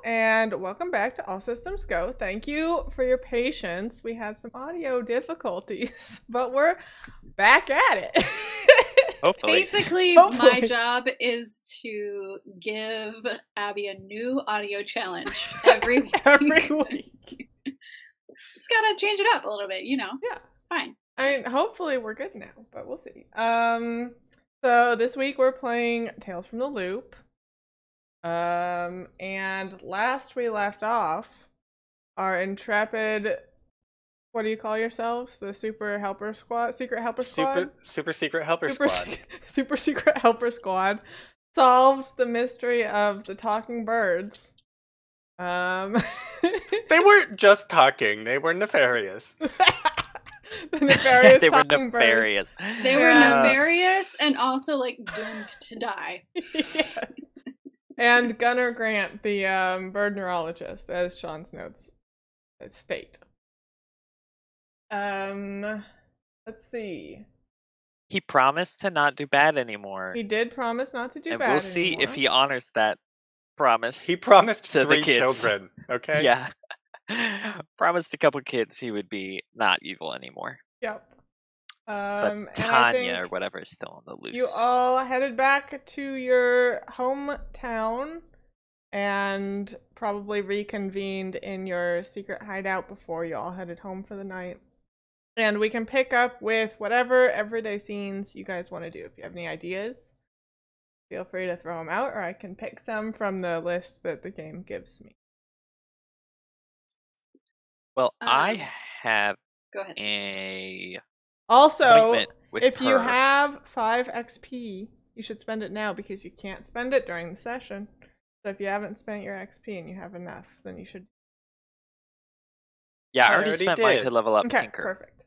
and welcome back to All Systems Go. Thank you for your patience. We had some audio difficulties, but we're back at it. Hopefully. Basically, my job is to give Abby a new audio challenge every week. Every week. Just gotta change it up a little bit, Yeah, it's fine. I mean, hopefully we're good now, but we'll see. So this week we're playing Tales from the Loop. And last we left off, our intrepid, what do you call yourselves? The Super Helper Squad? Secret Helper Squad? Super Secret Helper Squad. Super Secret Helper Squad solved the mystery of the talking birds. They weren't just talking, they were nefarious. The nefarious they were talking nefarious. birds. They were nefarious and also, doomed to die. Yeah. And Gunnar Grant, the bird neurologist, as Sean's notes state. Let's see. He promised to not do bad anymore. He did promise not to do and bad we'll see anymore. if he honors that promise. He promised to 3 the kids. children, okay? Yeah. Promised a couple kids he would be not evil anymore. Yep. But Tanya or whatever is still on the loose. You all headed back to your hometown and probably reconvened in your secret hideout before you all headed home for the night. And we can pick up with whatever everyday scenes you guys want to do. If you have any ideas, feel free to throw them out, or I can pick some from the list that the game gives me. Well, I have Go ahead. Also, with if you Per. have 5 XP, you should spend it now because you can't spend it during the session. So if you haven't spent your XP and you have enough, then you should. Yeah, I I already already spent mine did. to level up Okay, Tinker. perfect.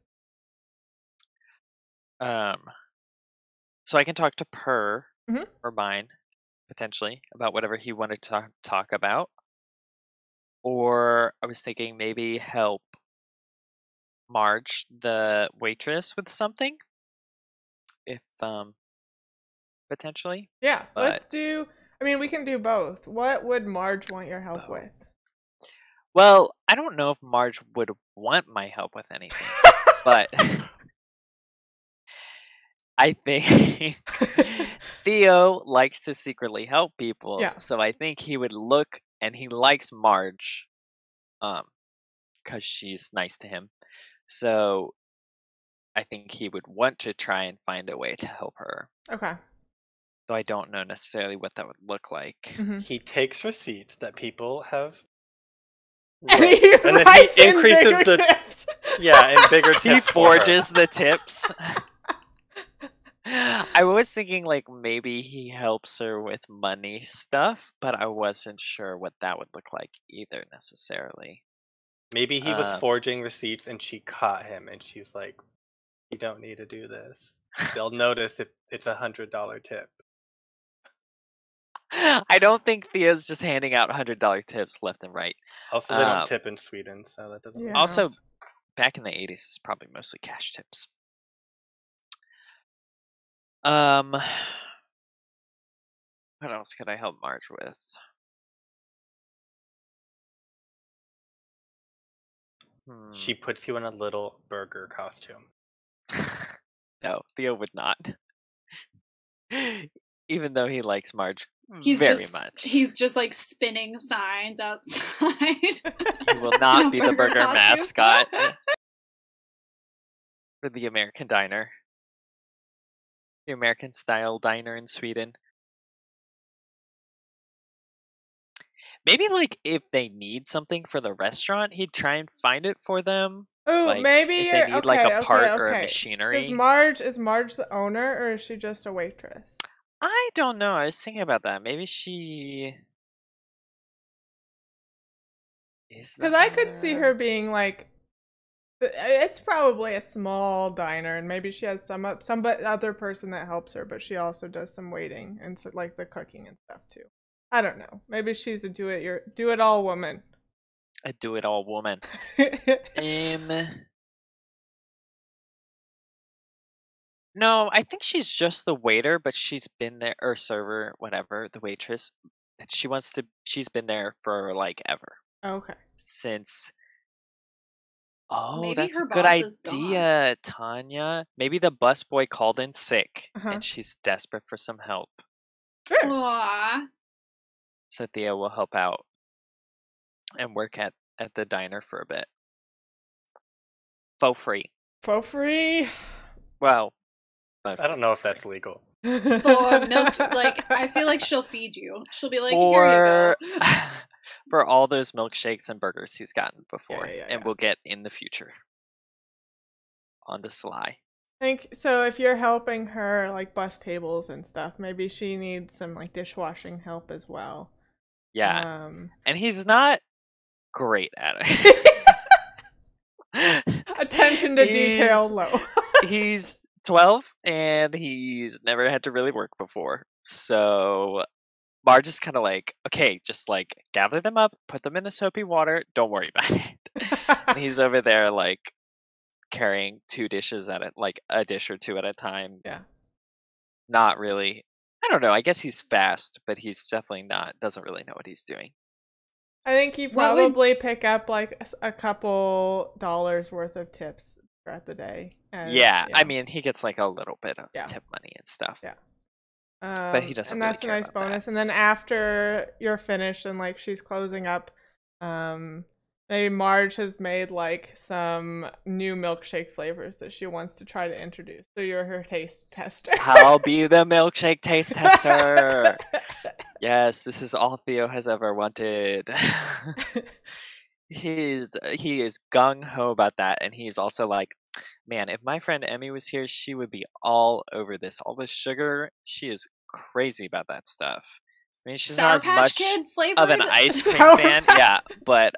So I can talk to Per Mhm. or mine, potentially, about whatever he wanted to talk about. Or I was thinking maybe help Marge, the waitress, with something. If potentially. Yeah, let's But- do. I mean, we can do both. What would Marge want your help with? Well, I don't know if Marge would want my help with anything, but I think Theo likes to secretly help people. Yeah. So I think he would look, and he likes Marge, because she's nice to him. So I think he would want to try and find a way to help her. Okay. Though I don't know necessarily what that would look like. Mhm. He takes receipts that people have And wrote, he and then writes he in increases bigger the tips. and bigger tips. He for her. forges the tips. I was thinking maybe he helps her with money stuff, but I wasn't sure what that would look like either necessarily. Maybe he was forging receipts and she caught him and she's like, "You don't need to do this. They'll notice if it's $100 tip." I don't think Theo's just handing out $100 tips left and right. Also, they don't tip in Sweden, so that doesn't. Yeah. Make Also, sense. back in the 80s, it's probably mostly cash tips. What else could I help Marge with? She puts you in a little burger costume. No, Theo would not. Even though he likes Marge He's very much. He's just spinning signs outside. He will not be the burger costume. mascot for the American diner. The American style diner in Sweden. Maybe if they need something for the restaurant, he'd try and find it for them. Oh, maybe if they need a part or a machinery. Is Marge the owner, or is she just a waitress? I don't know. I was thinking about that. Maybe she is. Because I could see her being it's probably a small diner, and maybe she has some other person that helps her, but she also does some waiting and the cooking and stuff too. I don't know. Maybe she's a do it all woman. A do it all woman. No, I think she's just the waiter, but she's been there, or server, whatever, the waitress. that she's been there for like ever. Okay. Since Oh, Maybe that's a her good boss is gone. idea, Tanya. Maybe the busboy called in sick Uh-huh. and she's desperate for some help. Sure. Aww. So Theo will help out and work at the diner for a bit. For free. For free. Well, I don't know if that's legal. For milk, like, I feel like she'll feed you. She'll be like, here for you go. for all those milkshakes and burgers he's gotten before yeah, and yeah. will get in the future. On the sly. Think so. If you're helping her like bus tables and stuff, maybe she needs some like dishwashing help as well. Yeah. And he's not great at it. Attention to detail low. He's 12 and he's never had to really work before. So Marge is kind of like, okay, just like gather them up, put them in the soapy water, don't worry about it. And he's over there like carrying 2 dishes at it, like a dish or 2 at a time. Yeah. Not really. I don't know. I guess he's fast, but he's definitely doesn't really know what he's doing. I think you probably pick up like a couple dollars worth of tips throughout the day. Yeah, I mean, he gets like a little bit of tip money and stuff. Yeah. But he doesn't and really that's care a nice about bonus. that. And then after you're finished and like she's closing up, maybe Marge has made like some new milkshake flavors that she wants to try to introduce. So you're her taste tester. I'll be the milkshake taste tester. Yes, this is all Theo has ever wanted. He is gung ho about that, and he's also like, man, if my friend Emmy was here, she would be all over this. All this sugar, she is crazy about that stuff. I mean, she's Sour not as Patch much Kid flavored? of an ice cream Sour fan, Patch. yeah. But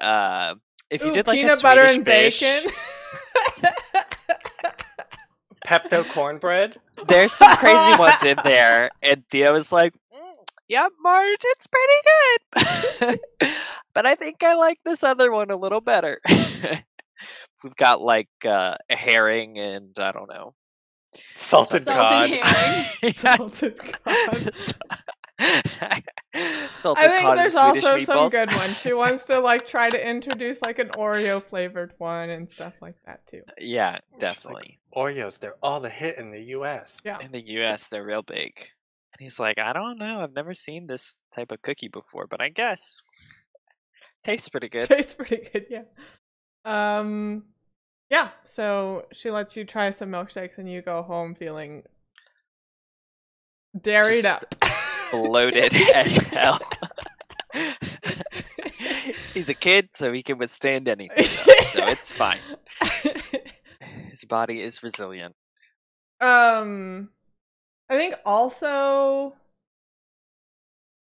if you did like a peanut butter Swedish and fish, bacon. Pepto cornbread. there's some crazy ones in there, and Theo is like, yeah, Marge, it's pretty good. But I think I like this other one a little better. We've got like a herring and I don't know. Salted cod. herring. Salted cod. Salted I think cod and there's Swedish also some meatballs. good ones. She wants to like try to introduce like an Oreo flavored one and stuff like that too. Yeah, She's like, definitely. Oreos, they're all the hit in the US. Yeah. In the US, they're real big. And he's like, I don't know. I've never seen this type of cookie before, but I guess tastes pretty good. Tastes pretty good, yeah. Yeah, so she lets you try some milkshakes and you go home feeling dairied Just up. bloated as hell. He's a kid, so he can withstand anything, though, so it's fine. His body is resilient. I think also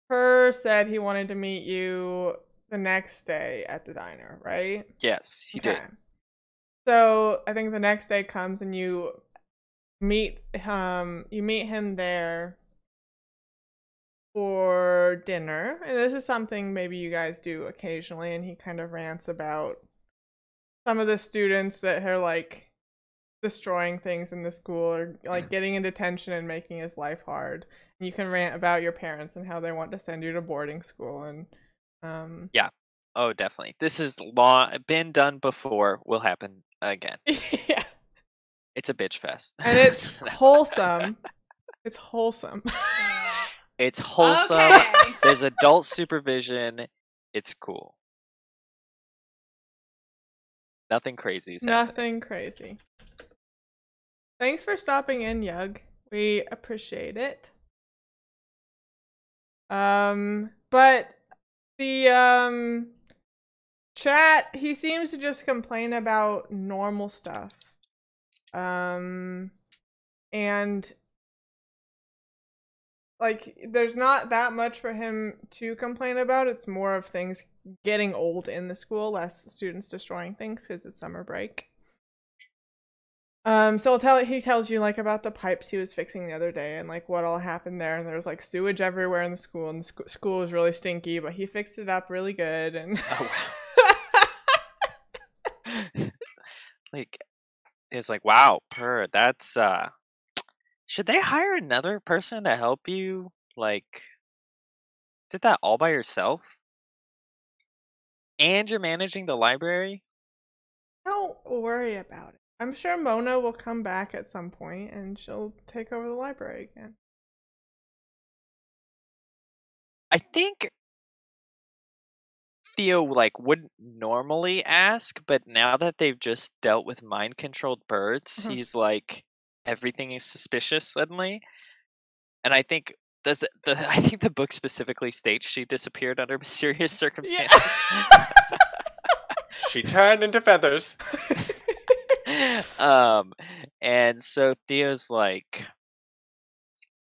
Per said he wanted to meet you the next day at the diner, right? Yes, he did. So I think the next day comes and you meet him there for dinner. And this is something maybe you guys do occasionally, and he kind of rants about some of the students that are like destroying things in the school or like getting in detention and making his life hard. And you can rant about your parents and how they want to send you to boarding school and yeah. Oh, definitely. This has been done before, will happen again. yeah. It's a bitch fest. And it's wholesome. It's wholesome. It's wholesome. Okay. There's adult supervision. It's cool. Nothing crazy is happening. Nothing crazy. Thanks for stopping in, Yug. We appreciate it. But the chat, he seems to just complain about normal stuff. And like there's not that much for him to complain about. It's more of things getting old in the school, less students destroying things because it's summer break. So he tells you like about the pipes he was fixing the other day and like what all happened there, and there was like sewage everywhere in the school, and the school was really stinky, but he fixed it up really good. And Oh, wow. Like, it's like, wow, Per, that's should they hire another person to help you? Like, Did that all by yourself? And you're managing the library? Don't worry about it. I'm sure Mona will come back at some point and she'll take over the library again. I think Theo wouldn't normally ask, but now that they've just dealt with mind-controlled birds, he's like, everything is suspicious suddenly. And I think I think the book specifically states she disappeared under mysterious circumstances. Yeah. She turned into feathers. And so Theo's like,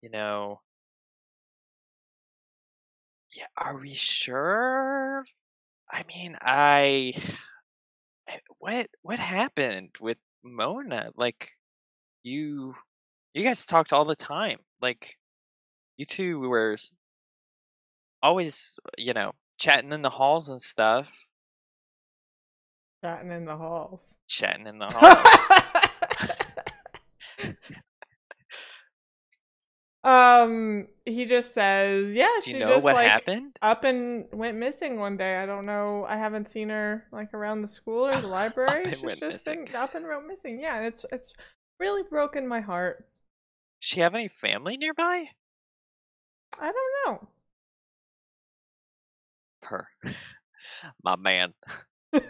yeah, are we sure? I mean, what happened with Mona? Like, you guys talked all the time. Like, you two were always, chatting in the halls and stuff. Chatting in the halls. Chatting in the halls. He just says, yeah, Do she you know just what happened? up and went missing one day. I don't know. I haven't seen her around the school or the library. and She's went just missing. been up and went missing. Yeah, and it's really broken my heart. Does she have any family nearby? I don't know. Her. My man. It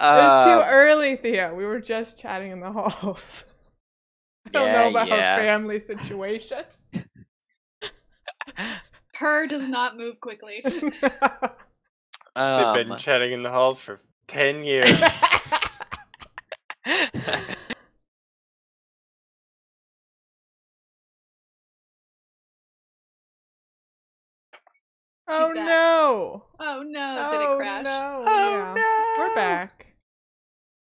was too early, Theo. We were just chatting in the halls. I don't know about her family situation. Per does not move quickly. They've been chatting in the halls for 10 years. Oh no! Oh no! Did it crash? No. Oh Yeah. no! We're back.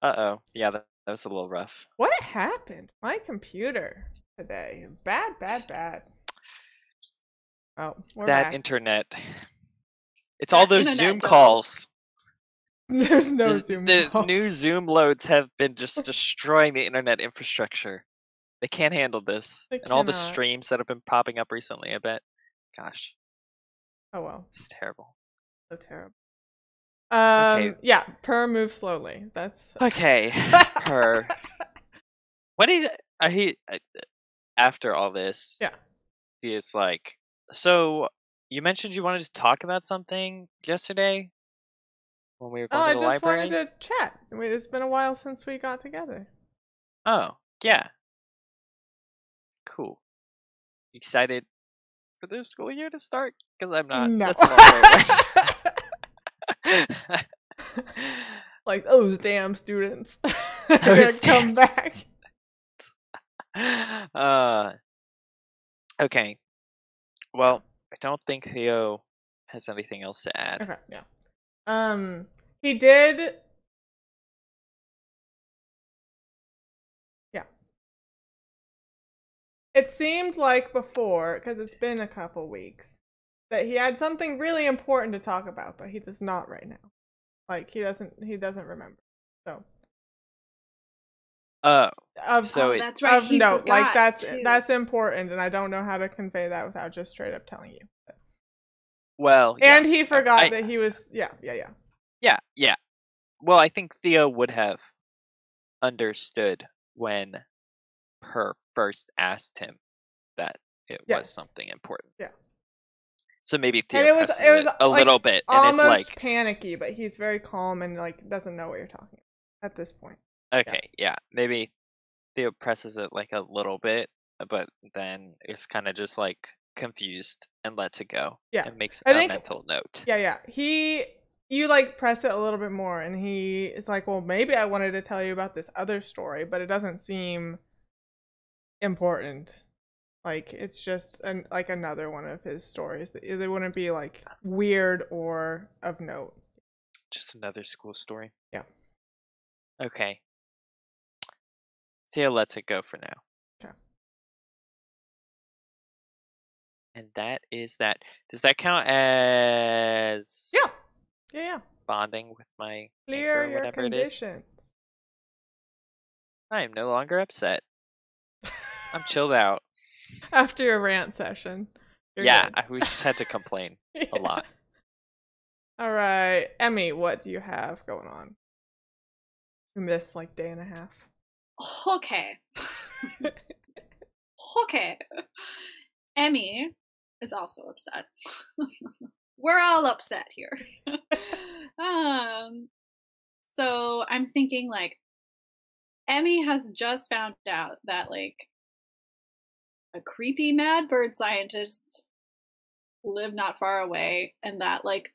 Uh-oh. Yeah, that was a little rough. What happened? My computer today. Bad. Oh, we're back. Internet. It's all those Zoom goes. calls. There's no Zoom The calls. new Zoom loads have been just destroying the internet infrastructure. They can't handle this. They and all the cannot. streams that have been popping up recently, I bet. Gosh. Oh well. It's terrible. So terrible. Okay. Yeah, Per moves slowly. That's Okay. Per. What did he after all this? Yeah. He is like, so you mentioned you wanted to talk about something yesterday when we were going I to the just library? wanted to chat. It's been a while since we got together. Oh, yeah. Cool. Excited for the school year to start? Because I'm not. No. That's a long way away. Like those damn students. They're gonna come back. Okay. Well, I don't think Theo has anything else to add. Okay, yeah. He did. Yeah. It seemed like before, because it's been a couple weeks, that he had something really important to talk about, but he does not right now. Like he doesn't remember. So. That's right. Of note, like that's important, and I don't know how to convey that without just straight up telling you. Well, and he forgot that he was. Yeah. Yeah. Well, I think Theo would have understood when Per first asked him that it was something important. Yeah. So maybe Theo it was a little bit, and almost is like panicky, but he's very calm and doesn't know what you're talking about at this point. Okay, yeah. Maybe Theo presses it a little bit, but then it's kind of just confused and lets it go. Yeah. And makes a mental note. Yeah. You press it a little bit more, and he is like, well, maybe I wanted to tell you about this other story, but it doesn't seem important. It's just another one of his stories. They wouldn't be weird or of note. Just another school story. Yeah. Okay. Theo lets it go for now. Okay. And that is that. Does that count as Yeah. bonding with my Clear anchor, your whatever conditions. it is? I am no longer upset. I'm chilled out. After your rant session. You're Yeah, good. we just had to complain a lot. All right, Emmy, what do you have going on in this like day and a half? Okay. Okay. Emmy is also upset. We're all upset here. So I'm thinking like Emmy has just found out that like a creepy mad bird scientist lived not far away, and that like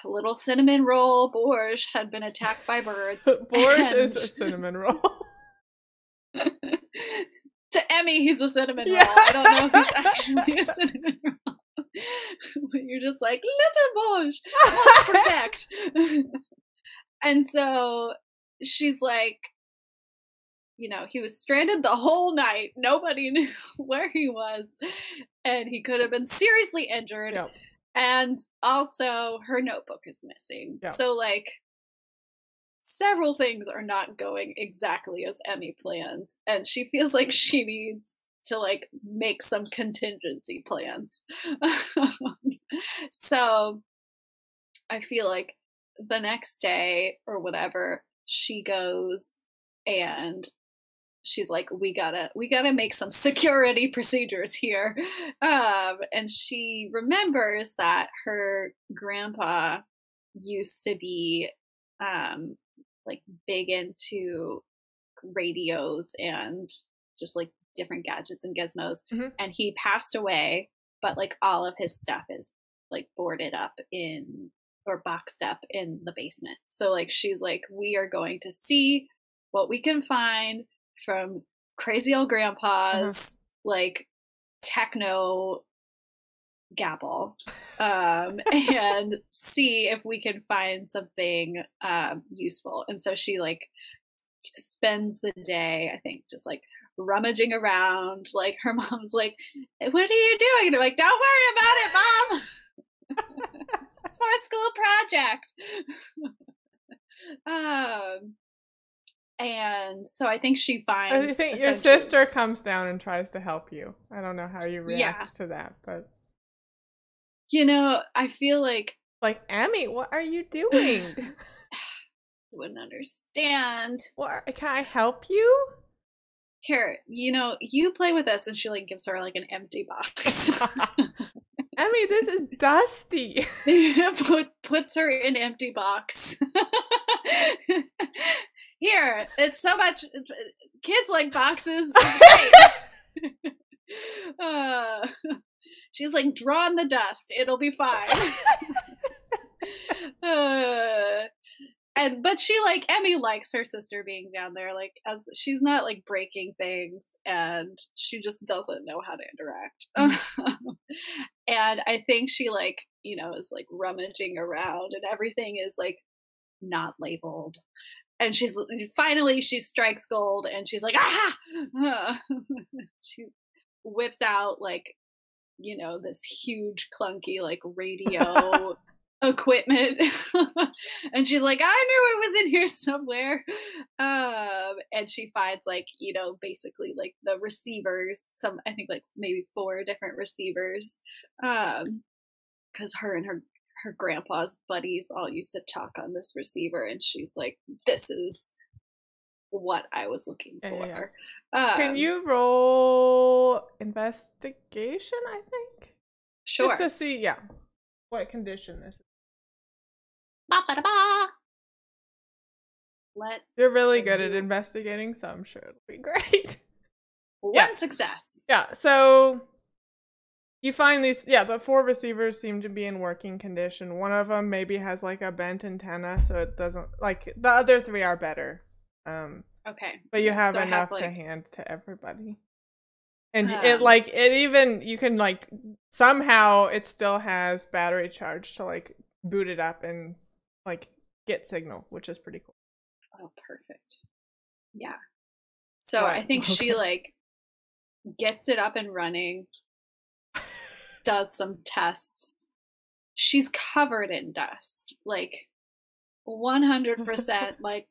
little cinnamon roll Borge had been attacked by birds. Borge is a cinnamon roll. To Emmy, he's a cinnamon Yeah. roll. I don't know if he's actually a cinnamon roll. But you're just like, little Borge, must protect. And so she's like, you know, he was stranded the whole night. Nobody knew where he was. And he could have been seriously injured. Yep. And also, her notebook is missing. Yep. So, like, several things are not going exactly as Emmy planned. And she feels like she needs to, like, make some contingency plans. So, I feel like the next day or whatever, she goes and she's like, we gotta make some security procedures here. And she remembers that her grandpa used to be like big into radios and just like different gadgets and gizmos. Mm-hmm. And he passed away, but like all of his stuff is like boarded up in or boxed up in the basement. So like she's like, we are going to see what we can find from crazy old grandpa's like techno gabble, and see if we can find something useful. And so she like spends the day, I think, just like rummaging around. Like her mom's like, what are you doing? And they're like, don't worry about it, Mom. It's for a school project. And so I think she finds. I think your sister comes down and tries to help you. I don't know how you react to that, but you know, I feel like Emmy, what are you doing? You wouldn't understand. What? Can I help you? Here, you know, you play with this, and she like gives her like an empty box. Emmy, this is dusty. Puts her in empty box. Here, it's so much. Kids like boxes. It's great. She's like, draw in the dust. It'll be fine. But she like Emmy likes her sister being down there, like as she's not like breaking things, and she just doesn't know how to interact. And I think she like, you know, is like rummaging around, and everything is like not labeled. And finally she strikes gold, and she's like, aha! She whips out like, you know, this huge clunky like radio equipment. And she's like, I knew it was in here somewhere. And she finds like, you know, basically like the receivers, I think like maybe 4 different receivers, because her and her grandpa's buddies all used to talk on this receiver, and she's like, this is what I was looking for. Yeah. Can you roll investigation, I think? Sure. Just to see, what condition this is. You're really good at investigating, so I'm sure it'll be great. One success. Yeah, so you find these, the 4 receivers seem to be in working condition. One of them maybe has like a bent antenna, so it doesn't, like, the other 3 are better. Okay. But you have enough to hand to everybody. And you can like, somehow it still has battery charge to like boot it up and like get signal, which is pretty cool. Oh, perfect. Yeah. So I think she like gets it up and running, does some tests. She's covered in dust, like 100% like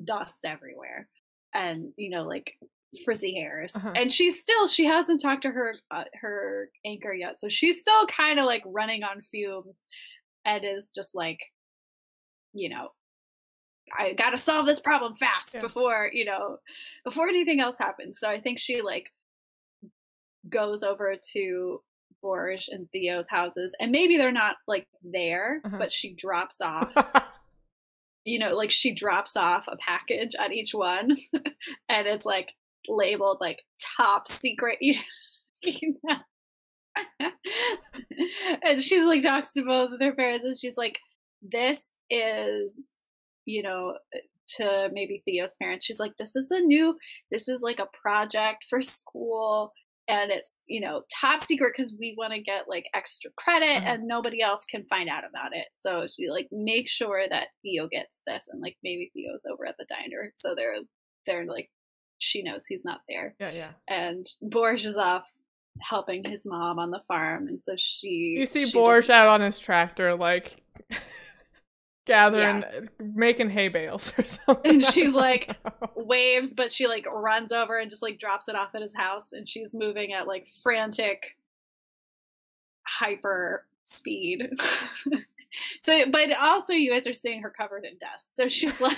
dust everywhere. And, you know, like frizzy hairs, and she hasn't talked to her anchor yet, so she's still kind of like running on fumes, and is just like, I gotta solve this problem fast before anything else happens. So I think she like goes over to Borje and Theo's houses, and maybe they're not like there, but she drops off like she drops off a package at each one, and it's like labeled like top secret. And she's like talks to both of their parents, and she's like, this is to maybe Theo's parents, she's like, this is like a project for school, and it's top secret because we want to get like extra credit and nobody else can find out about it. So she like makes sure that Theo gets this, and like maybe Theo's over at the diner, so they're like, she knows he's not there. And Borje is off helping his mom on the farm, and so you see Borje out on his tractor like gathering, making hay bales or something. And she's like waves, but she like runs over and just like drops it off at his house, and she's moving at like frantic hyper speed. So, but also you guys are seeing her covered in dust, so she's like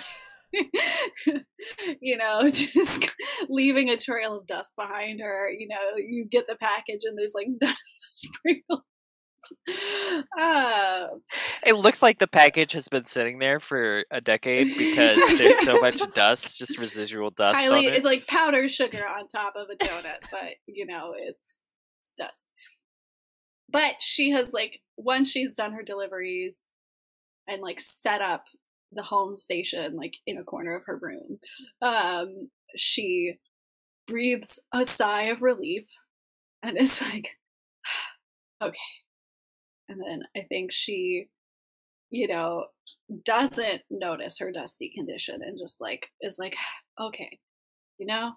just leaving a trail of dust behind her. You get the package and there's like dust sprinkles. It looks like the package has been sitting there for a decade because there's so much dust, just residual dust on it. It's like powdered sugar on top of a donut, but it's dust. But she has like, once she's done her deliveries and like set up the home station like in a corner of her room, she breathes a sigh of relief and is like, okay. And then I think she doesn't notice her dusty condition and just like is like, okay, the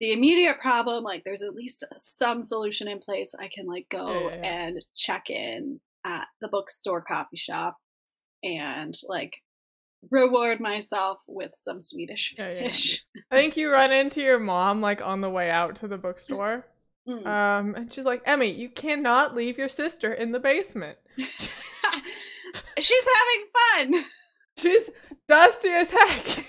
immediate problem, like there's at least some solution in place. I can like go and check in at the bookstore coffee shop and like reward myself with some Swedish fish. I think you run into your mom like on the way out to the bookstore. And she's like, Emmy, you cannot leave your sister in the basement. She's having fun. She's dusty as heck.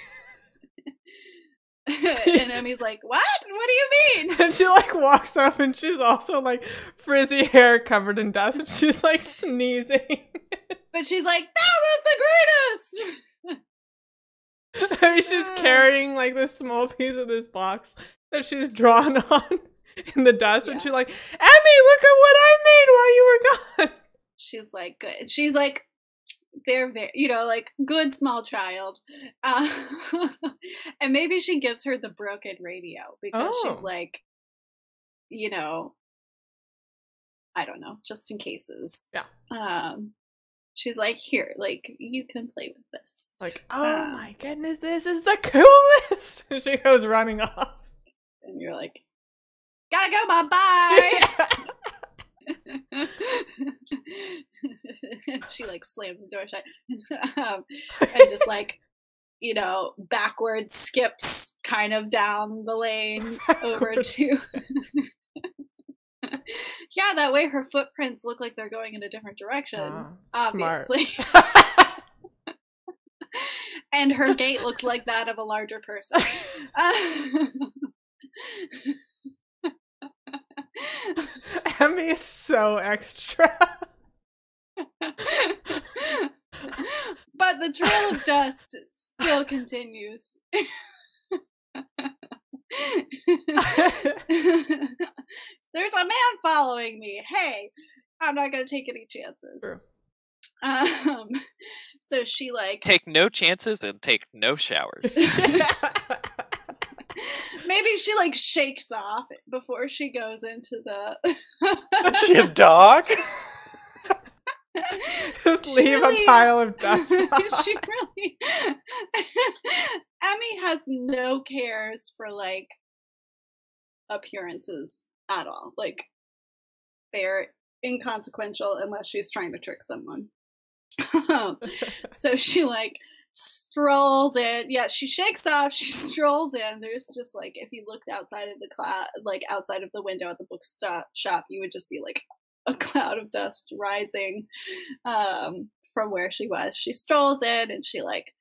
And Emmy's like, what do you mean? And she like walks up, and she's also like frizzy hair covered in dust, and she's like sneezing. But she's like, that was the greatest. I mean, she's carrying like this small piece of this box that she's drawn on in the dust, and she's like, Emmy, look at what I made while you were gone. She's like, good. She's like, they're very, like good small child. And maybe she gives her the broken radio because she's like, I don't know, just in cases. Yeah. She's like, here, like, you can play with this. Like, oh my goodness, this is the coolest. And she goes running off. And you're like, gotta go, Mom, bye. She like slams the door shut. And just like, backwards skips kind of down the lane over to yeah, that way her footprints look like they're going in a different direction, obviously. And her gait looks like that of a larger person. Emmy is so extra. But the trail of dust still continues. There's a man following me. Hey, I'm not gonna take any chances. True. So she like take no chances and take no showers. Maybe she like shakes off before she goes into the. Is she a dog? Just leave a pile of dust. She really. Emmy has no cares for like appearances at all. Like they're inconsequential unless she's trying to trick someone. So she like strolls in. Yeah, she shakes off, she strolls in. There's just like, if you looked outside of the outside of the window at the bookshop, you would just see like a cloud of dust rising from where she was. She strolls in and she like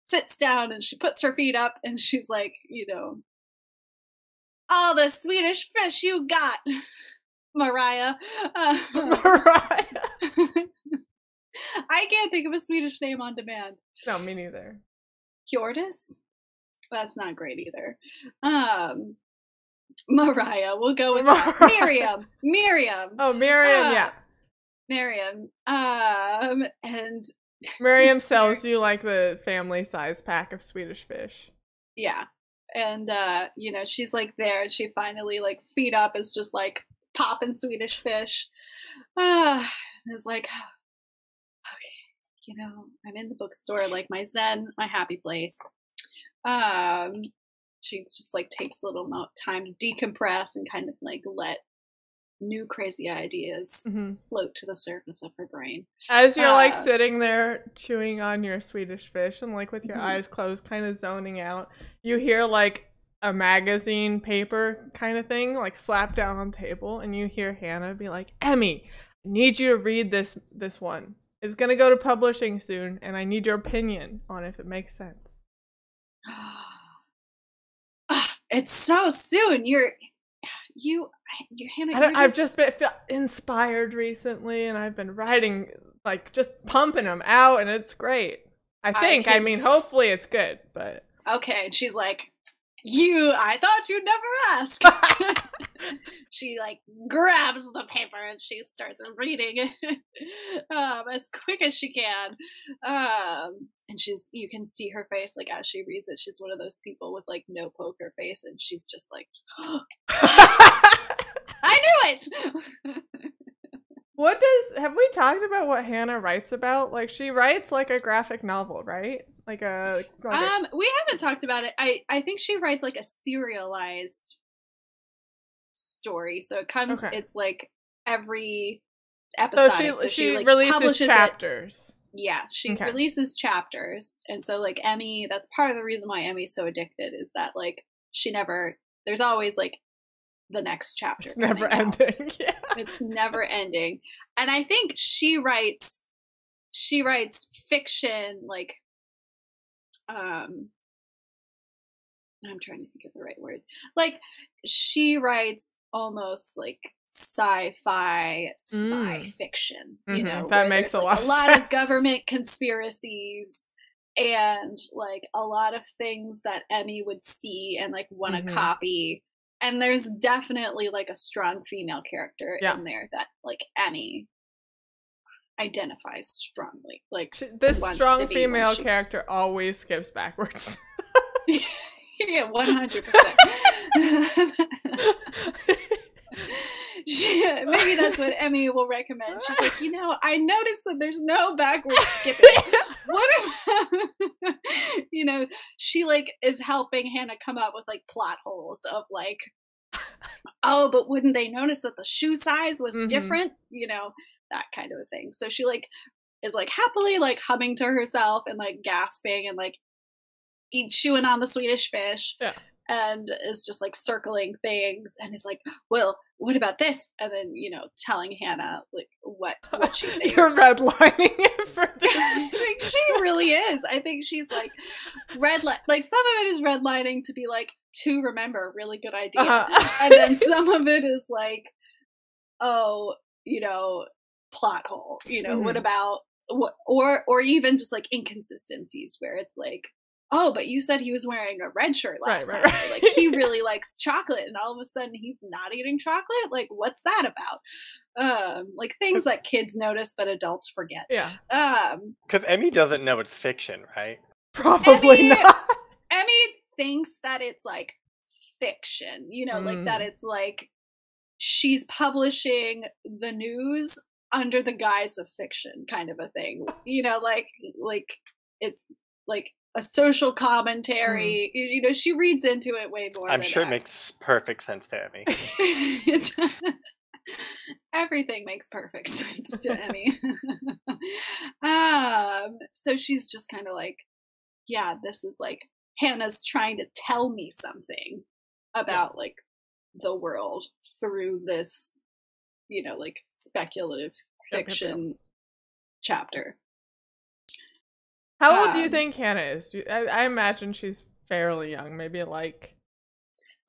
sits down and she puts her feet up and she's like, all the Swedish fish you got, Mariah. Mariah. I can't think of a Swedish name on demand. No, me neither. Hjortis? That's not great either. Mariah, we'll go with that. Miriam. Oh, Miriam, yeah. Miriam. And Miriam sells you like the family size pack of Swedish fish. Yeah. And she's like there and she finally like feet up is just like popping Swedish fish. Is like, okay, I'm in the bookstore, like my zen, my happy place. She just like takes a little time to decompress and kind of like let new crazy ideas float to the surface of her brain. As you're like sitting there chewing on your Swedish fish and like with your eyes closed, kind of zoning out, you hear like a magazine paper kind of thing like slap down on the table, and you hear Hannah be like, Emmy, I need you to read this one. It's gonna go to publishing soon, and I need your opinion on if it makes sense. It's so soon. You're Hannah. I've just been inspired recently, and I've been writing, like just pumping them out, and it's great. I mean, hopefully it's good, but okay. And she's like, I thought you'd never ask. She like grabs the paper and she starts reading it as quick as she can. And you can see her face like as she reads it. She's one of those people with like no poker face, and she's just like, I knew it. Have we talked about what Hannah writes about? Like she writes like a graphic novel, right? We haven't talked about it. I think she writes like a serialized story. So it comes, it's like every episode. So she like releases chapters. Yeah, she releases chapters. And so like Emmy, that's part of the reason why Emmy's so addicted, is that like there's always like the next chapter. It's never ending. Yeah. It's never ending. And I think she writes fiction like I'm trying to think of the right word. Like she writes almost like sci-fi spy fiction, that makes a lot of sense. Of government conspiracies and like a lot of things that Emmy would see and like want to copy. And there's definitely like a strong female character in there that like Emmy identifies strongly. Like this strong female character always skips backwards. Yeah, 100%. Maybe that's what Emmy will recommend. She's like, I noticed that there's no backwards skipping. What if, she like is helping Hannah come up with like plot holes of like, oh, but wouldn't they notice that the shoe size was different? That kind of a thing. So she like is like happily like humming to herself and like gasping and like chewing on the Swedish fish. Yeah. And is just like circling things and is like, well, what about this? And then, telling Hannah like what she thinks. You're redlining it for this. I think she really is. I think she's like like some of it is redlining to be like, to remember, really good idea. And then some of it is like, oh, plot hole, what about or even just like inconsistencies where it's like, oh, but you said he was wearing a red shirt last time. Right. Like he really likes chocolate, and all of a sudden he's not eating chocolate. Like, what's that about? Like things that kids notice but adults forget. Yeah. Because Emmy doesn't know it's fiction, right? Probably not. Emmy thinks that it's like fiction. Like that it's like she's publishing the news under the guise of fiction, kind of a thing. Like it's like a social commentary. She reads into it way more. I'm sure it makes perfect sense to Emmy. Everything makes perfect sense to Emmy. So she's just kind of like yeah, this is like Hannah's trying to tell me something about like the world through this, you know, like speculative fiction chapter. How old do you think Hannah is? I imagine she's fairly young, maybe like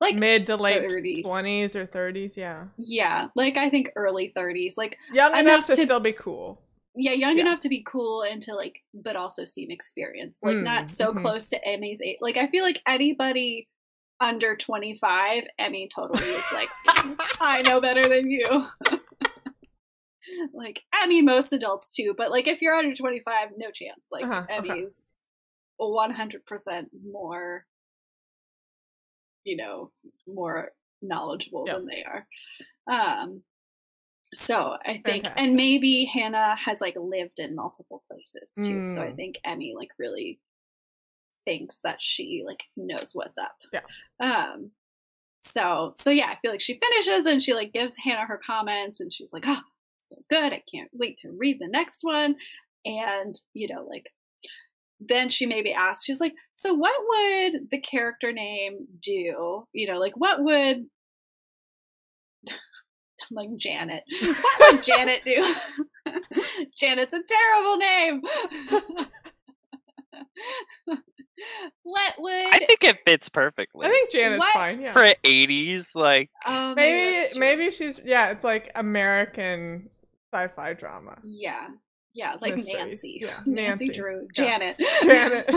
mid to late 30s. 20s or 30s, yeah. Yeah, like I think early 30s, like young enough to still be cool. Yeah, young enough to be cool and to like, but also seem experienced. Like not so close to Emmy's age. Like I feel like anybody under 25, Emmy totally is like, I know better than you. Like, I mean, most adults too, but like if you're under 25, no chance. Like Emmy's 100% more, you know, more knowledgeable than they are. So I think, and maybe Hannah has like lived in multiple places too. So I think Emmy like really thinks that she like knows what's up. Yeah. So yeah, I feel like she finishes and she like gives Hannah her comments and she's like, oh, so good. I can't wait to read the next one. And, you know, like, then she maybe asks, she's like, so what would the character name do? You know, like what would, like Janet, what would Janet do? Janet's a terrible name. What would, I think it fits perfectly. I think Janet's fine, yeah. For 80s, like maybe she's it's like American sci-fi drama. Yeah, like mystery. Nancy. Yeah, Nancy Drew. Janet. Janet.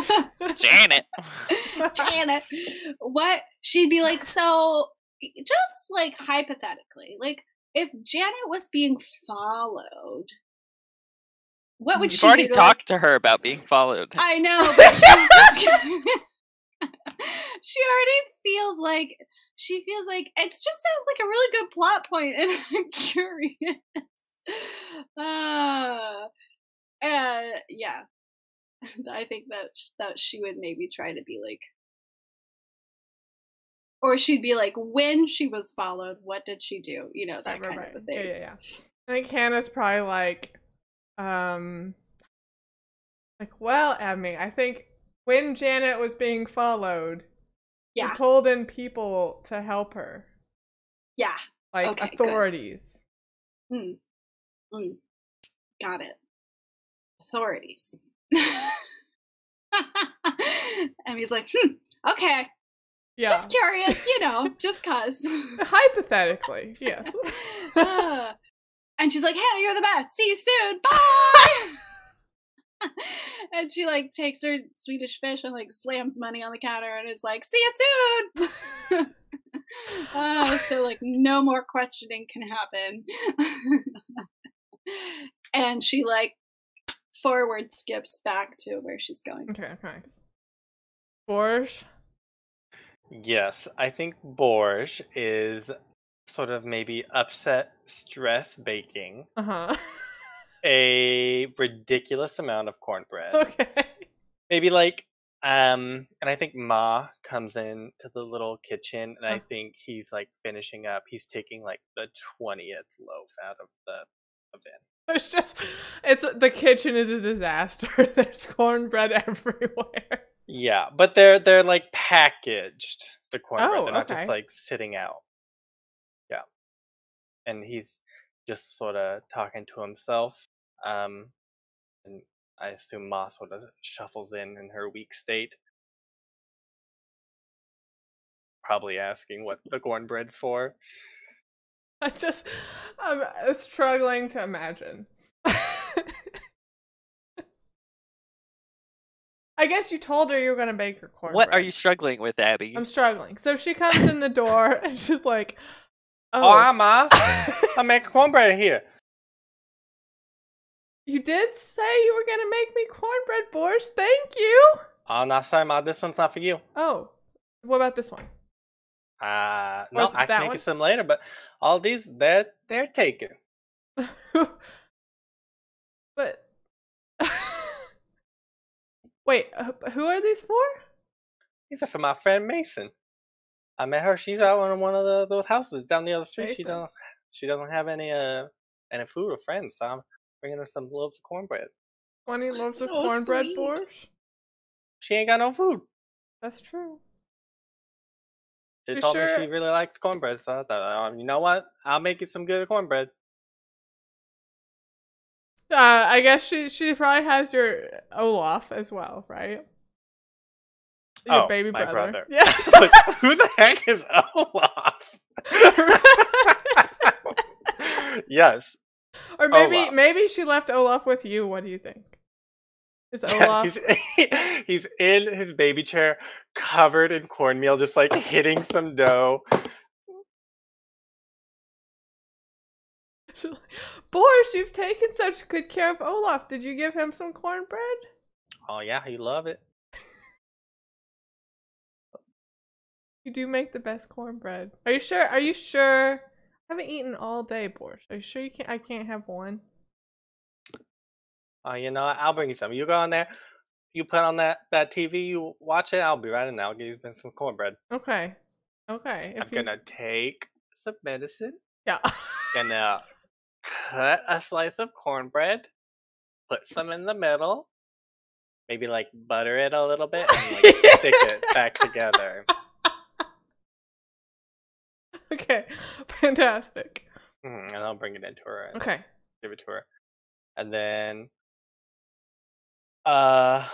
Janet. What she'd be like, so just like hypothetically, like if Janet was being followed, what would You've she already do? talked to her about being followed. I know, but she's just she already feels like it just sounds like a really good plot point, and I'm curious. Yeah, I think that she would maybe try to be like, or she'd be like, when she was followed, what did she do? You know, that kind of a thing. Yeah. I think Hannah's probably like, well, Emmy, I think when Janet was being followed, she pulled in people to help her. Yeah. Like authorities. Got it. Authorities. Emmy's like, okay. Yeah. Just curious, you know, just cause. Hypothetically, yes. And she's like, Hannah, you're the best. See you soon. Bye. And she like takes her Swedish fish and like slams money on the counter and is like, see you soon. So like no more questioning can happen. And she like forward skips back to where she's going. Okay, nice. Borje? Yes, I think Borje is sort of maybe upset, stress baking a ridiculous amount of cornbread. Okay. Maybe like, and I think Ma comes in to the little kitchen, and I think he's like finishing up. He's taking like the 20th loaf out of the oven. There's the kitchen is a disaster. There's cornbread everywhere. Yeah, but they're like packaged, the cornbread. They're not just like sitting out. Yeah. And he's just sort of talking to himself. And I assume Ma sort of shuffles in her weak state. Probably asking what the cornbread's for. I'm struggling to imagine. I guess you told her you were going to bake her cornbread. What are you struggling with, Abby? I'm struggling. So she comes in the door and she's like, oh Ma, I make cornbread here. You did say you were going to make me cornbread, Borje. Thank you. Oh, not sorry, Ma. This one's not for you. Oh, what about this one? No, I can make you some later, but all these, they're taken. But wait, who are these for? These are for my friend Mason. I met her. She's out in one of those houses down the other street. Mason. She doesn't have any food or friends, so I'm bringing her some loaves of cornbread. 20 loaves of cornbread, Borje? she ain't got no food. That's true. She told me she really likes cornbread, so I thought, you know what? I'll make you some good cornbread. I guess she probably has your Olaf as well, right? Your baby my brother. Yes. Like, who the heck is Olaf? Yes. Or maybe she left Olaf with you. What do you think? Is Olaf? He's in his baby chair, covered in cornmeal, just like hitting some dough. Borje, you've taken such good care of Olaf. Did you give him some cornbread? Oh yeah, he love it. You do make the best cornbread. Are you sure? Are you sure? I haven't eaten all day, Borje. Are you sure I can't have one? Oh, you know what? I'll bring you some. You go in there, you put on that TV, you watch it. I'll be right in there. I'll give you some cornbread. Okay. Okay. I'm gonna take some medicine. Yeah. Gonna cut a slice of cornbread, put some in the middle, maybe like butter it a little bit, and like stick it back together. Okay, fantastic. And I'll bring it into her. Okay. Give it to her. And then, Ma,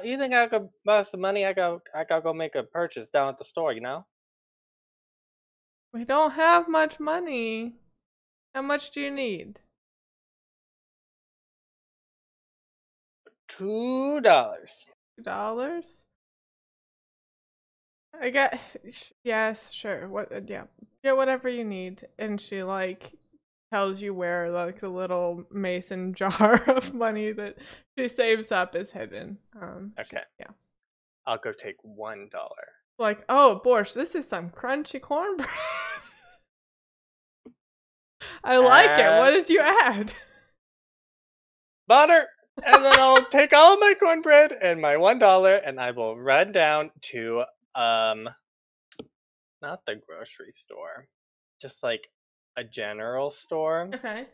you think I could borrow some money? I gotta go make a purchase down at the store, you know? We don't have much money. How much do you need? $2. $2? I got, yes, sure. What? Yeah, get whatever you need. And she like tells you where like the little mason jar of money that she saves up is hidden. Okay. Yeah. I'll go take $1. Like, oh, Borje, this is some crunchy cornbread. I like it. What did you add? Butter. And then I'll take all my cornbread and my $1, and I will run down to not the grocery store, just like a general store. Okay.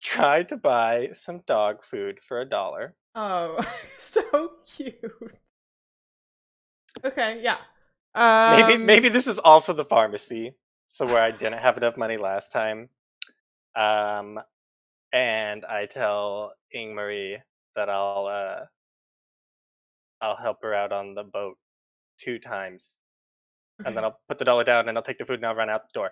Try to buy some dog food for $1. Oh, so cute. Okay, yeah. Maybe this is also the pharmacy, so where I didn't have enough money last time. And I tell Ingmarie that I'll help her out on the boat 2 times. Okay. And then I'll put the $1 down and I'll take the food and I'll run out the door.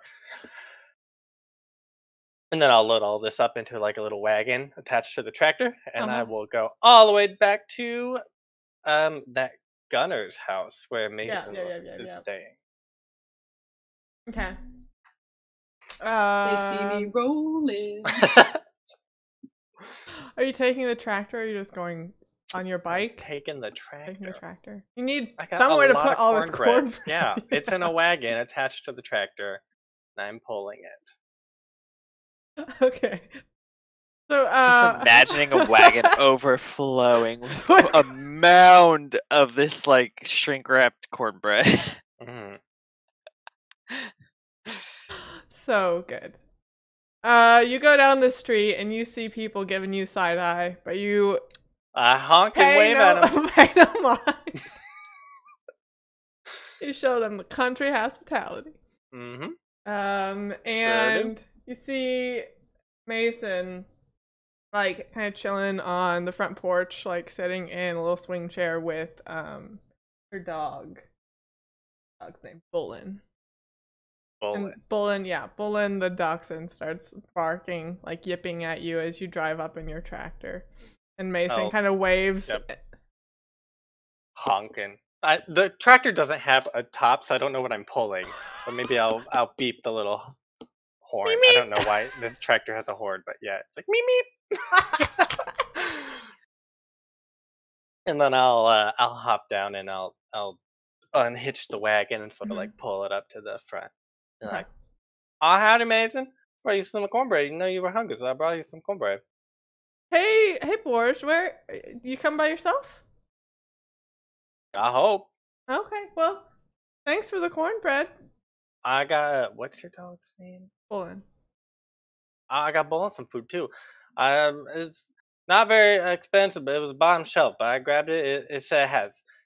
And then I'll load all this up into like a little wagon attached to the tractor, and I will go all the way back to that gunner's house where Mason is staying. Okay. They see me rolling. Are you taking the tractor, or are you just going on your bike? I'm taking the tractor. Taking the tractor. You need somewhere to put all this cornbread. Yeah, it's in a wagon attached to the tractor, and I'm pulling it. Okay. So, just imagining a wagon overflowing with a mound of this like shrink wrapped cornbread. Mm-hmm. So good. You go down the street and you see people giving you side eye, but you honk and wave at them. Pay no mind. You show them the country hospitality. Mm-hmm. And you see Mason like kind of chilling on the front porch, like sitting in a little swing chair with her dog. Dog's name Bullen. Bullen, Bullen the dachshund starts barking, like yipping at you as you drive up in your tractor. And Mason kind of waves. Yep. Honking. The tractor doesn't have a top, so I don't know what I'm pulling. But maybe I'll beep the little horn. Meep, meep. I don't know why this tractor has a horn, but yeah, it's like meep meep. And then I'll hop down and I'll unhitch the wagon and sort of like pull it up to the front. And like, oh, howdy, Mason. I brought you some cornbread. You know you were hungry, so I brought you some cornbread. Hey, Borje, where you come by yourself? I hope. Okay, well, thanks for the cornbread. I got what's your dog's name? Bullen. I got Bullen some food too. Not very expensive, but it was bottom shelf. But I grabbed it. It said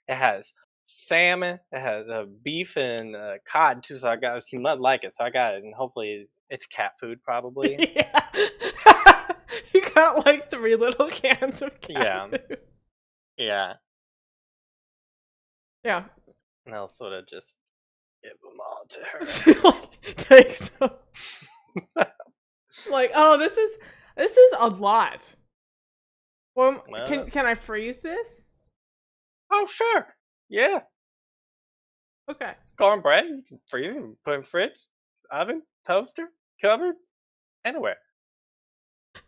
it has salmon, it has beef and cod too. So I got he must like it, so I got it, and hopefully it's cat food probably. Yeah. You got like 3 little cans of cat food. Yeah. Yeah. And I'll sort of just give them all to her. She like takes them. Like, oh, this is a lot. Well, can I freeze this? Oh, sure. Yeah. Okay. It's cornbread. You can freeze it and put it in fridge, oven, toaster, cupboard, anywhere.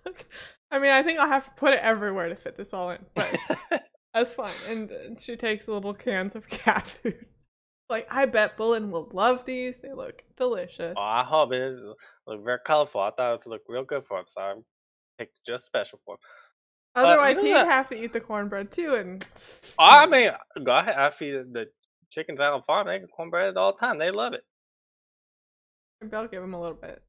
Okay. I mean, I think I'll have to put it everywhere to fit this all in, but that's fine. And she takes little cans of cat food. Like, I bet Bullen will love these. They look delicious. Oh, I hope it is. Look very colorful. I thought it would look real good for him, so I picked just special for him. Otherwise, he'd have to eat the cornbread too. And I mean, go ahead. I feed the chickens out on the farm. They get cornbread all the time. They love it. Maybe I'll give him a little bit.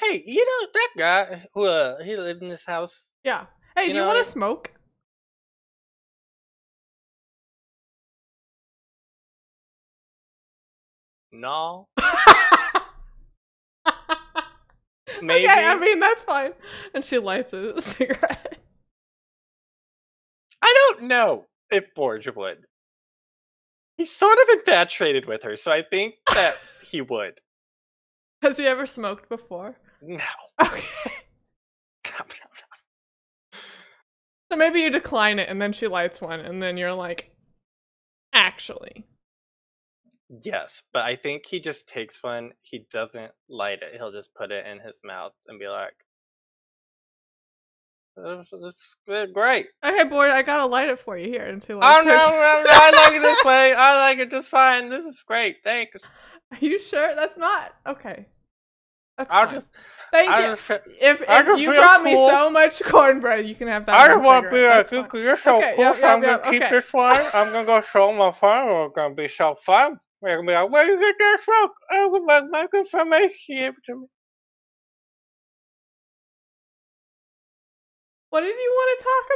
Hey, you know that guy who he lived in this house? Yeah. Hey, do you want to smoke? No. Maybe. Okay, I mean, that's fine. And she lights a cigarette. I don't know if Borje would. He's sort of infatuated with her, so I think that he would. Has he ever smoked before? No. Okay. No. So maybe you decline it, and then she lights one, and then you're like, actually. Yes, but I think he just takes one. He doesn't light it. He'll just put it in his mouth and be like, "This is great." Okay, boy, I gotta light it for you here. And she no, I like it this way. I like it just fine. This is great. Thanks. Are you sure? That's not okay. That's I'll fine. just thank you. If you brought me so much cornbread, you can have that. I just want to be like, you're so cool, so I'm gonna keep okay. this one. I'm gonna go show my friend. We're gonna be so fun. We're gonna be like, where you get that from? Oh, my good information to me. What did you want to talk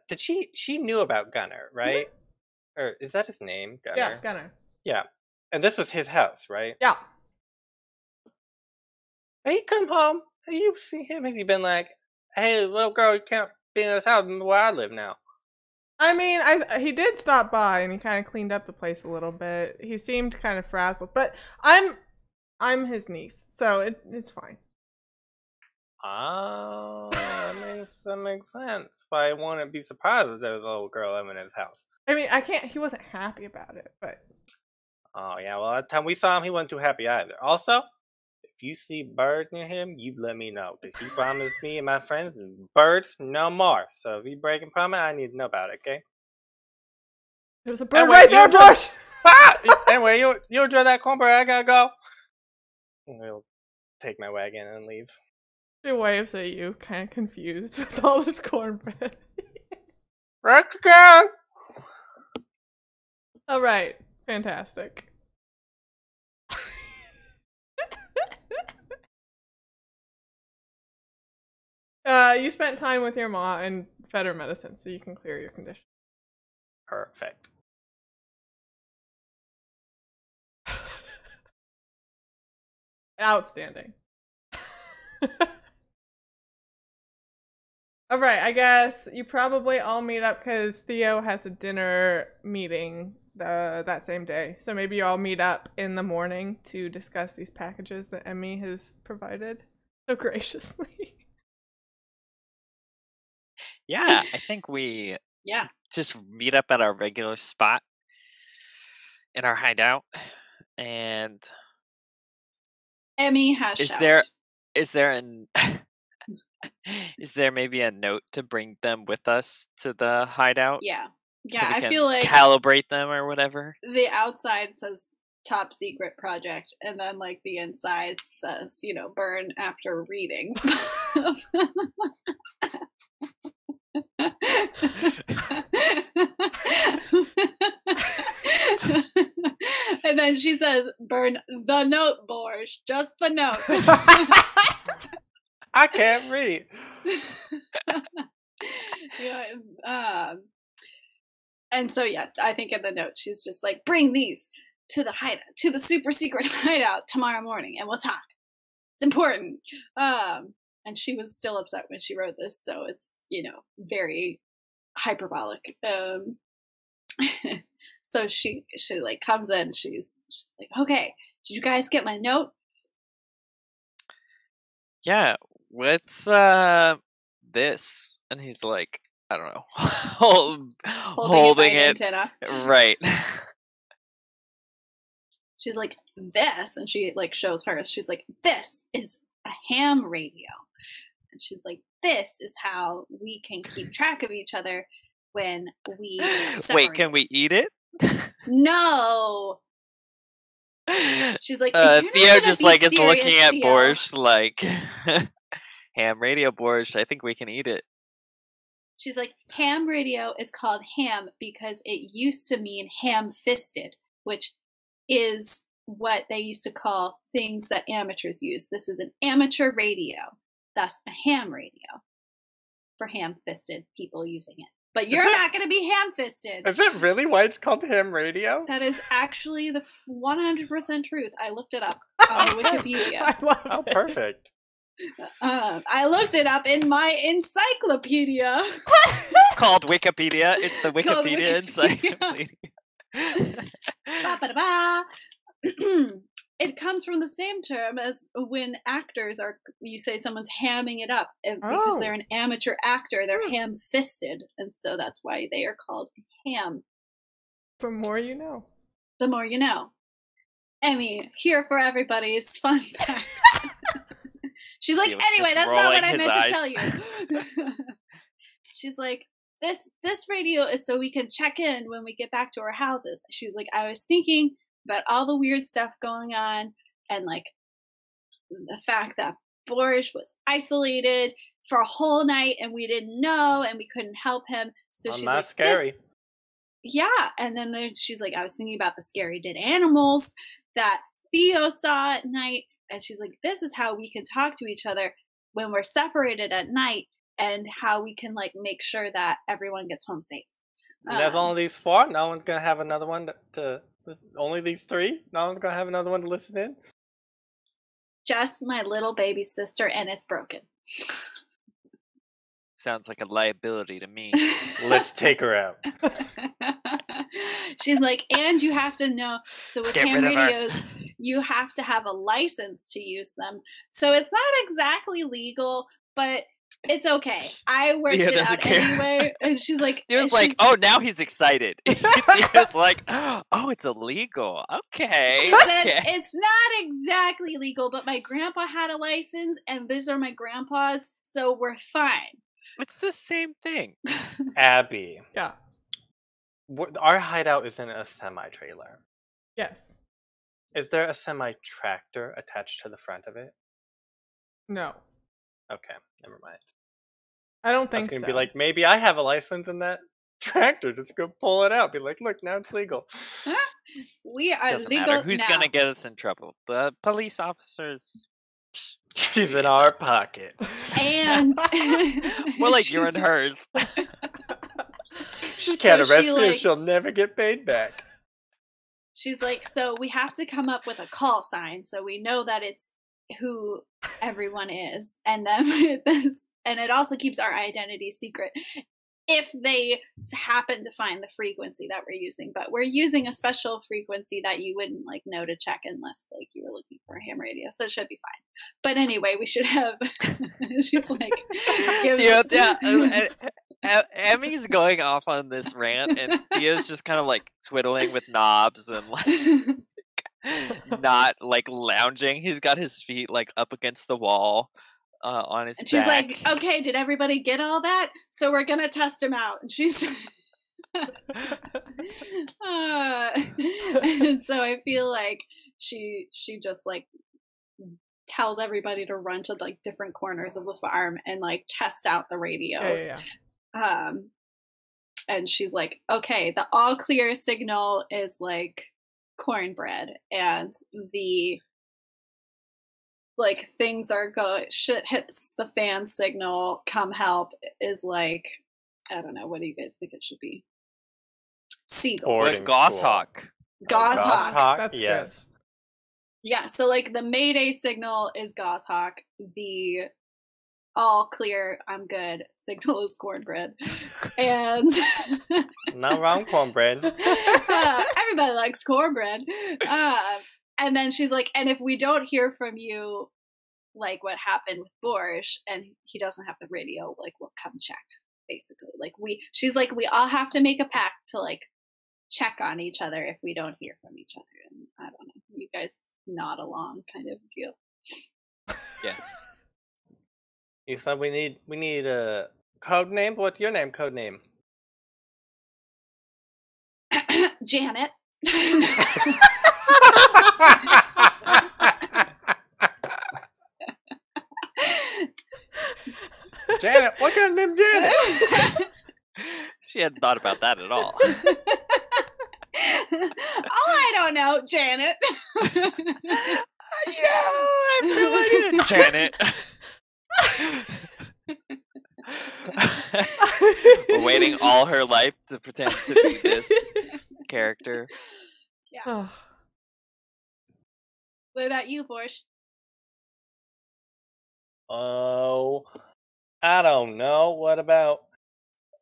about? She knew about Gunnar, right? Mm-hmm. Or is that his name? Gunnar? Yeah, Gunnar. Yeah. And this was his house, right? Yeah. Hey, he come home. Have you seen him? Has he been like, hey, little girl, you can't be in this house where I live now? I mean, he did stop by and he kind of cleaned up the place a little bit. He seemed kind of frazzled, but I'm his niece, so it's fine. Oh, that makes sense. But I wouldn't be surprised if there was a little girl living in his house. I mean, he wasn't happy about it, but. Oh, yeah, well, that time we saw him, he wasn't too happy either. Also, if you see birds near him, you let me know. Because he promised me and my friends, birds no more. So if you break a promise, I need to know about it, okay? There's a bird right there, Borje! Anyway, you enjoy that cornbread, I gotta go. I'll take my wagon and leave. She waves at you, kind of confused with all this cornbread. Right again! Alright, fantastic. You spent time with your ma and fed her medicine, so you can clear your condition. Perfect. Outstanding. Alright, I guess you probably all meet up because Theo has a dinner meeting that same day. So maybe you all meet up in the morning to discuss these packages that Emmy has provided so graciously. Yeah, I think we just meet up at our regular spot in our hideout, and Emmy has is there maybe a note to bring them with us to the hideout? Yeah, so we can I feel like calibrate them or whatever. The outside says top secret project, and then like the inside says, burn after reading. And then she says, burn the note, Borje. Just the note. I can't read. And so, yeah, I think in the note, she's just like, bring these to the hideout, to the super secret hideout tomorrow morning, and we'll talk. It's important. And she was still upset when she wrote this, so it's, very hyperbolic. So she like comes in, she's like, okay, did you guys get my note? Yeah, what's this? And he's like, I don't know, holding it. Antenna. Right. She's like, this, and she like shows her. She's like, this is a ham radio. And she's like, this is how we can keep track of each other when we separate. Wait, can we eat it? No. She's like, Theo just like is looking at Theo. Borje like, ham radio, Borje, I think we can eat it. She's like, ham radio is called ham because it used to mean ham-fisted, which is what they used to call things that amateurs use. This is an amateur radio. That's a ham radio for ham-fisted people using it. But you're not going to be ham-fisted. Is it really why it's called ham radio? That is actually the 100% truth. I looked it up on Wikipedia. I love Oh, it. perfect. I looked it up in my encyclopedia. Called Wikipedia. It's the Called Wikipedia encyclopedia. Ba-ba-da-ba. It comes from the same term as when actors are, you say someone's hamming it up because they're an amateur actor. They're ham-fisted, and so that's why they are called ham. The more you know. The more you know. Emmy, here for everybody's fun facts. She's like, Felix anyway, just that's not what rolling I his meant eyes. to tell you. She's like, this radio is so we can check in when we get back to our houses. She was like, I was thinking about all the weird stuff going on and like the fact that Borje was isolated for a whole night and we didn't know and we couldn't help him. So she's Not like, scary. yeah. And then she's like, I was thinking about the scary dead animals that Theo saw at night. And she's like, this is how we can talk to each other when we're separated at night and how we can like make sure that everyone gets home safe. And there's only these 4. No one's going to have another one to listen. Only these 3? No one's going to have another one to listen in? Just my little baby sister, and it's broken. Sounds like a liability to me. Let's take her out. She's like, and you have to know, so with Get ham rid of her. radios, you have to have a license to use them. So it's not exactly legal, but it's okay. I worked Theo it doesn't out care. anyway. And she's like, He was like, oh, now he's excited. He was like, oh, it's illegal. Okay. She said, Okay. it's not exactly legal, but my grandpa had a license, and these are my grandpa's, so we're fine. It's the same thing. Abby, Yeah. our hideout is in a semi-trailer. Yes. Is there a semi-tractor attached to the front of it? No. Okay, never mind. I don't I was think going to so. be like, maybe I have a license in that tractor. Just go pull it out. Be like, look, now it's legal. We are Doesn't legal matter. Who's now. gonna get us in trouble? The police officers. She's in our pocket. And More like you're in hers. She can't So arrest she, me or like- she'll never get paid back. She's like, so we have to come up with a call sign so we know that it's who everyone is, and then and it also keeps our identity secret if they happen to find the frequency that we're using. But we're using a special frequency that you wouldn't like know to check unless like you were looking for a ham radio, so it should be fine. But anyway, we should have. She's like, Emmy's going off on this rant, and Theo's just kind of like twiddling with knobs and like not like lounging. He's got his feet like up against the wall on his And she's back. like, okay, did everybody get all that? So we're gonna test him out. And she's and so I feel like she just like tells everybody to run to like different corners of the farm and like test out the radios. Yeah. And she's like, okay, the all clear signal is like cornbread, and the like things are shit hits the fan signal, come help is like, I don't know, what do you guys think it should be? Seagulls. Goshawk. Goshawk. That's yes. good. Yeah, so like the Mayday signal is goshawk. The all clear, I'm good signal is cornbread. And not wrong, cornbread. Everybody likes cornbread. And then she's like, and if we don't hear from you, like what happened with Borje, and he doesn't have the radio, like we'll come check, basically. Like she's like, we all have to make a pact to like check on each other if we don't hear from each other. And I don't know, you guys nod along kind of deal. Yes. You said we need a code name. What's your name? Code name? Janet. Janet. What kind of name, Janet? She hadn't thought about that at all. Oh, I don't know, Janet. Yeah, I feel like it. Janet. We're waiting all her life to pretend to be this character. Yeah. Oh. What about you, Borje? Oh, I don't know. What about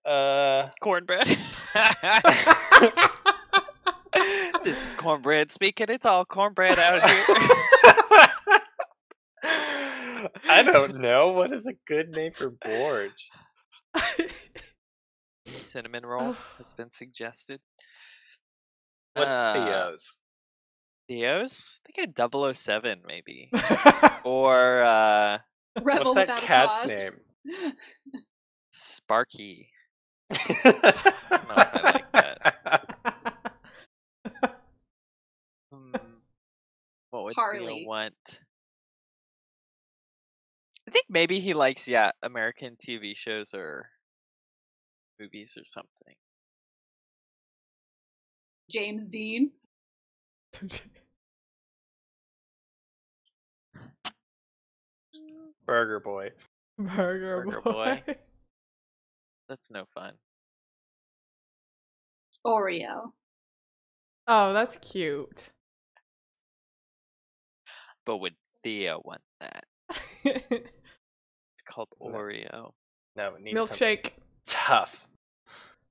Cornbread. This is cornbread speaking. It's all cornbread out here. I don't know. What is a good name for Borje? Cinnamon roll has been suggested. What's Theo's? Theo's? I think a 007 maybe. Or Rebel what's that cat's cause. name? Sparky. I don't know if I like that. What would Harley. Theo want? I think maybe he likes, American TV shows or movies or something. James Dean. Burger Boy. Burger Boy. That's no fun. Oreo. Oh, that's cute. But would Theo want that? Called Oreo. No, it needs Milkshake. Tough.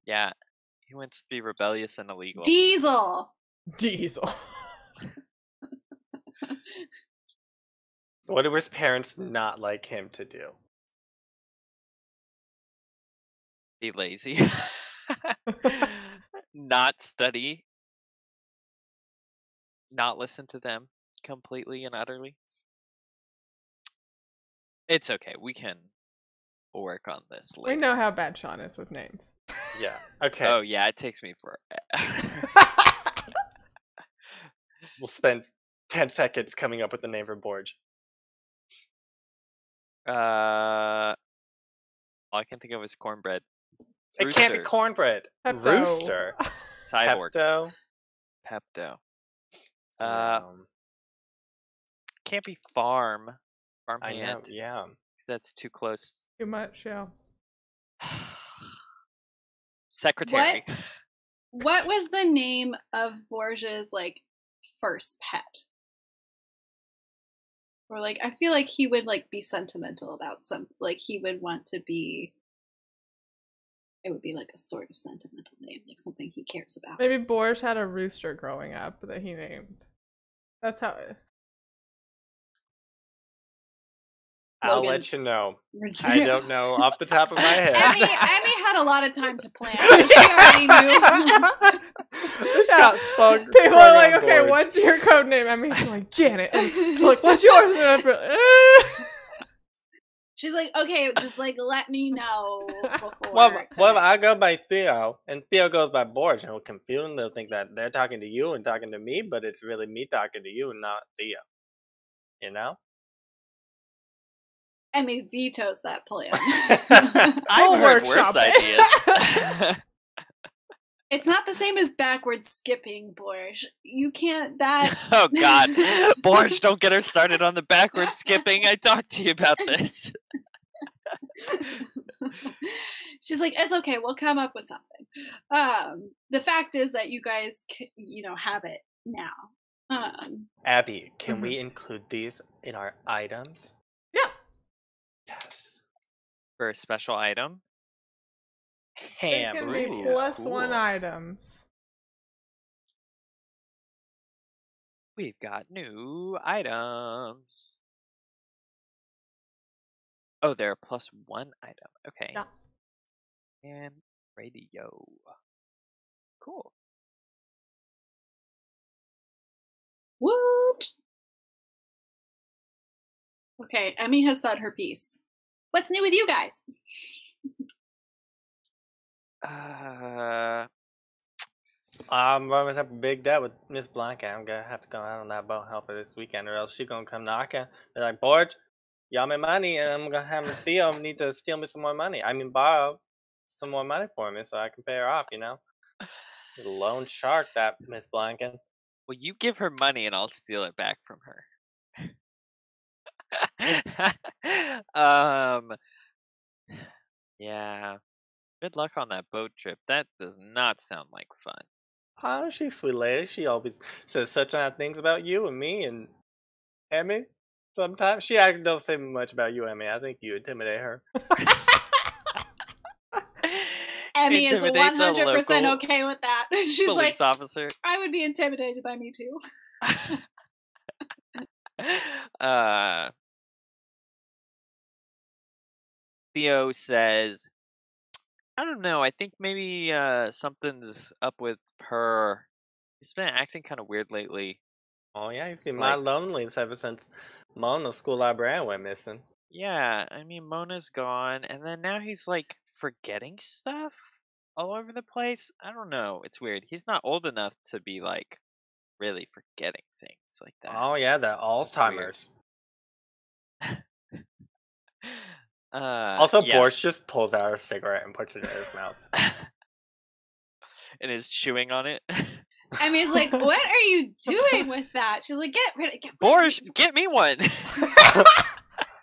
Yeah. He wants to be rebellious and illegal. Diesel. Diesel. What do his parents not like him to do? Be lazy. Not study. Not listen to them completely and utterly. It's okay. We can work on this later. We know how bad Sean is with names. Yeah. Okay. Oh, yeah. It takes me forever. We'll spend 10 seconds coming up with a name for Borje. All I can think of is cornbread. It can't be cornbread. Pepto. Rooster. Cyborg. Pepto. Pepto. Can't be farm. I know, yeah. Because that's too close. Too much, yeah. Secretary. What was the name of Borge's like first pet? Or like, I feel like he would like be sentimental about some, like he would want to be. It would be like a sort of sentimental name, like something he cares about. Maybe Borje had a rooster growing up that he named. That's how it. I'll let you know. I don't know off the top of my head. Emmy had a lot of time to plan. So she already knew. This got spun. People are like, okay, what's your code name? Emmy's like, Janet. And like, what's yours? And I'm like, She's like, okay, just like let me know before. Well, I go by Theo, and Theo goes by Borje, and it'll confuse them. They'll think that they're talking to you and talking to me, but it's really me talking to you and not Theo. You know? Emmy vetoes that plan. I've heard worse ideas. It's not the same as backward skipping, Borje. You can't that. Oh God, Borje, don't get her started on the backward skipping. I talked to you about this. She's like, it's okay. We'll come up with something. The fact is that you guys, have it now. Abby, can we include these in our items? Yeah. Yes. For a special item. They can be +1 items. We've got new items. Oh, they're a +1 item. Okay. Yeah. And radio. Cool. Woot! Okay, Emmy has said her piece. What's new with you guys? I'm going to have a big day with Miss Blanca. I'm going to have to go out on that boat help her this weekend, or else she's going to come knocking. Be like, Borje, y'all me money, and I'm going to have Theo need to steal me some more money. Borrow some more money for me so I can pay her off, Loan shark, that Miss Blanca. Well, you give her money and I'll steal it back from her. Yeah. Good luck on that boat trip. That does not sound like fun. Oh, she's a sweet lady. She always says such nice things about you and me and Emmy. Sometimes she actually don't say much about you, Emmy. I think you intimidate her. Emmy is 100% okay with that. She's police like, officer. I would be intimidated by me too. Theo says, I don't know. I think maybe something's up with her. He's been acting kind of weird lately. Oh, yeah. He's been my loneliness ever since Mona's school librarian went missing. Yeah. Mona's gone. And then now he's forgetting stuff all over the place. I don't know. It's weird. He's not old enough to be really forgetting things like that. Oh, yeah. The Alzheimer's. Also, yeah. Borje just pulls out a cigarette and puts it in his mouth. And is chewing on it. He's like, what are you doing with that? She's like, get rid of it. Borje, get me one.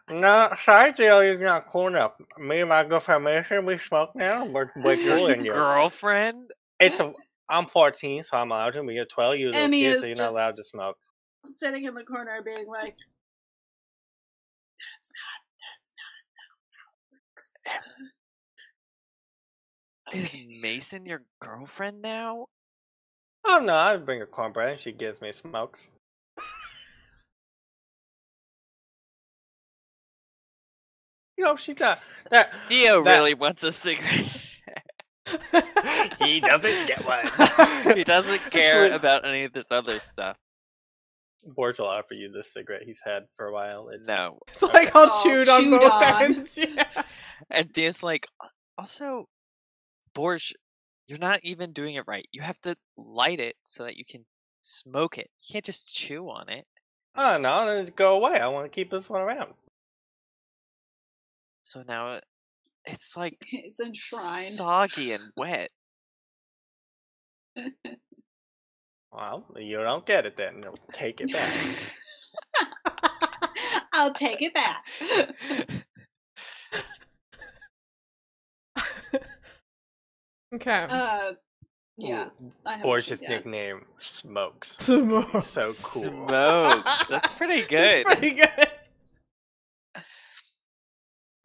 No, sorry, Theo, you're not cool enough. Me and my girlfriend, we smoke now. We're cool in you. Girlfriend? I'm 14, so I'm allowed to. We get 12 years old kids, so you're not allowed to smoke. Sitting in the corner being like, that's not how it works. Is Mason your girlfriend now? Oh, no, I bring her cornbread and she gives me smokes. She's not that. Theo really wants a cigarette. He doesn't get one. He doesn't care about any of this other stuff. Borje will offer you this cigarette he's had for a while. It's all chewed on both ends. Yeah. And Theo's like, also, Borje, you're not even doing it right. You have to light it so that you can smoke it. You can't just chew on it. Oh, no, then go away. I want to keep this one around. So now it's it's enshrined, soggy and wet. Well, you don't get it then. Take it back. I'll take it back. Okay. Yeah. Borje's nickname, Smokes. Smokes. So cool. Smokes. That's pretty good. That's pretty good.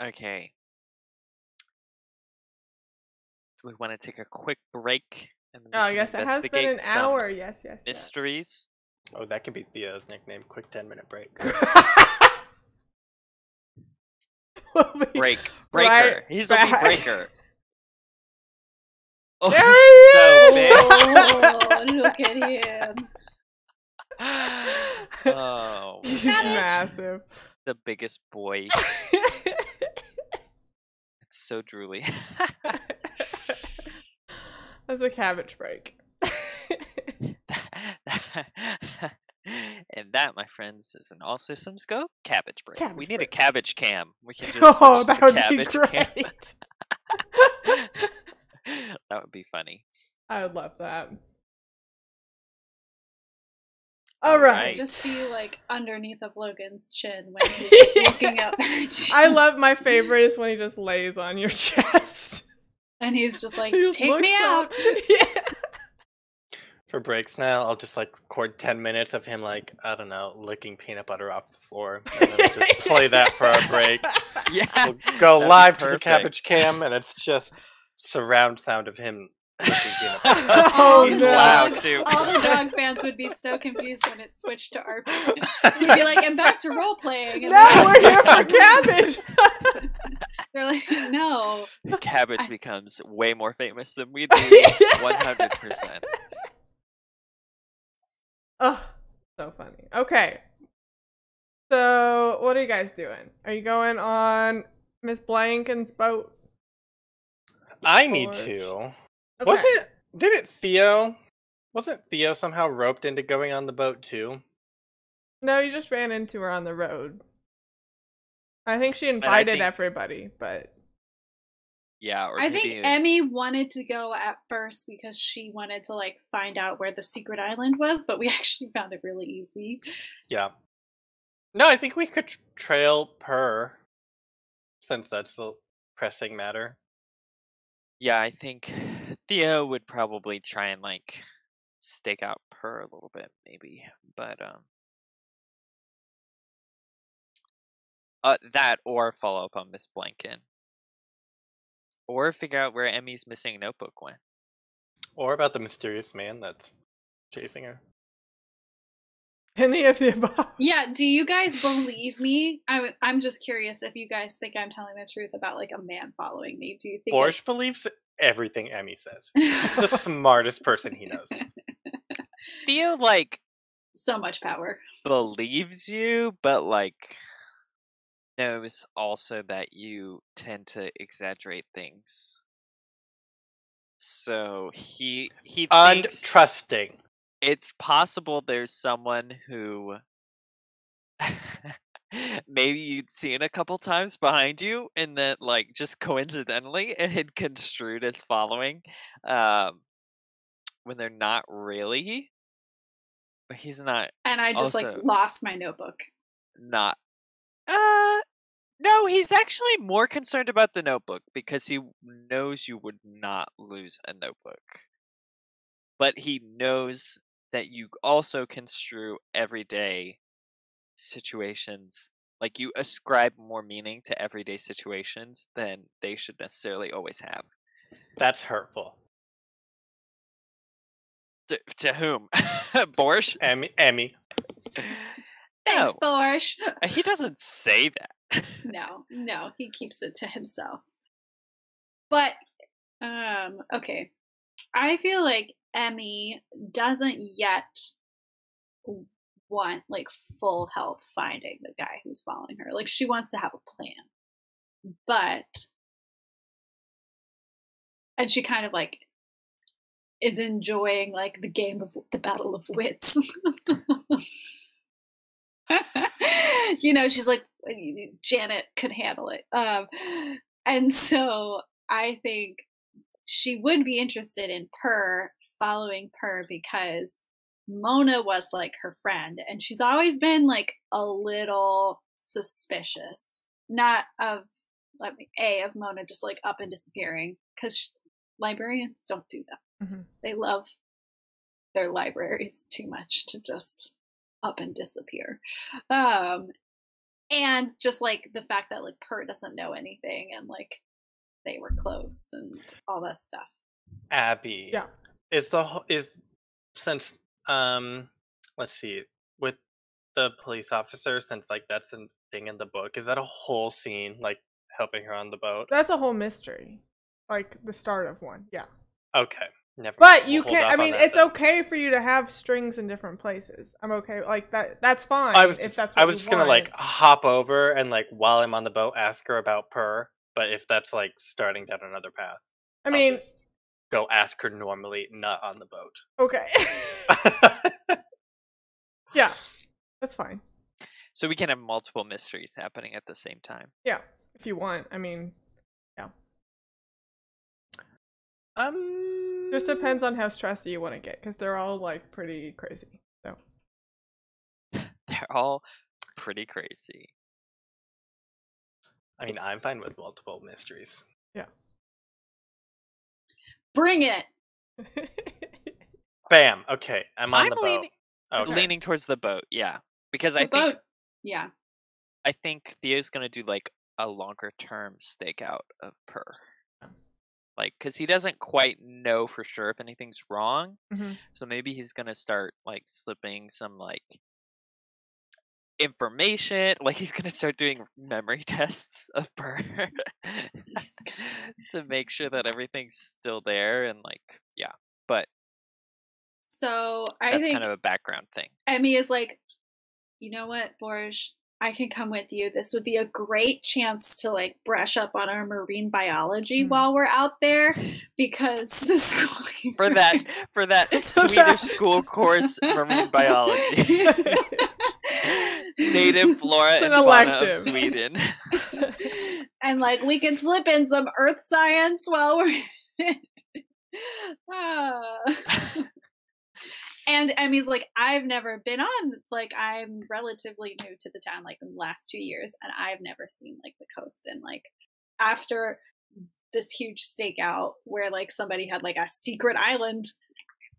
Okay. Do we want to take a quick break? And Oh, yes, it has been an hour. Yes. Mysteries. Oh, that could be Theo's nickname. Quick 10-minute break. Breaker. Right He's a big breaker. Oh, there he is! So big. Oh, look at him. Oh, he's massive. The biggest boy. It's so drooly. That's a cabbage break. And that, my friends, is an all systems go cabbage break. Cabbage we need break. a cabbage cam. We can just Oh, switch that would to be cabbage cam. great. That would be funny. I would love that. All right. Just be like underneath of Logan's chin when he's looking up. I love my favorite is when he just lays on your chest. And he's just like, he just take me out. Yeah. For breaks now, I'll just like record 10 minutes of him like, I don't know, licking peanut butter off the floor. And then we'll just play that for our break. Yeah. We'll go live to the cabbage cam and it's just surround sound of him licking peanut butter. All He's the loud, dog, too. all the dog fans would be so confused when it switched to RP. We'd be like, and back to role playing. No, we're here for cabbage. They're like, no. Cabbage becomes way more famous than we do. 100%. Oh, so funny. Okay. So, what are you guys doing? Are you going on Miss Blanken's boat? I need to. Okay. Wasn't Theo somehow roped into going on the boat too? No, you just ran into her on the road. I think she invited everybody, but... Yeah, or I think Emmy wanted to go at first because she wanted to like find out where the secret island was, but we actually found it really easy. Yeah. No, I think we could trail Per, since that's the pressing matter. Yeah, I think Theo would probably try and like stake out Per a little bit, maybe. But that or follow up on Miss Blanken. Or figure out where Emmy's missing notebook went. Or about the mysterious man that's chasing her. Any of the above. Yeah, do you guys believe me? I'm just curious if you guys think I'm telling the truth about like a man following me. Do you think Borje believes everything Emmy says. He's the smartest person he knows. Theo, like... So much power. Believes you, but like... knows also that you tend to exaggerate things. So he thinks untrusting. It's possible there's someone who maybe you'd seen a couple times behind you and that like just coincidentally it had construed as following when they're not really. But he's not. And I just like lost my notebook. Not no, he's actually more concerned about the notebook because he knows you would not lose a notebook. But he knows that you also construe everyday situations. Like you ascribe more meaning to everyday situations than they should necessarily always have. That's hurtful. To whom? Borje? Emmy. Thanks, Borje. He doesn't say that. No, he keeps it to himself. But, okay. I feel like Emmy doesn't yet want, like, full help finding the guy who's following her. Like, she wants to have a plan. But, and she kind of, like, is enjoying, like, the game of the battle of wits. You know, she's like, Janet could handle it. And so I think she would be interested in following Per because Mona was like her friend and she's always been like a little suspicious. Not of of Mona just like up and disappearing because librarians don't do that. Mm-hmm. They love their libraries too much to just up and disappear. And just like the fact that like Per doesn't know anything and like they were close and all that stuff. Abby. Yeah. Since let's see, with the police officer, since like that's a thing in the book, is that a whole scene like helping her on the boat? That's a whole mystery. Like the start of one. Yeah. Okay. Never. But you can't. I mean, it's okay for you to have strings in different places. I'm okay. Like that. That's fine. I was just gonna like hop over and like while I'm on the boat ask her about Per. But if that's like starting down another path, I'll just go ask her normally, not on the boat. Okay. Yeah, that's fine. So we can have multiple mysteries happening at the same time. Yeah, if you want. I mean, yeah. Just depends on how stressy you want to get, because they're all like pretty crazy. So they're all pretty crazy. I mean, I'm fine with multiple mysteries. Yeah. Bring it. Bam. Okay, I'm on the boat. Leaning towards the boat, yeah, because I think I think Theo's gonna do like a longer term stakeout of Per, like because he doesn't quite know for sure if anything's wrong, so maybe he's gonna start like slipping some like information, like he's gonna start doing memory tests of Per to make sure that everything's still there, and like but. So I think kind of a background thing. Emmy is like, you know what, Borje, I can come with you. This would be a great chance to like brush up on our marine biology while we're out there, because the school for that Swedish school course, marine biology, native flora and fauna of Sweden, and like we can slip in some earth science while we're in it. And Emmy's like, I've never been on, like, I'm relatively new to the town, like, in the last 2 years, and I've never seen, like, the coast. And, like, after this huge stakeout where, like, somebody had, like, a secret island,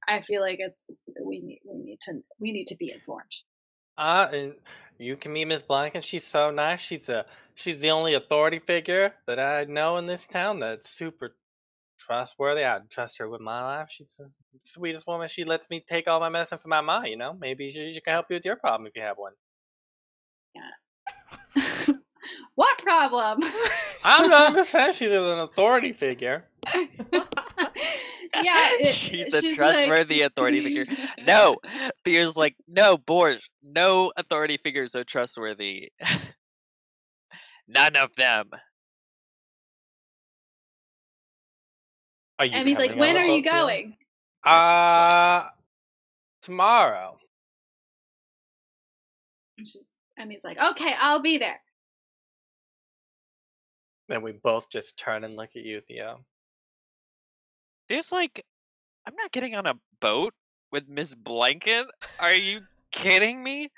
I feel like we need to be informed. And you can meet Miss Blank, and she's so nice. She's the only authority figure that I know in this town that's super trustworthy. I'd trust her with my life. She's the sweetest woman. She lets me take all my medicine for my mom, you know? Maybe she can help you with your problem if you have one. Yeah. What problem? I'm just saying she's an authority figure. Yeah. She's a trustworthy authority figure. No. Theo's like, no, Borje, no authority figures are trustworthy. None of them. And he's like, when are you going? Tomorrow. And he's like, okay, I'll be there. Then we both just turn and look at you, Theo. There's like, I'm not getting on a boat with Miss Blanket. Are you kidding me?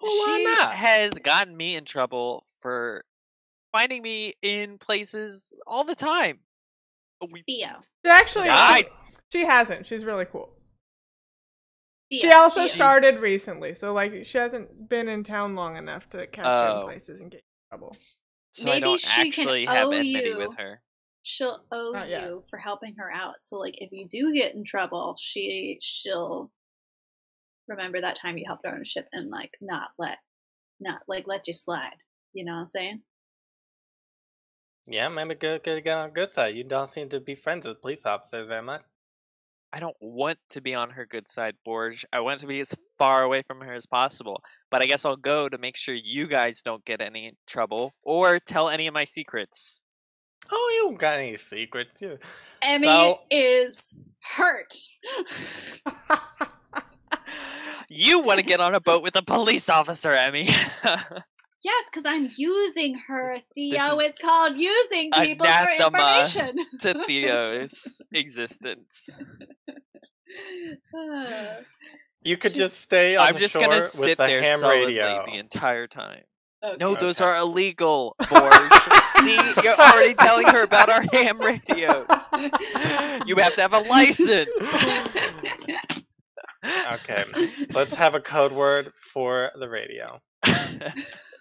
Well, why not? She has gotten me in trouble for finding me in places all the time. Theo. Actually, she hasn't. She's really cool. Theo. She also started recently, so like she hasn't been in town long enough to catch you in places and get you in trouble. So maybe I don't she actually can have owe enmity you. with her. She'll owe you for helping her out. So like if you do get in trouble, she'll remember that time you helped her on a ship and like not let you slide. You know what I'm saying? Yeah, maybe good get on the good side. You don't seem to be friends with police officers very much. I don't want to be on her good side, Borje. I want to be as far away from her as possible. But I guess I'll go to make sure you guys don't get any trouble or tell any of my secrets. Oh, you don't got any secrets. Emmy is hurt. You want to get on a boat with a police officer, Emmy. Yes, because I'm using her, Theo. It's called using people for information. To Theo's existence. You could just stay on the shore with the ham radio the entire time. Okay. No, those are illegal, Borje. See, you're already telling her about our ham radios. You have to have a license. Okay, let's have a code word for the radio.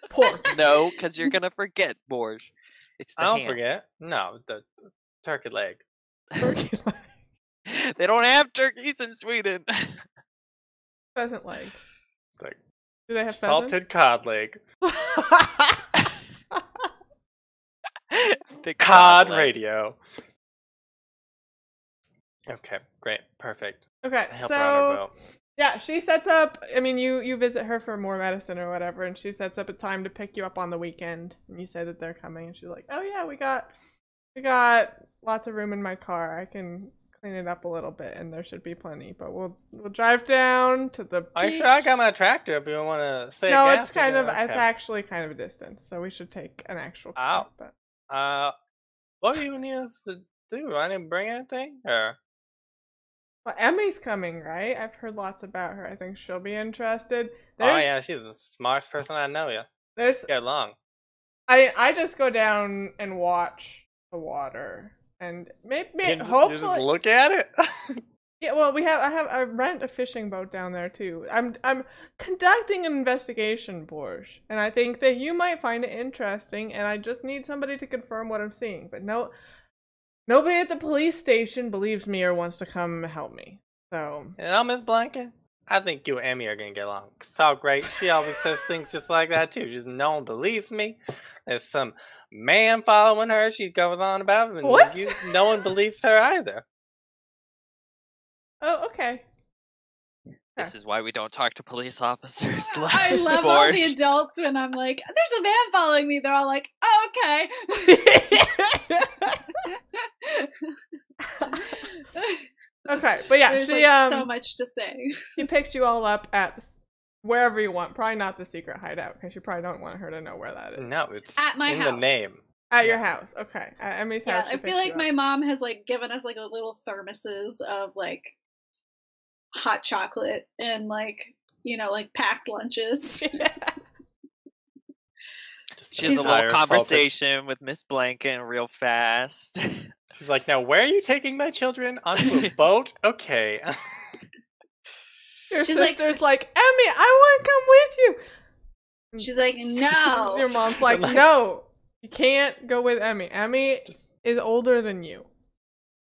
Pork. No, because you're gonna forget, Borje. It's the I don't ham. forget. No, the turkey leg. Turkey leg. They don't have turkeys in Sweden. Pheasant leg. Like, do they have salted cod leg? The cod radio. Okay, great, perfect. Okay, help her on her boat. Yeah, she sets up, I mean, you visit her for more medicine or whatever, and she sets up a time to pick you up on the weekend, and you say that they're coming, and she's like, oh yeah, we got lots of room in my car. I can clean it up a little bit, and there should be plenty, but we'll drive down to the beach. Are you sure? I got my tractor if you want to save No, gas. it's kind of, it's actually kind of a distance, so we should take an actual car. What do you need us to do? I didn't bring anything? Or... Well, Emmy's coming, right? I've heard lots about her. I think she'll be interested. Oh yeah, she's the smartest person I know. Yeah, get along. I just go down and watch the water, and maybe hopefully you just look at it. Yeah, well, I rent a fishing boat down there too. I'm conducting an investigation, Borje, and I think that you might find it interesting. And I just need somebody to confirm what I'm seeing. But nobody at the police station believes me or wants to come help me. So, Miss Blanket, I think you and Emmy are gonna get along. So great. She always says things just like that too. Just no one believes me. There's some man following her. She goes on about it, and what? No one believes her either. Oh, okay. This is why we don't talk to police officers. Like I love Borje. all the adults when I'm like, there's a man following me. They're all like, oh, okay. Okay, but yeah, there's she so much to say. She picks you all up at wherever you want. Probably not the secret hideout, because you probably don't want her to know where that is. No, it's at my in house. the name. At your house, okay. At Emmy's house. I feel like my mom has like given us like a little thermoses of like hot chocolate and like, you know, like packed lunches. She has a little conversation with Miss Blanket real fast. She's like, now where are you taking my children? Onto a boat? Okay. Your sister's like, Emmy, I want to come with you. She's like, no. Your mom's like, no, you can't go with Emmy. Emmy is older than you.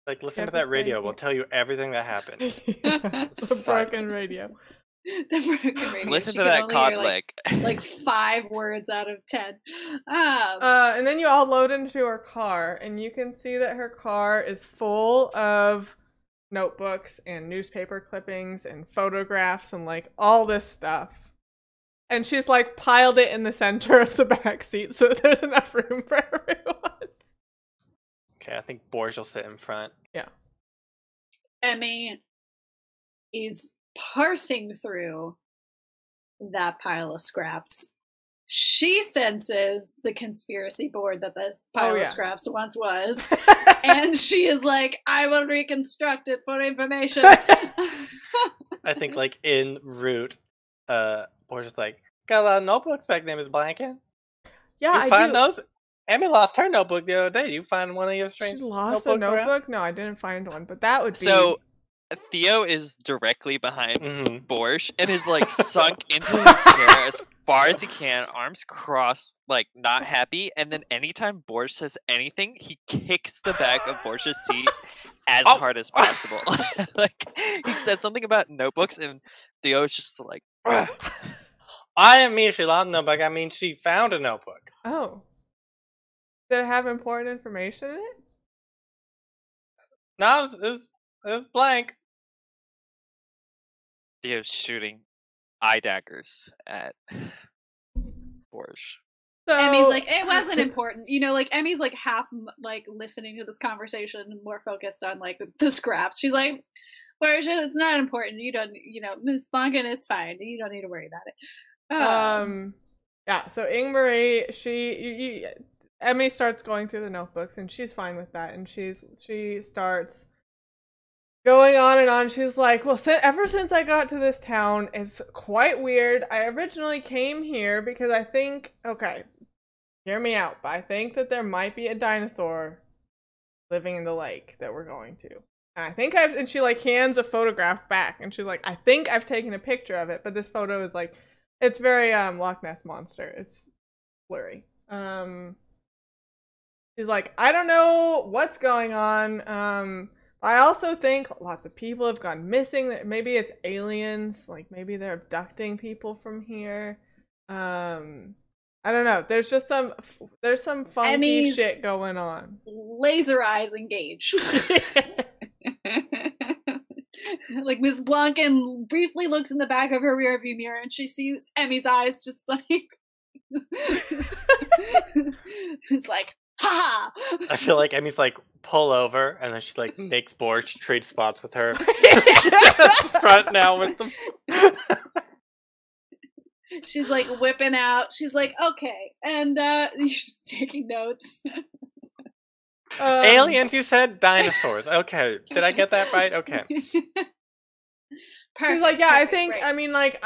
Like, listen to that radio. We'll tell you everything that happened. The broken radio. The broken radio. Listen to that cod leg. Like 5 words out of 10. And then you all load into her car, and you can see that her car is full of notebooks and newspaper clippings and photographs and like all this stuff. And she's like piled it in the center of the back seat so that there's enough room for everyone. Okay, I think Borje will sit in front. Yeah. Emmy is parsing through that pile of scraps. She senses the conspiracy board that this pile of scraps once was. And she is like, I will reconstruct it for information. I think like en route, Borje's like, got a lot of notebooks back there, Miss Blanket. Yeah, you find those? Emmy lost her notebook the other day. You find one of your strange She lost a notebook? Around? No, I didn't find one, but that would be... So, Theo is directly behind Borje and is like sunk into his chair as far as he can, arms crossed, like not happy. And then anytime Borje says anything, he kicks the back of Borje's seat as hard as possible. Like he says something about notebooks, and Theo's just like, I didn't mean she lost a notebook. I mean she found a notebook. Oh, did it have important information in it? No, it was blank. Theo's shooting eye daggers at Borje. So Emmy's like, it wasn't important. You know, like Emmy's like half like listening to this conversation, more focused on like the scraps. She's like, Borje, it's not important. You don't, you know, Miss Blanket, it's fine. You don't need to worry about it. Yeah. So Ingmarie, Emmy starts going through the notebooks, and she's fine with that, and she starts going on and on. She's like, well, ever since I got to this town, it's quite weird. I originally came here because I think, okay, hear me out, but I think that there might be a dinosaur living in the lake that we're going to. And I think and she like hands a photograph back, and she's like, I think I've taken a picture of it, but this photo is like, it's very Loch Ness Monster. It's blurry. She's like, I don't know what's going on. I also think lots of people have gone missing. Maybe it's aliens. Like maybe they're abducting people from here. I don't know. There's some funky Emmy's shit going on. Laser eyes engage. Like Miss Blanken briefly looks in the back of her rearview mirror, and she sees Emmy's eyes just like it's like, ha ha. I feel like Emmy's like, pull over, and then she like makes Borje trade spots with her. Front now with them. She's like whipping out. She's like, okay, and she's taking notes. Aliens, you said? Dinosaurs. Okay. Did I get that right? Okay. She's like, yeah, I think, right. I mean, like,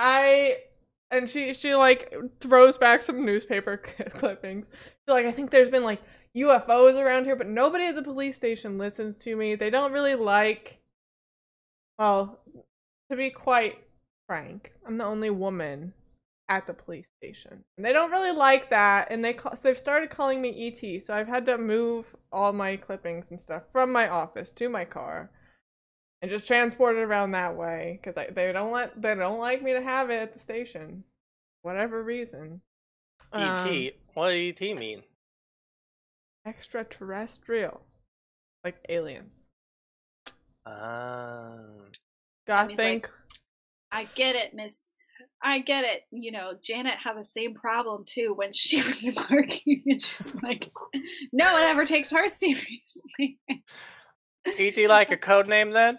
and she like, throws back some newspaper clippings. She's like, I think there's been, like, UFOs around here, but nobody at the police station listens to me. They don't really like, well, to be quite frank, I'm the only woman at the police station. And they don't really like that, and they've started calling me ET, so I've had to move all my clippings and stuff from my office to my car. And just transport it around that way, because they don't like me to have it at the station, whatever reason. ET? What does ET mean? Extraterrestrial, like aliens. Gotta think. Like, I get it, Miss. I get it. You know, Janet had the same problem too when she was working, and she's like, no one ever takes her seriously. ET like a code name then?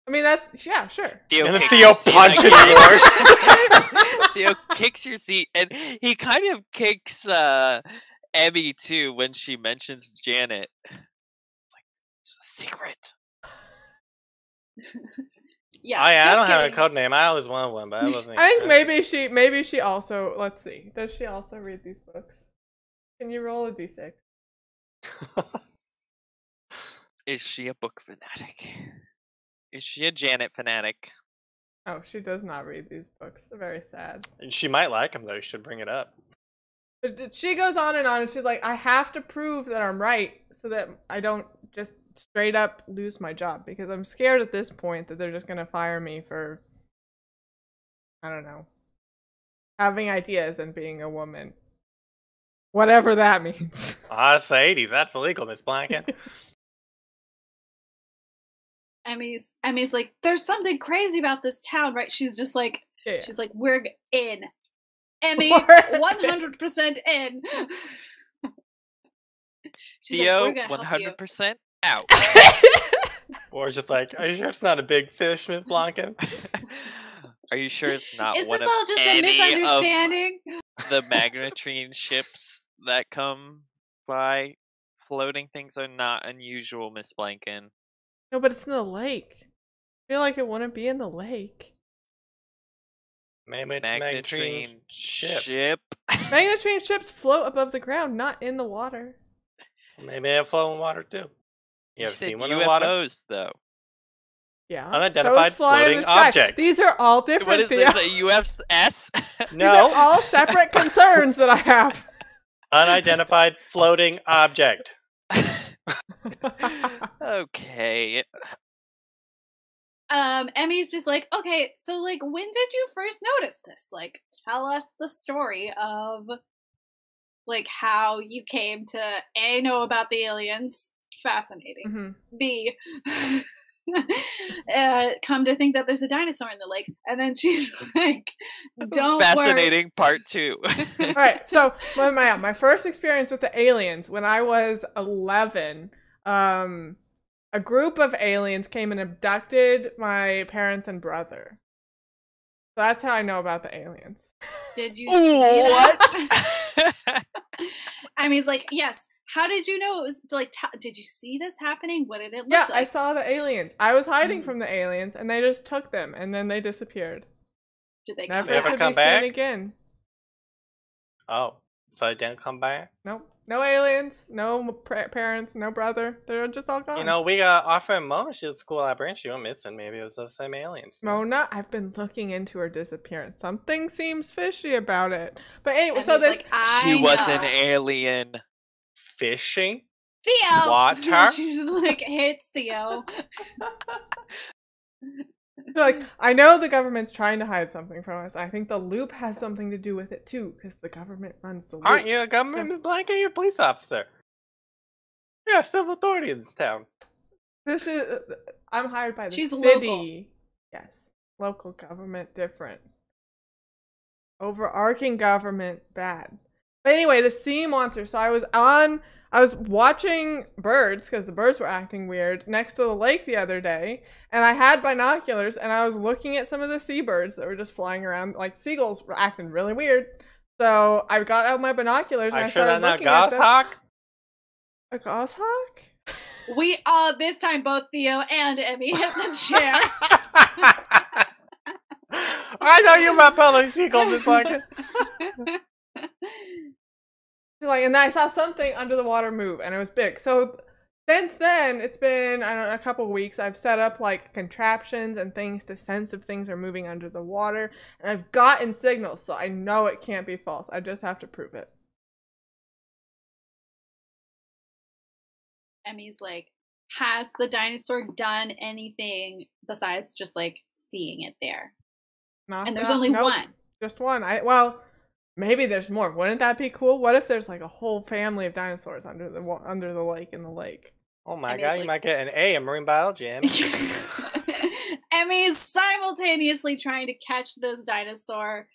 I mean, that's, yeah, sure. Theo, and Theo punches yours. Theo kicks your seat, and he kind of kicks Emmy too when she mentions Janet. Like, it's a secret. Yeah, I don't have a code name. I always wanted one, but I wasn't. I think maybe she also, let's see. Does she also read these books? Can you roll a d6? Is she a book fanatic? Is she a Janet fanatic? Oh, she does not read these books. They're very sad. She might like them, though. You should bring it up. But she goes on, and she's like, I have to prove that I'm right so that I don't just straight up lose my job, because I'm scared at this point that they're just going to fire me for, I don't know, having ideas and being a woman. Whatever that means. It's the 80s. That's illegal, Miss Blanket. Emmy's like, there's something crazy about this town, right? She's just like, yeah. She's like, we're in. Emmy, 100% in. Theo, like, 100% out. Or just like, are you sure it's not a big fish, Miss Blanken? Are you sure it's not Is one this of all just any a misunderstanding? Of the magnetrine ships that come by? Floating things are not unusual, Miss Blanken. No, but it's in the lake. I feel like it wouldn't be in the lake. Maybe it's magnetrine ship. Magnetrine ships float above the ground, not in the water. Maybe they float in water too. You ever seen one in UFOs, water? Though. Yeah. Unidentified floating object. These are all different. What is this? A UFS? No. These are all separate concerns that I have. Unidentified floating object. Okay. Emmy's just like, okay, so like, when did you first notice this? Like, tell us the story of like how you came to A, know about the aliens, fascinating. Mm-hmm. B, come to think that there's a dinosaur in the lake, and then she's like, don't fascinating worry. Part 2. All right, so my first experience with the aliens when I was 11, a group of aliens came and abducted my parents and brother. So that's how I know about the aliens. Did you see that? I mean, he's like, yes. How did you know it was like? Did you see this happening? What did it look like? Yeah, I saw the aliens. I was hiding from the aliens, and they just took them, and then they disappeared. Did they never ever come back again? Oh, so they didn't come back? Nope. No aliens, no parents, no brother. They're just all gone. You know, we got our friend Mona. She at school at Branch. She went missing. Maybe it was those same aliens. Mona, I've been looking into her disappearance. Something seems fishy about it. But anyway, and so this she was an alien. Fishing? Theo! Water? She's like, hey, it's Theo. Like, I know the government's trying to hide something from us. I think the loop has something to do with it too, because the government runs the loop. Aren't you a government, Ms. Blanket? You're a police officer. You're a civil authority in this town. I'm hired by the She's city. Local. Yes. Local government, different. Overarching government, bad. But anyway, the sea monster. So I was watching birds, because the birds were acting weird, next to the lake the other day, and I had binoculars, and I was looking at some of the seabirds that were just flying around, like seagulls were acting really weird. So I got out my binoculars, and I started looking at them. Goshawk? A goshawk? We this time both Theo and Emmy hit the chair. I know you're my public sequel, Miss Larkin. Like, and then I saw something under the water move, and it was big. So since then, it's been, I don't know, a couple weeks. I've set up like contraptions and things to sense if things are moving under the water, and I've gotten signals, so I know it can't be false. I just have to prove it. Emmy's like, has the dinosaur done anything besides just like seeing it there? Not and there's only one. Just one. Well, maybe there's more. Wouldn't that be cool? What if there's like a whole family of dinosaurs under the lake in the lake? Oh my god, you might get an A in marine biology, Emmy. Emmy's simultaneously trying to catch this dinosaur,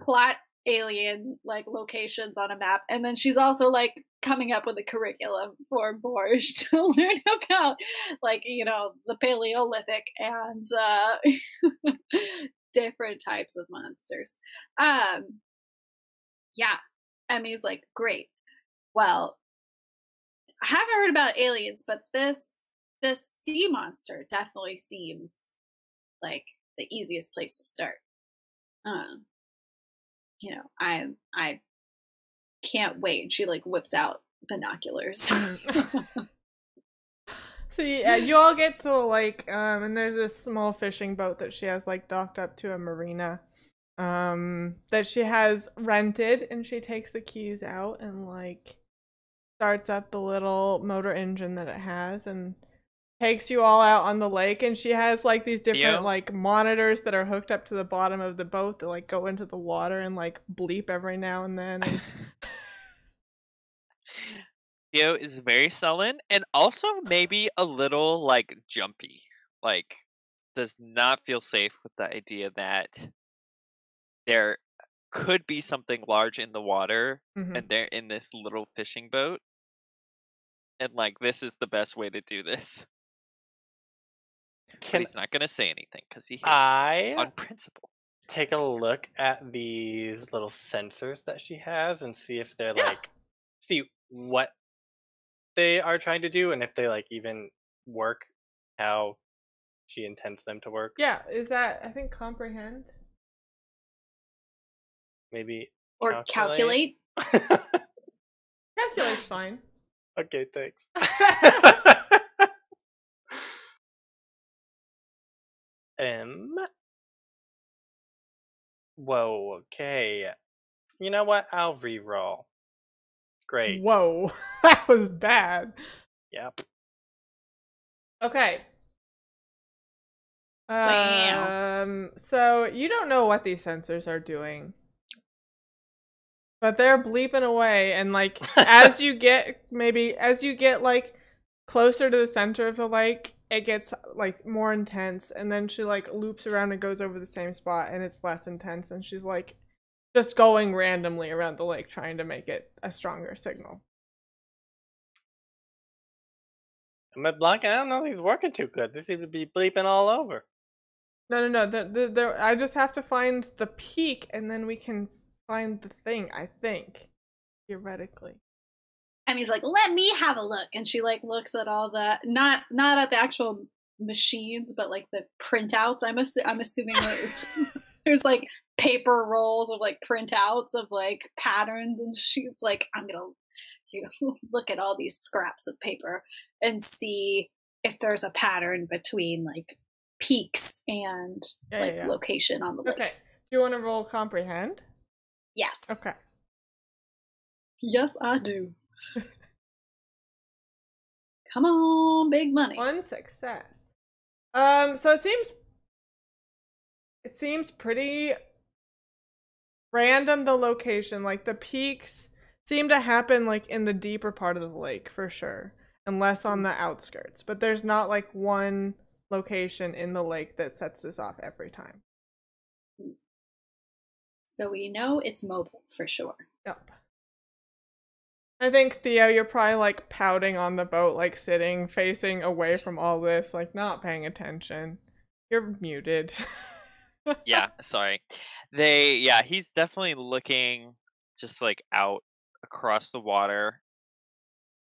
plot alien like locations on a map, and then she's also like coming up with a curriculum for Borje to learn about like, you know, the Paleolithic and different types of monsters. Yeah. Emmy's like, great. Well, I haven't heard about aliens, but this sea monster definitely seems like the easiest place to start. You know, I can't wait. She like whips out binoculars. So yeah, you all get to the lake, and there's this small fishing boat that she has like docked up to a marina, that she has rented, and she takes the keys out and like starts up the little motor engine that it has and takes you all out on the lake. And she has like these different like monitors that are hooked up to the bottom of the boat that like go into the water and like bleep every now and then. And Theo is very sullen and also maybe a little like jumpy. Like does not feel safe with the idea that there could be something large in the water and they're in this little fishing boat. And like this is the best way to do this. But he's not gonna say anything because he hates on principle. Take a look at these little sensors that she has and see if they're like see what they are trying to do and if they like even work how she intends them to work. Yeah, is that I think comprehend? Maybe or calculate. Calculate's fine. Okay, thanks. Whoa, okay. You know what? I'll re-roll. Great. Whoa, that was bad. Yep. Okay. Wow. So you don't know what these sensors are doing. But they're bleeping away, and like as you get like closer to the center of the lake, it gets like more intense, and then she like loops around and goes over the same spot and it's less intense, and she's like just going randomly around the lake trying to make it a stronger signal. But Blanca, I don't know if he's working too good. They seem to be bleeping all over. No. I just have to find the peak, and then we can find the thing, I think, theoretically. And he's like, let me have a look. And she like looks at all the not at the actual machines, but like the printouts. I'm assuming that it's there's like paper rolls of like printouts of like patterns, and she's like, I'm gonna look at all these scraps of paper and see if there's a pattern between like peaks and location on the lake. Okay. Do you want to roll comprehend? Yes. Okay. Yes, I do. Come on, big money. One success. So it seems pretty random, the location. Like the peaks seem to happen like in the deeper part of the lake for sure, and less on the outskirts. But there's not like one location in the lake that sets this off every time. So we know it's mobile for sure. Yep. I think, Theo, you're probably like pouting on the boat, like sitting facing away from all this, like not paying attention. You're muted. Yeah, sorry. He's definitely looking just like out across the water.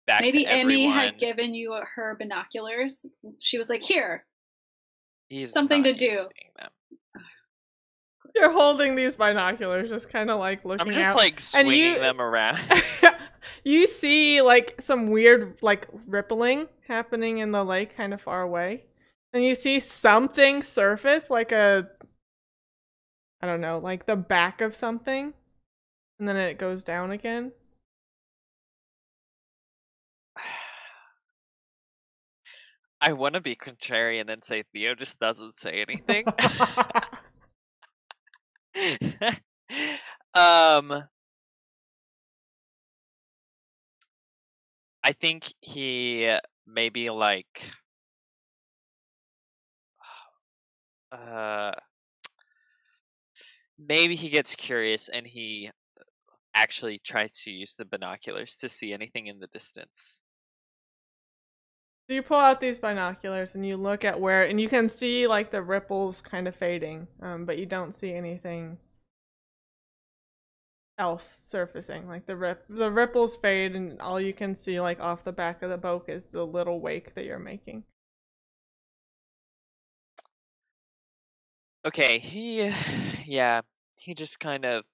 back Maybe to everyone. Emmy had given you her binoculars. She was like, "Here, He's something not to do." using them. You're holding these binoculars, just kind of like looking I'm just out. like swinging them around. You see like some weird like rippling happening in the lake kind of far away. And you see something surface, like I don't know, like the back of something. And then it goes down again. I want to be contrarian and say Theo just doesn't say anything. I think he maybe like maybe he gets curious and he actually tries to use the binoculars to see anything in the distance. So you pull out these binoculars and you look at where, and you can see like the ripples kind of fading, but you don't see anything else surfacing. Like the ripples fade, and all you can see like off the back of the boat is the little wake that you're making. Okay, he just kind of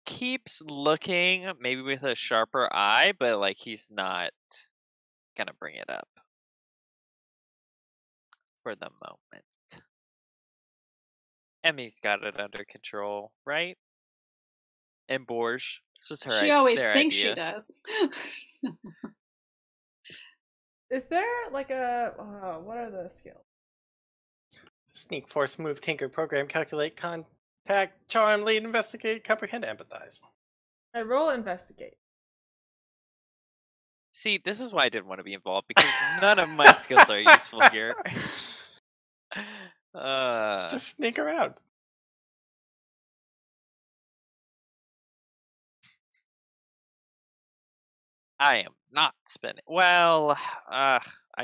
keeps looking, maybe with a sharper eye, but like he's not gonna bring it up for the moment. Emmy's got it under control, right? And Borje, this was her. She always their thinks idea. she does. Is there like a what are the skills? Sneak, force, move, tinker, program, calculate, contact, charm, lead, investigate, comprehend, empathize. I roll investigate. See, this is why I didn't want to be involved, because none of my skills are useful here. Just sneak around. I am not spending. Well, I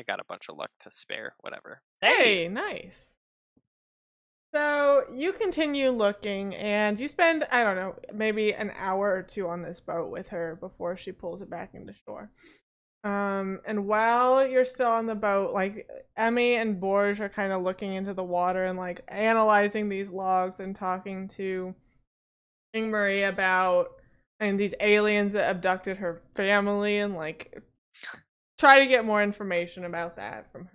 got a bunch of luck to spare. Whatever. Hey, nice. So you continue looking, and you spend, I don't know, maybe an hour or two on this boat with her before she pulls it back into shore. And while you're still on the boat, like Emmy and Borje are kind of looking into the water and like analyzing these logs and talking to Marie about these aliens that abducted her family and like try to get more information about that from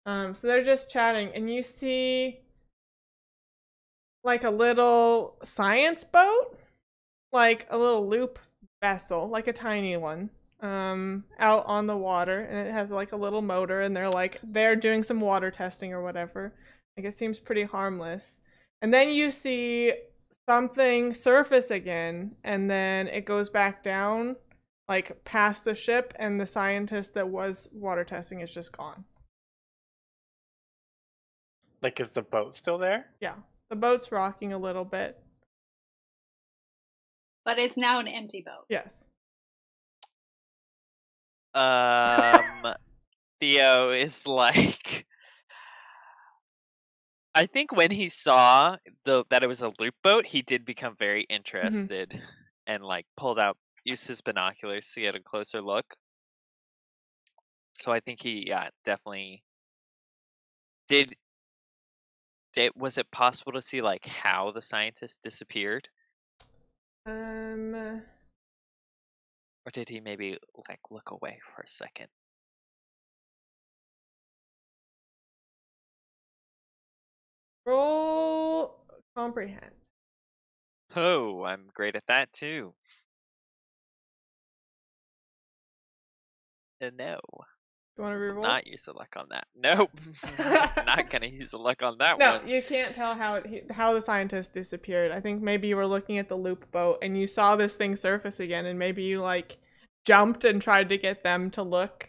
her. So they're just chatting, and you see like a little science boat, like a little loop vessel, like a tiny one, out on the water, and it has like a little motor, and they're doing some water testing or whatever. Like it seems pretty harmless. And then you see something surface again, and then it goes back down, like past the ship, and the scientist that was water testing is just gone. Like, is the boat still there? Yeah. The boat's rocking a little bit. But it's now an empty boat. Yes. Theo is like, I think when he saw that it was a loop boat, he did become very interested and like used his binoculars to get a closer look. So I think he definitely did. Was it possible to see like how the scientist disappeared? Or did he maybe like look away for a second? Roll comprehend. Oh, I'm great at that too. No. You want to reroll? Not use the luck on that. Nope. Not gonna use the luck on that one. No, you can't tell how the scientist disappeared. I think maybe you were looking at the loop boat and you saw this thing surface again, and maybe you like jumped and tried to get them to look.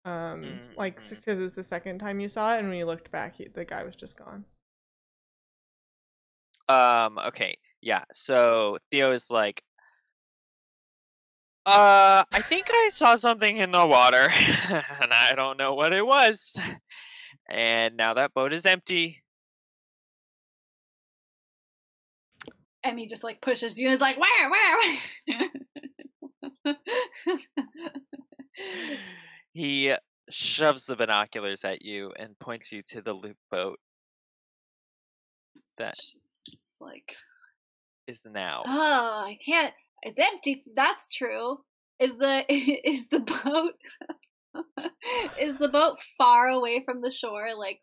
Like because it was the second time you saw it, and when you looked back, the guy was just gone. Okay. Yeah. So Theo is like, I think I saw something in the water, and I don't know what it was. And now that boat is empty. Emmy just like pushes you and is like, where? He shoves the binoculars at you and points you to the loop boat that like is now. Oh, I can't. It's empty. That's true. Is the boat is the boat far away from the shore? Like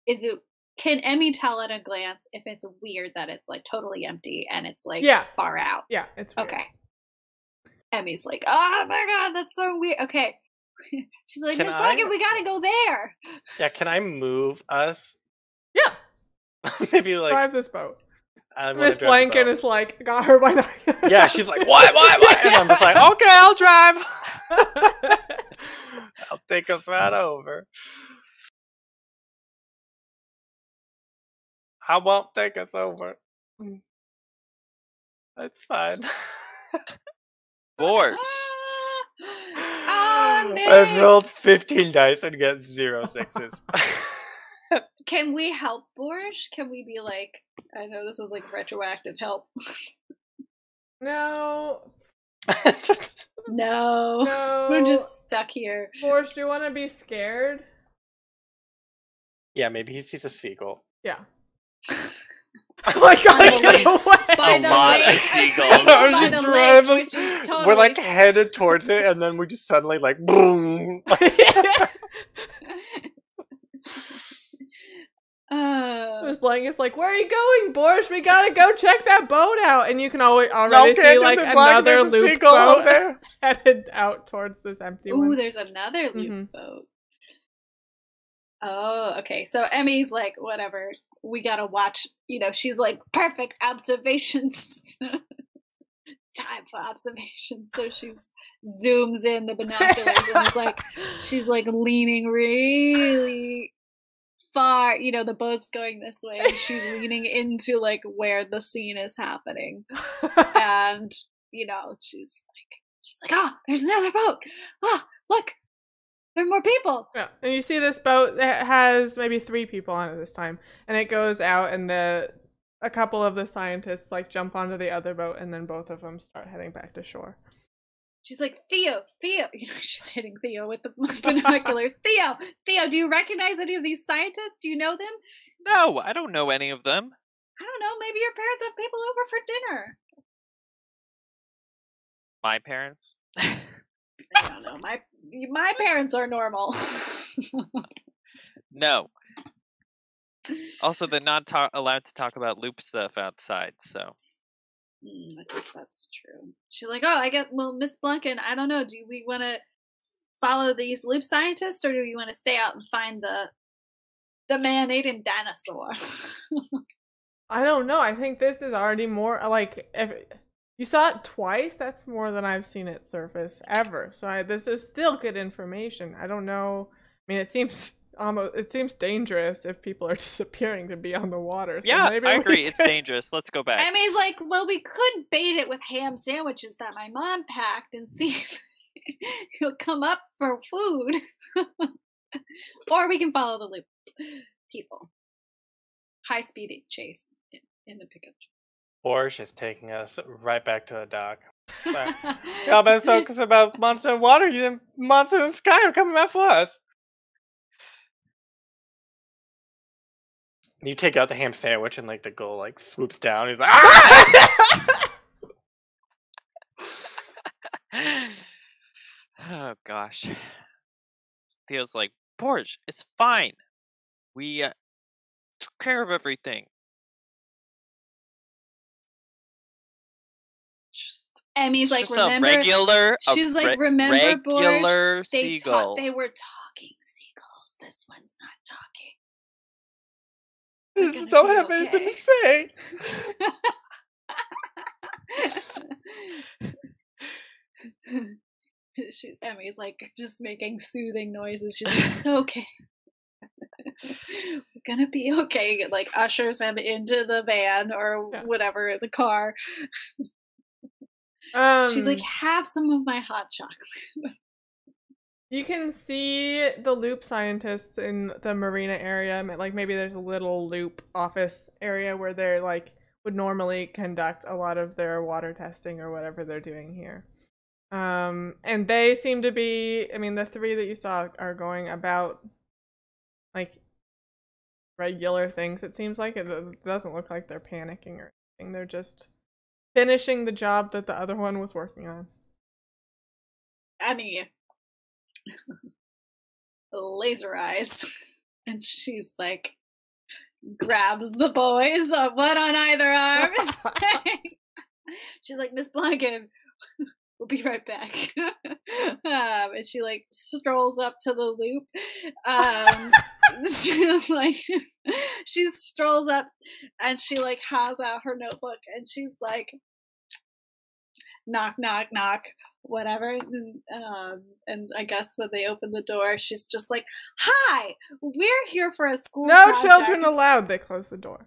is it? Can Emmy tell at a glance if it's weird that it's like totally empty and it's like far out? Yeah, it's weird. Okay. Emmy's like, oh my god, that's so weird. Okay. She's like, Miss Blanket, we gotta go there. Yeah, can I move us? Yeah. Maybe like drive this boat. Miss Blanket is like, got her by now. Yeah, she's like, what? And I'm just like, okay, I'll drive. I'll take us right over. I won't take us over. That's fine. Borge. I've rolled 15 dice and get 0 6s. Can we help Borge? Can we be like, I know this is like retroactive help. No. No. We're just stuck here. Borge, do you want to be scared? Yeah, maybe he sees a seagull. Yeah. Like a lot of seagulls. We're like headed towards it, and then we just suddenly like boom. Miss Blanket's like, where are you going, Borge? We gotta go check that boat out. And you can already see like another loop boat headed out towards this empty one. Ooh, there's another loop boat. Oh, okay. So Emmy's like, whatever. We gotta watch. You know, she's like, perfect observations. Time for observations. So she zooms in the binoculars and is like, she's like leaning really far. You know, the boat's going this way, and she's leaning into like where the scene is happening. And you know, she's like, oh, there's another boat. Oh, look. There are more people. Yeah, and you see this boat that has maybe 3 people on it this time, and it goes out, and a couple of the scientists like jump onto the other boat, and then both of them start heading back to shore. She's like, Theo. You know, she's hitting Theo with the binoculars. Theo, do you recognize any of these scientists? Do you know them? No, I don't know any of them. I don't know. Maybe your parents have people over for dinner. My parents? I don't know. My parents are normal. No. Also, they're not allowed to talk about loop stuff outside, so. I guess that's true. She's like, oh, Miss Blanket, I don't know. Do we want to follow these loop scientists, or do we want to stay out and find the man-eating dinosaur? I don't know. I think this is already more like if you saw it twice, that's more than I've seen it surface ever. So this is still good information. I don't know. I mean, it seems dangerous if people are disappearing to be on the water. So yeah, I agree. It's dangerous. Let's go back. Emmy's like, well, we could bait it with ham sandwiches that my mom packed and see if he'll come up for food. Or we can follow the loop people. High-speed chase in the pickup. Borje is taking us right back to the dock. Y'all been so concerned about monster in water, you didn't monster in the sky are coming back for us. You take out the ham sandwich and like the gull like swoops down. He's like, ah! Oh gosh. Theo's like, Borje, it's fine. We took care of everything. Emmy's like, just remember? She's like, remember, regular Borje? seagull. They were talking seagulls. This one's not talking. Just don't have anything to say. Emmy's like just making soothing noises. She's like, it's okay. We're gonna be okay. Like ushers him into the van or whatever, the car. She's like, have some of my hot chocolate. You can see the loop scientists in the marina area. Like maybe there's a little loop office area where they're like would normally conduct a lot of their water testing or whatever they're doing here. And they seem to be, I mean, the 3 that you saw are going about like regular things. It seems like it doesn't look like they're panicking or anything. They're just finishing the job that the other one was working on. Emmy laser eyes, and she's like grabs the boys, one on either arm. She's like, Miss Blanken, we'll be right back. And she like strolls up to the loop. She strolls up and she like has out her notebook and she's like, knock, knock, knock, whatever. And I guess when they open the door, she's just like, hi, we're here for a school project. Children allowed. They close the door.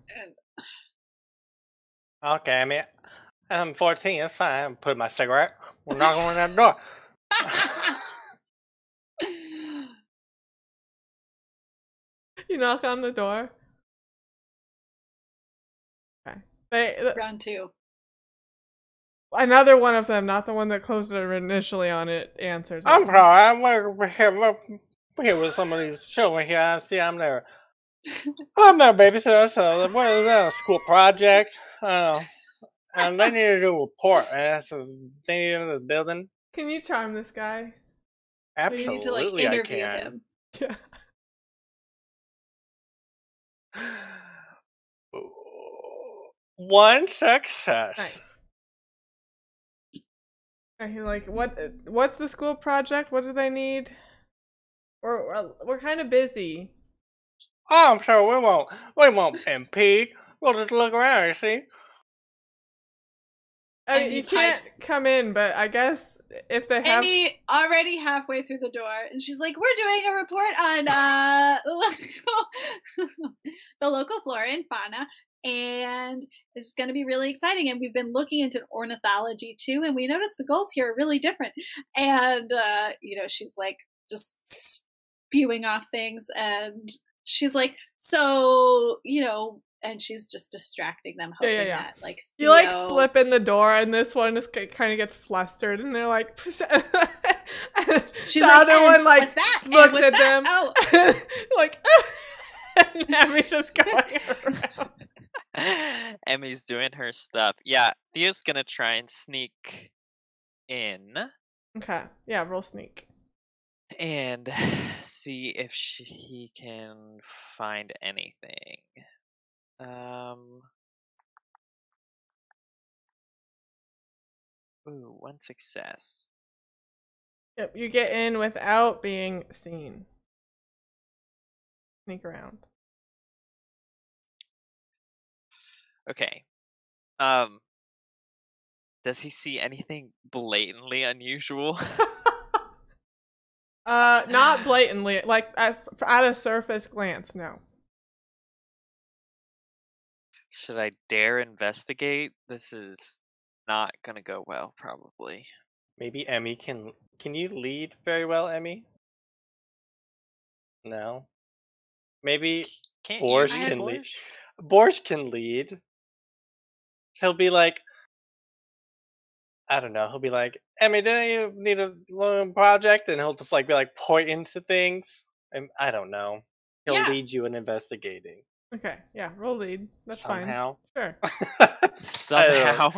Okay, I mean, I'm 14, it's fine. I'm putting my cigarette. We're knocking on that door. You knock on the door. Okay. Round 2. Another one of them, not the one that closed it initially on it, answers. I'm sorry, we're here with some of these children here. I see I'm their babysitter, so what is that, a school project? And they need to do a report, and so they need to the building. Can you charm this guy? Absolutely, you need to, like, interview I can. him. Yeah. One success. Nice. Are you like, what's the school project? What do they need? We're kind of busy. Oh, I'm sure we won't impede. We'll just look around, you see. I mean, you can't come in, but I guess if they have... Amy already halfway through the door, and she's like, we're doing a report on the local flora and fauna, and it's going to be really exciting, and we've been looking into ornithology, too, and we noticed the gulls here are really different. And, she's, like, just spewing off things, and she's like, so, and she's just distracting them, hoping that, like, you like slip in the door, and this one is kind of gets flustered, and they're like, she's the other one like looks at them, like, and Emmy's just going around. Emmy's doing her stuff. Yeah, Theo's gonna try and sneak in. Okay, yeah, roll sneak. And see if he can find anything. Ooh, 1 success. Yep, you get in without being seen. Sneak around. Okay. Does he see anything blatantly unusual? Not blatantly, like at a surface glance, no. Should I dare investigate? This is not gonna go well, probably. Maybe Emmy can you lead very well, Emmy? No. Maybe Borje can lead. Borje can lead. He'll be like, I don't know. He'll be like, Emmy, didn't you need a loan project? And he'll just like be like pointing to things. And I don't know. He'll lead you in investigating. Okay, yeah, roll lead. That's somehow. Fine. Sure. Somehow.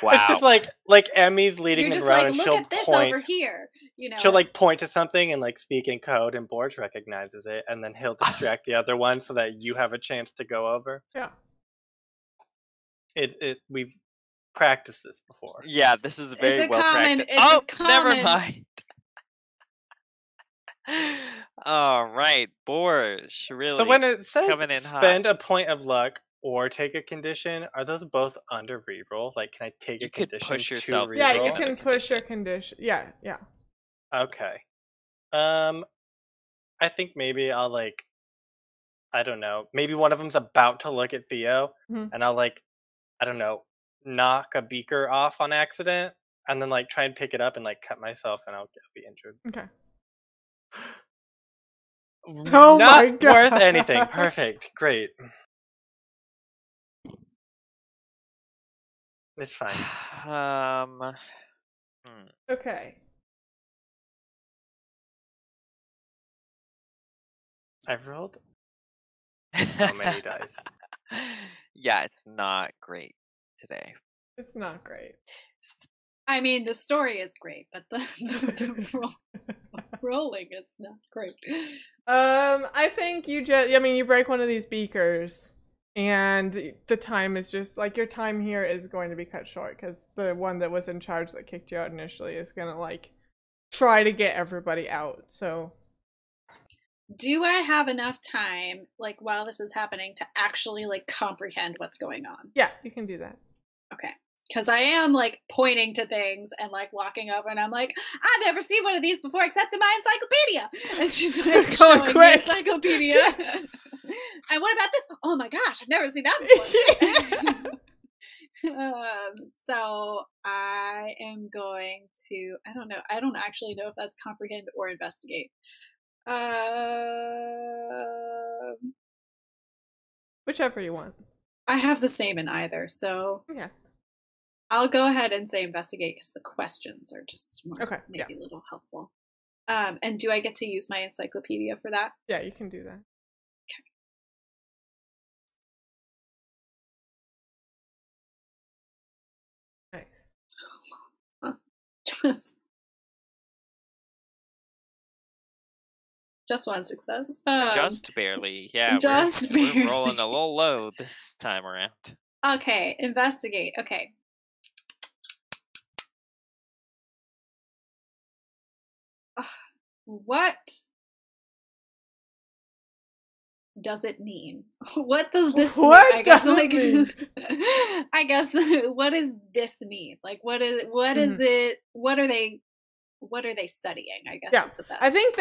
Wow. It's just like Emmy's leading them around, like, and look she'll at this point over here. She'll like point to something and like speak in code, and Borje recognizes it, and then he'll distract the other one so that you have a chance to go over. Yeah. We've practiced this before. Yeah, this is very well practiced. Never mind. All right, Borje, really. So when it says spend hot. a point of luck or take a condition, are those both under reroll? Like, can I take a condition push yourself to reroll? Yeah, you can push your condition. Yeah. Okay. I think maybe I'll like, I don't know. Maybe one of them's about to look at Theo, and I'll like, I don't know, knock a beaker off on accident, and then like try and pick it up and like cut myself, and I'll be injured. Okay. Oh my God. Not worth anything. Perfect. Great. It's fine. Okay. I've rolled so many dice. Yeah, it's not great today. It's not great. I mean, the story is great, but the rolling is not great. I think you break one of these beakers, and the time is just like your time here is going to be cut short because the one that was in charge that kicked you out initially is gonna like try to get everybody out. So, do I have enough time, like while this is happening, to actually like comprehend what's going on? Yeah, you can do that. Okay. Because I am like pointing to things and like walking over, and I'm like, I've never seen one of these before except in my encyclopedia. And she's like showing the encyclopedia. And what about this? Oh my gosh, I've never seen that before. So I am going to, I don't know. I don't actually know if that's comprehend or investigate. Whichever you want. I have the same in either, so yeah. I'll go ahead and say investigate because the questions are just more, maybe a little helpful. And do I get to use my encyclopedia for that? Yeah, you can do that. Okay. Nice. Just one success. Just barely. Yeah, barely. We're rolling a little low this time around. Okay, investigate. Okay. What does it mean? What does this mean? I guess what does this mean? Like what is it? What are they studying? I guess is the best. I think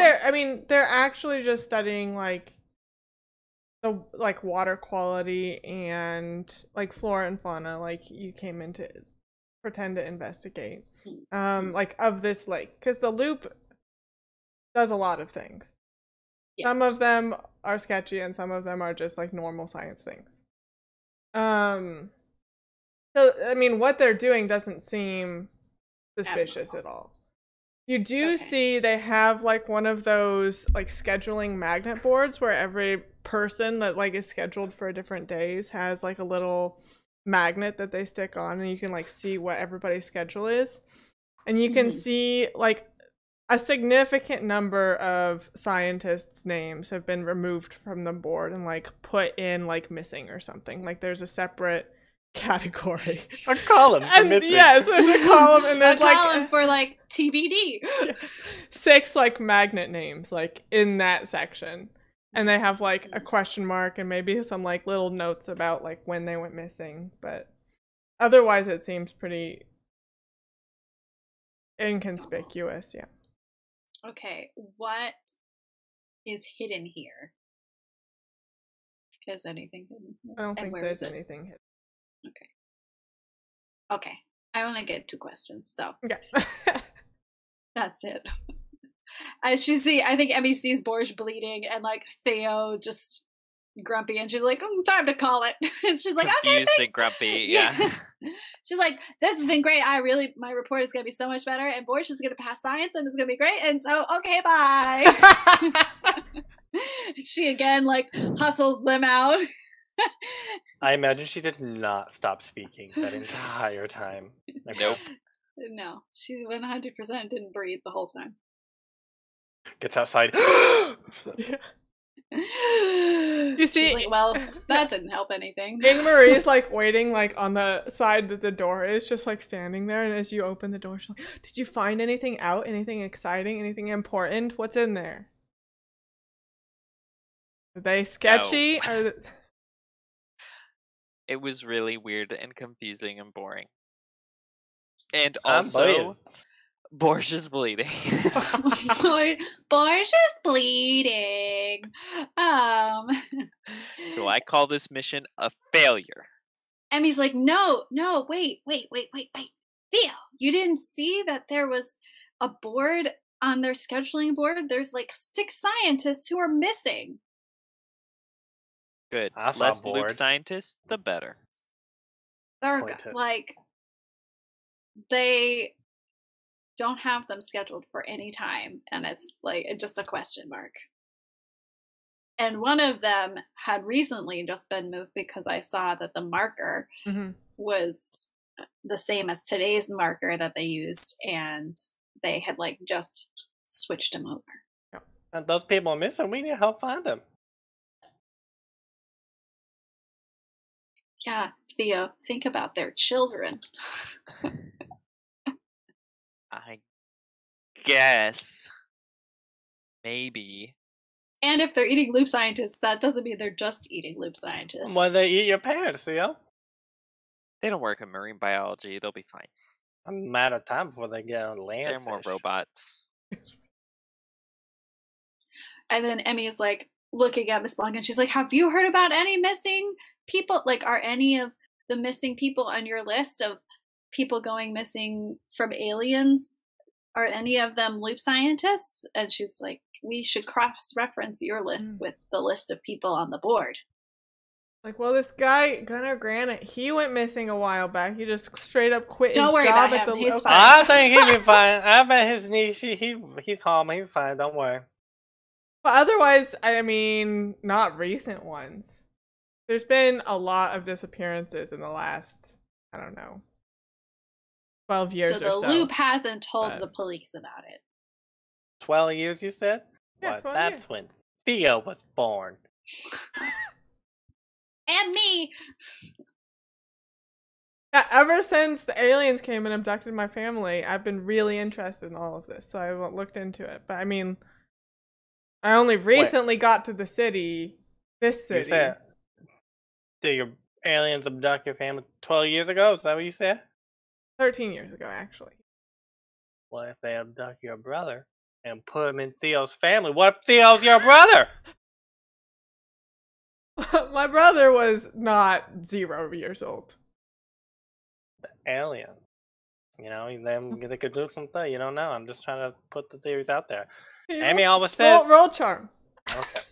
they're actually just studying like the like water quality and like flora and fauna, like you came in to pretend to investigate. Like of this lake, because the loop does a lot of things. Yeah. Some of them are sketchy and some of them are just like normal science things. So I mean what they're doing doesn't seem suspicious at all. You do see they have like one of those like scheduling magnet boards where every person that like is scheduled for different days has like a little magnet that they stick on, and you can like see what everybody's schedule is. And you can see like a significant number of scientists' names have been removed from the board and like put in like missing or something. Like there's a separate category, a column for missing. Yes, there's a column, and there's a column for like TBD. 6 like magnet names like in that section, and they have like a question mark and maybe some like little notes about like when they went missing, but otherwise it seems pretty inconspicuous. Yeah. Okay, what is hidden here? Is anything hidden here? I don't think there's anything hidden. Okay. I only get 2 questions, so. Okay. That's it. I think Emmy sees Borje bleeding and like Theo just grumpy, and she's like, time to call it. And she's like, okay, thanks. And grumpy, yeah. She's like, this has been great. My report is gonna be so much better, and Borje is gonna pass science, and it's gonna be great. And so, okay, bye. She again like hustles them out. I imagine she did not stop speaking that entire time. Like, nope. No, she 100% didn't breathe the whole time. Gets outside. You see, she's like, well, that didn't help anything. Marie is like waiting like on the side that the door is, just like standing there, and as you open the door, she's like, did you find anything out? Anything exciting? Anything important? What's in there? Are they sketchy? No. It was really weird and confusing and boring. And also, Borje's bleeding. Borje's bleeding. So I call this mission a failure. Emmy's like, no, wait. Theo, you didn't see that there was a board on their scheduling board? There's like 6 scientists who are missing. Good. Less Luke scientists, the better. They're like they don't have them scheduled for any time, and it's like just a question mark. And one of them had recently just been moved because I saw that the marker was the same as today's marker that they used, and they had like just switched them over. And those people are missing. We need to help find them. Yeah, Theo, think about their children. I guess. Maybe. And if they're eating loop scientists, that doesn't mean they're just eating loop scientists. Well, they eat your parents, Theo. They don't work in marine biology. They'll be fine. A matter of time before they get on land. They're more robots. And then Emmy is like looking at Miss Blanc, and she's like, "Have you heard about any missing people? Like, are any of the missing people on your list of people going missing from aliens? Are any of them loop scientists?" And she's like, "We should cross-reference your list with the list of people on the board." Like, well, this guy, Gunnar Granite, he went missing a while back. He just straight up quit Don't his worry job about at him. the... He's okay. fine. I think he'll be fine. I bet his niece, he's home. He's fine. Don't worry. But otherwise, I mean, not recent ones. There's been a lot of disappearances in the last, I don't know, 12 years or so. So the loop hasn't told the police about it. 12 years, you said? Yeah, well, that's years. When Theo was born. And me! Yeah, ever since the aliens came and abducted my family, I've been really interested in all of this, so I looked into it. But I mean, I only recently got to the city, this city. You said, did your aliens abduct your family 12 years ago? Is that what you said? 13 years ago, actually. Well, if they abduct your brother and put him in Theo's family, what if Theo's your brother? My brother was not 0 years old. The alien. You know, they could do something. You don't know. I'm just trying to put the theories out there. Amy always says... Roll charm. Okay.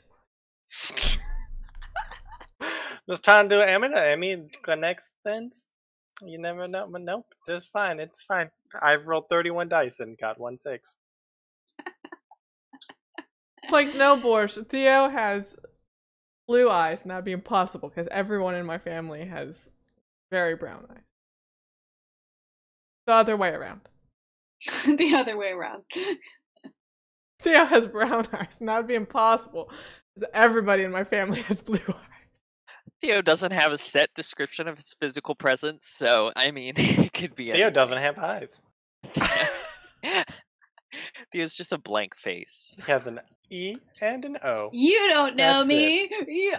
Just trying to do Emmy connects things. You never know. But nope, just fine. It's fine. I've rolled 31 dice and got 1 6. It's like, no, Borje. Theo has blue eyes, and that'd be impossible because everyone in my family has very brown eyes. The other way around. The other way around. Theo has brown eyes, and that'd be impossible because everybody in my family has blue eyes. Theo doesn't have a set description of his physical presence, so I mean, it could be. Theo doesn't have eyes. Theo's just a blank face. He has an E and an O. You don't know me.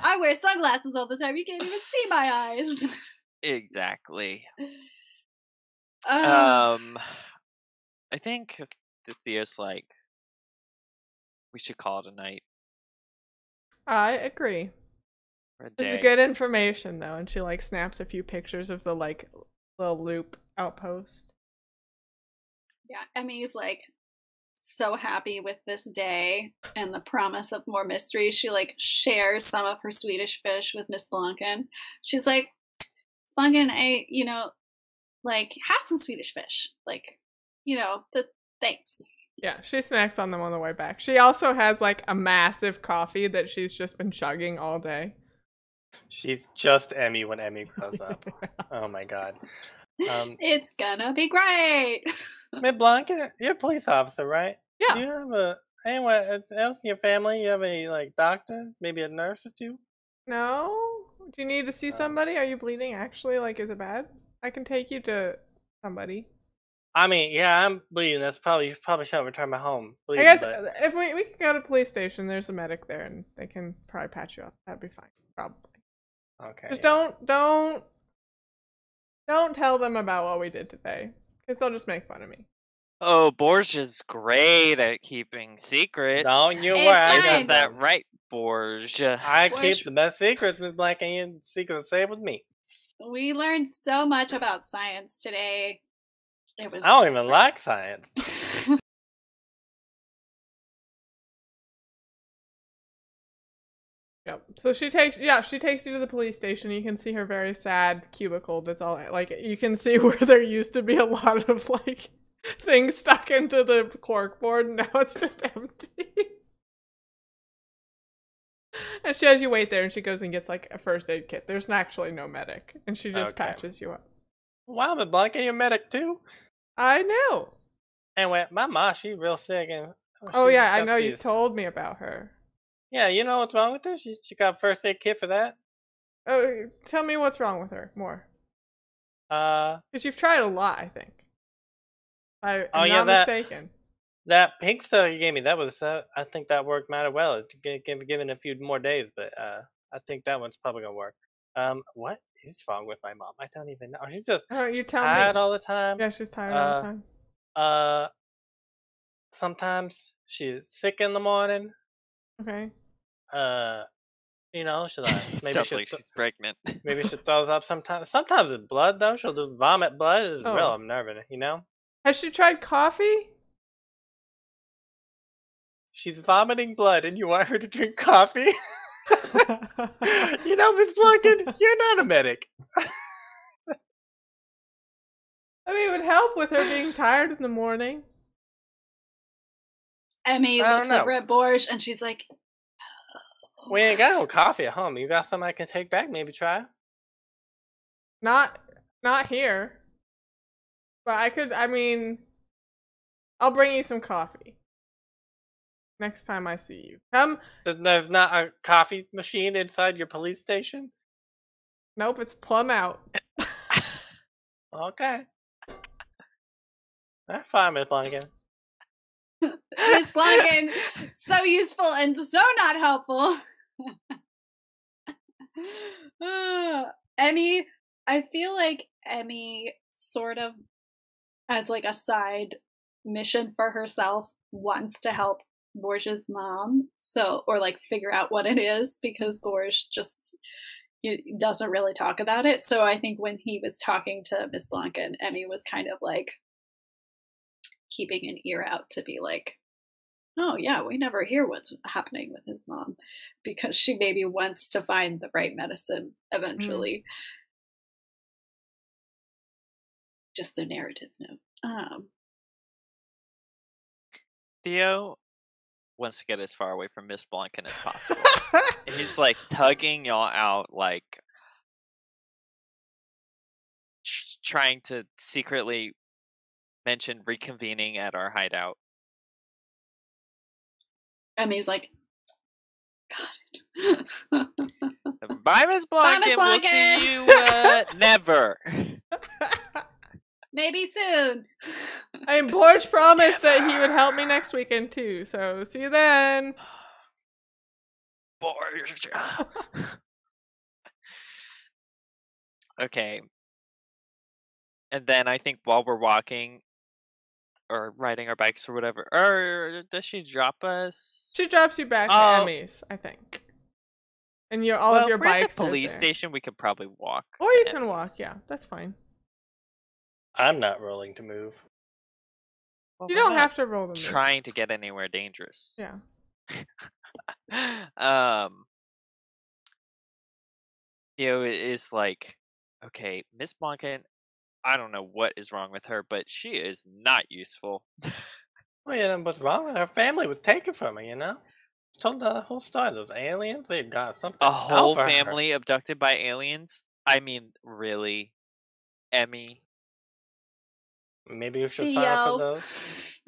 I wear sunglasses all the time. You can't even see my eyes. Exactly. I think that Theo's like, we should call it a night. I agree. This is good information, though, and she like snaps a few pictures of the like little loop outpost. Yeah, Emmy's like so happy with this day and the promise of more mysteries. She like shares some of her Swedish fish with Miss Blanken. She's like, Blanken, I like have some Swedish fish, like thanks. Yeah, she snacks on them on the way back. She also has like a massive coffee that she's just been chugging all day. She's just Emmy when Emmy grows up. Oh my god. It's gonna be great. Miss Blanca, you're a police officer, right? Yeah. Do you have anyone else in your family? You have any like doctor, maybe a nurse or two? No. Do you need to see somebody? Are you bleeding? Actually, like, is it bad? I can take you to somebody. I mean, yeah, I'm bleeding. You probably shouldn't return me home. Bleeding, I guess if we can go to the police station, there's a medic there, and they can probably patch you up. That'd be fine, probably. Okay. Just don't tell them about what we did today, because they'll just make fun of me. Oh, Borje is great at keeping secrets. Don't you worry. Isn't that right, Borje? I keep the best secrets, Miss Blank, and your secrets are safe with me. We learned so much about science today. I don't even like science. Yep. So she takes you to the police station. You can see her very sad cubicle. That's all. Like you can see where there used to be a lot of like things stuck into the corkboard. And now it's just empty. And she has you wait there, and she goes and gets like a first aid kit. There's actually no medic, and she just patches you up. Wow, but Blanca, you're a medic too. I know. Anyway, my ma, she's real sick, and yeah, I know you've told me about her. Yeah, you know what's wrong with her? She got a first aid kit for that. Oh, tell me what's wrong with her more. Because you've tried a lot, I think. I'm not mistaken. That pink stuff you gave me, that was, I think that worked mighty well. Given a few more days, but I think that one's probably gonna work. What is wrong with my mom? I don't even know. She's just tired all the time. Yeah, she's tired all the time. Sometimes she's sick in the morning. Okay. You know, she'll maybe sounds like she's pregnant. Maybe she throws up sometimes. Sometimes it's blood though. She'll just vomit blood. It's real unnerving, you know. Has she tried coffee? She's vomiting blood, and you want her to drink coffee? You know, Miss Blanken, you're not a medic. I mean, it would help with her being tired in the morning. Emmy looks over at Borje, and she's like, oh. We ain't got no coffee at home. You got something I can take back? Maybe try? Not here. But I'll bring you some coffee. Next time I see you. Come. There's not a coffee machine inside your police station? Nope, it's plumb out. Okay. That's fine, Miss Blanken. Miss Blanken, so useful and so not helpful. Emmy, I feel like Emmy sort of, as like a side mission for herself, wants to help Borge's mom, or like figure out what it is, because Borje just doesn't really talk about it. So I think when he was talking to Miss Blanken, Emmy was kind of like keeping an ear out to be like, oh yeah, we never hear what's happening with his mom, because she maybe wants to find the right medicine eventually. Just a narrative note. Theo wants to get as far away from Miss Blanken as possible. And he's like tugging y'all out, like trying to secretly mention reconvening at our hideout. Emmy's like, got it. Bye, Miss Blanken. We'll see you never. Maybe soon. I mean, Borje promised that he would help me next weekend too, so see you then. Borje. Okay. And then I think while we're walking or riding our bikes or whatever, or does she drop us? She drops you back to Emmy's, I think. And all of your bikes. At the police station, we could probably walk. Or you can walk, yeah, that's fine. I'm not rolling to move. Well, you don't have to roll the move. Trying to get anywhere dangerous. Yeah. Theo is like, okay, Miss Blanken, I don't know what is wrong with her, but she is not useful. Well, yeah, what's wrong with her? Family was taken from her, you know? She told the whole story. Those aliens, they've got something. A whole family abducted by aliens? I mean, really? Emmy? Maybe you should sign up for those.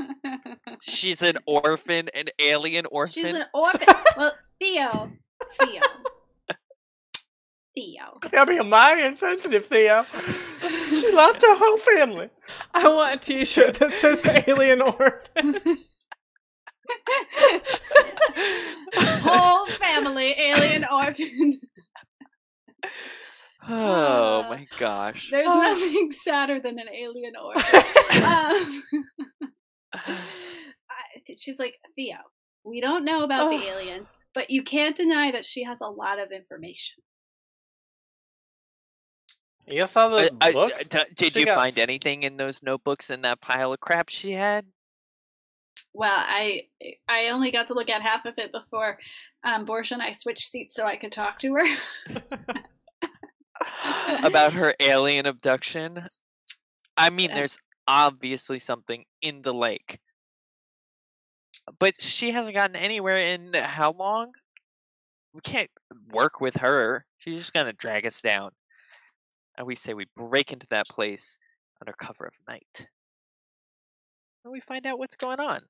She's an orphan, an alien orphan. She's an orphan. Well, Theo. I'll be a mind insensitive, Theo. She lost her whole family. I want a t-shirt that says alien orphan. Whole family, alien orphan. Oh my gosh. There's nothing sadder than an alien orphan. She's like, Theo, we don't know about the aliens, but you can't deny that she has a lot of information. You saw those books? Did you find anything in those notebooks in that pile of crap she had? Well, I only got to look at half of it before Borje and I switched seats so I could talk to her. About her alien abduction. I mean, there's obviously something in the lake. But she hasn't gotten anywhere in how long? We can't work with her. She's just going to drag us down. And we say we break into that place under cover of night. And we find out what's going on.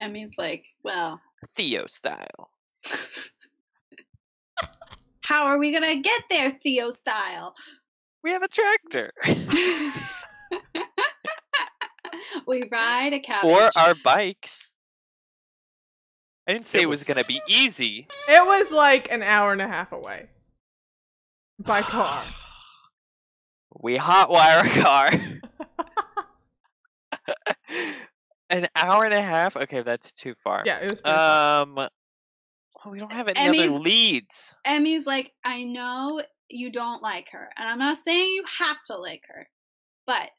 Emmy's like, well... Theo style. How are we going to get there, Theo style? We have a tractor. We ride a cabbage. Or our bikes. I didn't say it was going to be easy. It was like an hour and a half away. By car. We hotwire a car. An hour and a half? Okay, that's too far. Yeah, it was pretty far. We don't have any other leads. Emmy's like, I know you don't like her, and I'm not saying you have to like her, but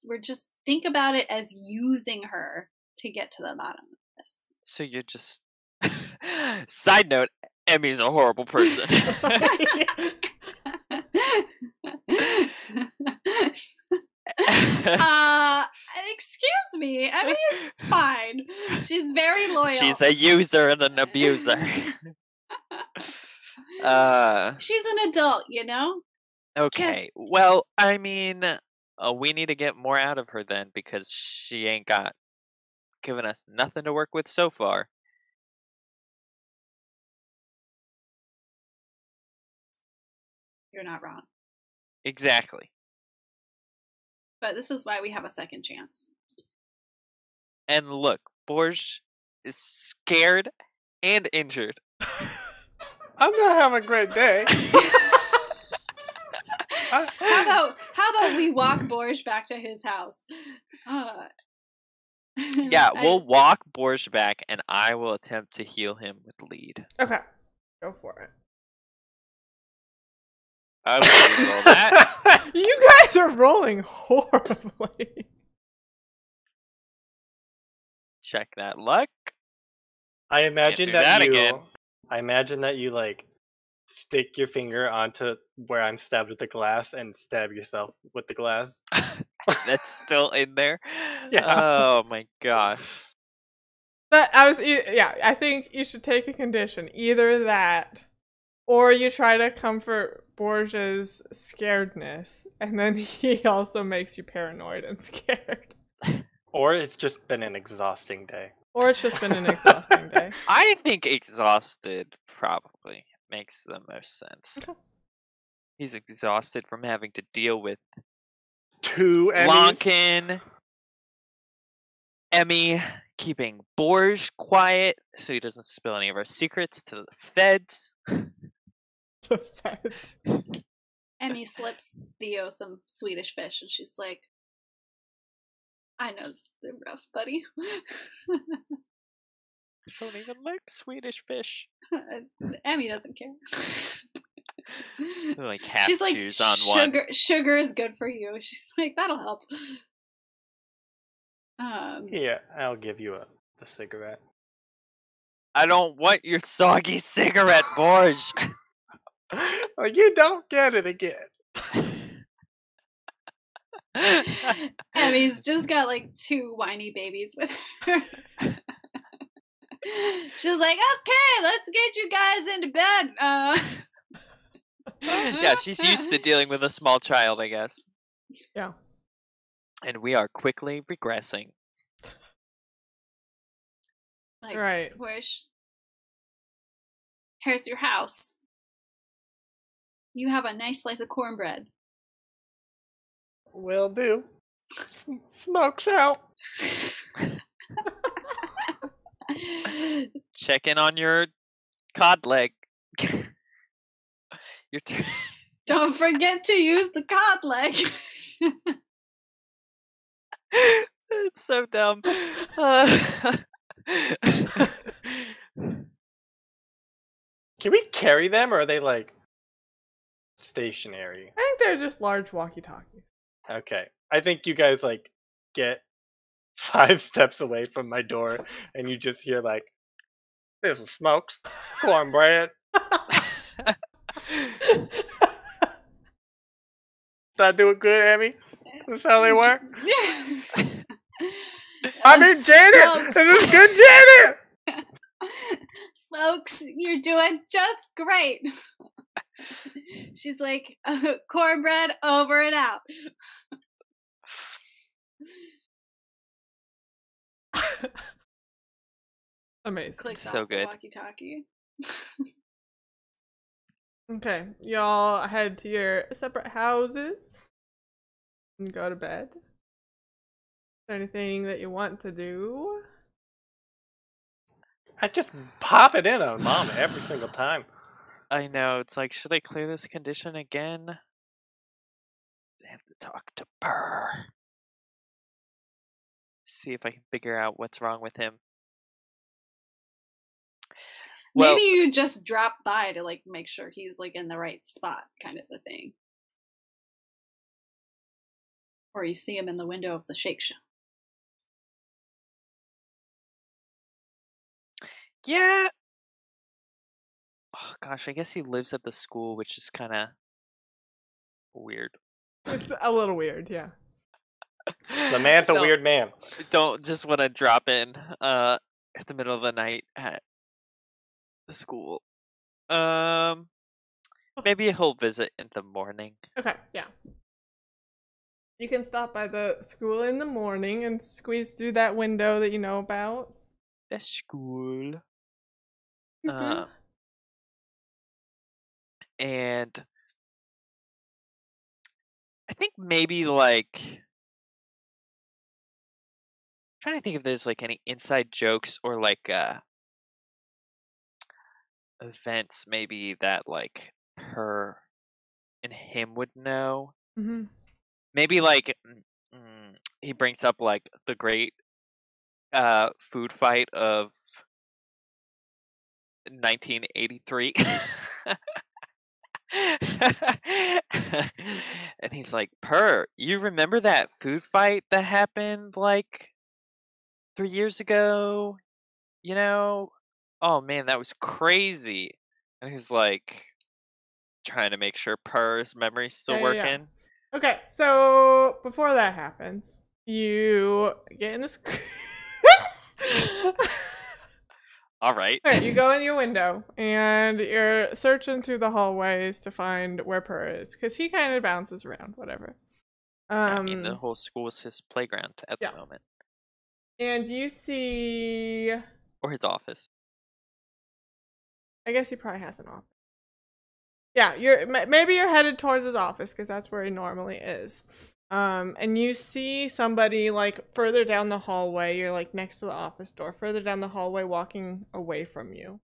we're just think about it as using her to get to the bottom of this. So you're just... Side note, Emmy's a horrible person. Excuse me. I mean, it's fine. She's very loyal. She's a user and an abuser. She's an adult, you know? Okay. Well, I mean, we need to get more out of her then, because she ain't given us nothing to work with so far. You're not wrong. Exactly. But this is why we have a second chance. And look, Borje is scared and injured. I'm gonna have a great day. How about we walk Borje back to his house? Yeah, we'll walk Borje back, and I will attempt to heal him with lead. Okay, go for it. I will roll that. You guys are rolling horribly. Check that luck. I imagine again. I imagine that you like stick your finger onto where I'm stabbed with the glass and stab yourself with the glass. That's still in there. Yeah. Oh my gosh. I think you should take a condition. Either that, or you try to comfort Borge's scaredness, and then he also makes you paranoid and scared. Or it's just been an exhausting day. Or it's just been an exhausting day. I think exhausted probably makes the most sense. Okay. He's exhausted from having to deal with two Lonkin, Emmy, keeping Borje quiet so he doesn't spill any of our secrets to the feds. The feds. Emmy slips Theo some Swedish fish, and she's like, I know it's rough, buddy. I don't even like Swedish fish. Emmy doesn't care. Like half she's like, chews on one. Sugar is good for you. She's like, that'll help. Yeah, I'll give you the cigarette. I don't want your soggy cigarette, Borje. Like, you don't get it again. Emmy's just got like 2 whiny babies with her. She's like, okay, let's get you guys into bed. Yeah, she's used to dealing with a small child, I guess. Yeah. And we are quickly regressing. Like, right. Here's your house. You have a nice slice of cornbread. Will do. Smoke's out. Check in on your cod leg. Don't forget to use the cod leg. It's so dumb. Can we carry them, or are they like stationary? I think they're just large walkie-talkies. Okay. I think you guys like get 5 steps away from my door and you just hear like There's some smokes, cornbread. Did I do it good, Abby? That's how they work? I mean, Janet! This is good, Janet! Smokes, you're doing just great. She's like, cornbread over and out. Amazing. Clicks So off the good. walkie-talkie. Okay, y'all head to your separate houses and go to bed. Is there anything that you want to do? I just pop it in on Mom every single time. I know. It's like, should I clear this condition again? I have to talk to Burr. See if I can figure out what's wrong with him. Well, maybe you just drop by to like make sure he's like in the right spot, kind of a thing. Or you see him in the window of the shake shack. yeah. Oh gosh, I guess he lives at the school, which is kind of weird. It's a little weird, yeah. The man's a weird man. Don't just want to drop in at the middle of the night at the school. Maybe he'll visit in the morning. Okay, yeah. You can stop by the school in the morning and squeeze through that window that you know about. The school. Mhm. And I think maybe like trying to think if there's like any inside jokes or like events maybe that like her and him would know. Mhm. Maybe like he brings up like the great food fight of 1983. And he's like, Purr, you remember that food fight that happened like 3 years ago? You know? Oh man, that was crazy. And he's like trying to make sure Purr's memory's still working. Okay, so before that happens, you get in this. All right. Alright, you go in your window and you're searching through the hallways to find where Purr is, because he kind of bounces around, whatever. I mean, the whole school is his playground at the moment. And you see, or his office. I guess he probably has an office. Yeah, maybe you're headed towards his office because that's where he normally is. And you see somebody like further down the hallway. You're like next to the office door, further down the hallway, walking away from you.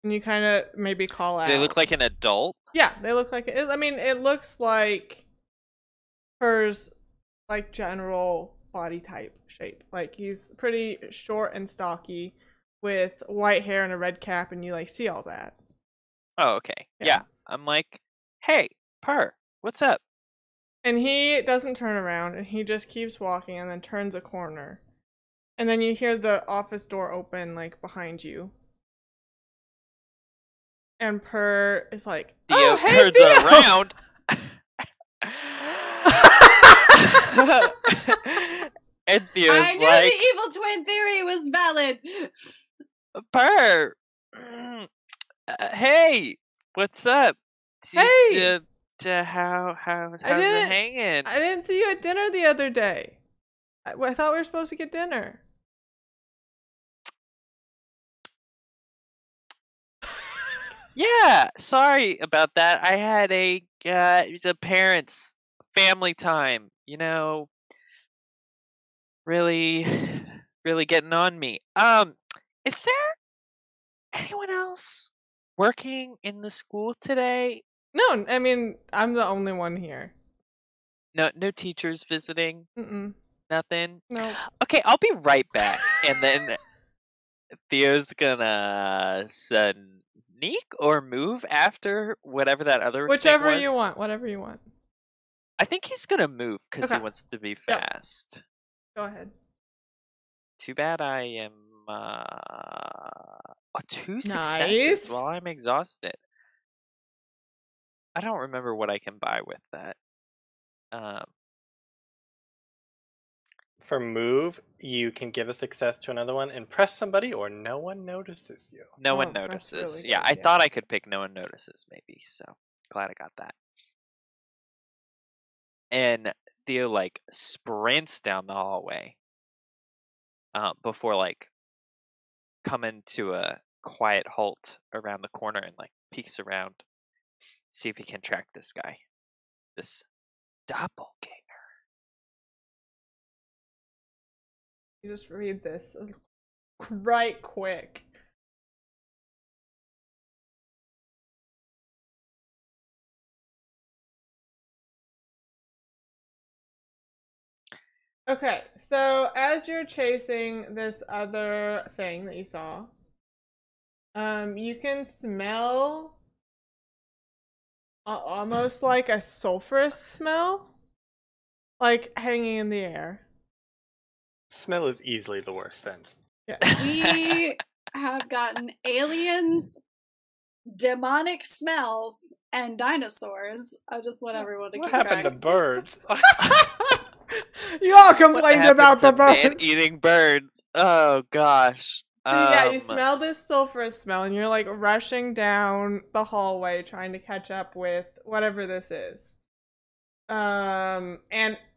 And you kind of maybe call out. They look like an adult? Yeah, they look like it. I mean, it looks like hers, like general body type shape. Like he's pretty short and stocky, with white hair and a red cap, and you like see all that. Oh, okay. Yeah. I'm like, hey, Purr, what's up? And he doesn't turn around, and he just keeps walking and then turns a corner. And then you hear the office door open, like, behind you. And Purr is like, Theo oh, hey, turns Theo! around. And Theo's I knew like, the evil twin theory was valid. Purr, hey, what's up? Hey! How's it hanging? I didn't see you at dinner the other day. I thought we were supposed to get dinner. Yeah, sorry about that. I had a parents' family time. You know, really getting on me. Is there anyone else working in the school today? No, I mean, I'm the only one here. No teachers visiting? Nothing? No. Okay, I'll be right back. And then Theo's gonna sneak or move after whatever that other Whichever thing was. you want, whatever you want. I think he's gonna move because he wants to be fast. Go ahead. Too bad I am 2 successes Nice. while I'm exhausted. I don't remember what I can buy with that. For move, you can give a success to another one, impress somebody, or no one notices you. No one that's notices. really Yeah, good, I thought I could pick no one notices maybe, so glad I got that. And Theo like sprints down the hallway before like coming to a quiet halt around the corner and like peeks around, see if he can track this guy, this doppelganger. You just read this right quick. Okay, so as you're chasing this other thing that you saw, you can smell almost like a sulfurous smell, like hanging in the air. Smell is easily the worst sense. Yeah. We have gotten aliens, demonic smells, and dinosaurs. I just want everyone to What keep happened to track. birds? You all complained about the birds. Man eating birds. Oh gosh. Yeah, you smell this sulfurous smell, and you're like rushing down the hallway trying to catch up with whatever this is. And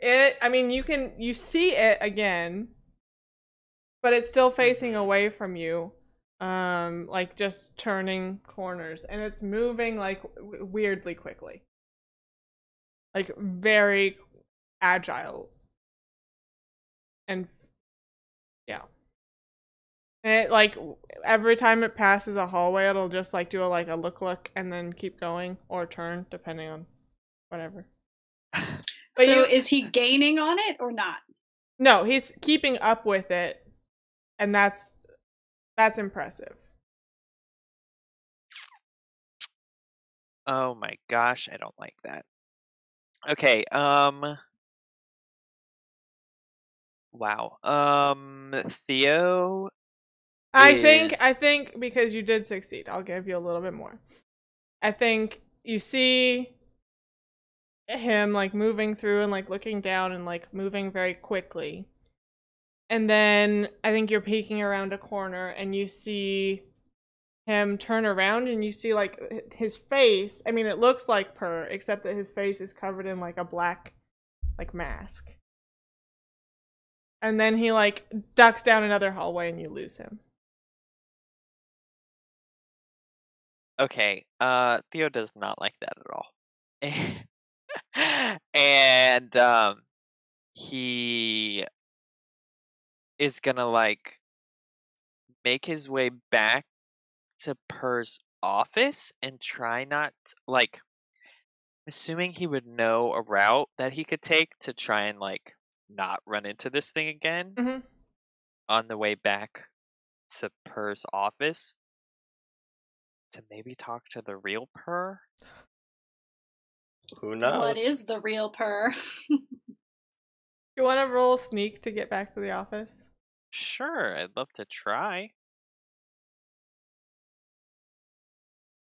you see it again, but it's still facing away from you, like just turning corners, and it's moving like weirdly quickly, like very agile, and yeah. And it, like, every time it passes a hallway, it'll just like do a look and then keep going or turn depending on whatever. But so is he gaining on it or not? No, he's keeping up with it, and that's impressive. Oh my gosh, I don't like that. Okay, wow. Theo I think because you did succeed, I'll give you a little bit more. I think you see him like moving through and like looking down and like moving very quickly. And then I think you're peeking around a corner and you see him turn around and you see like his face. I mean, it looks like Purr, except that his face is covered in like a black like mask. And then he like ducks down another hallway and you lose him. Okay, Theo does not like that at all. And he is gonna like make his way back to Purr's office and try not like assuming he would know a route that he could take to try and like not run into this thing again on the way back to Purr's office to maybe talk to the real Purr. Who knows? What is the real Purr? You want to roll sneak to get back to the office? Sure, I'd love to try.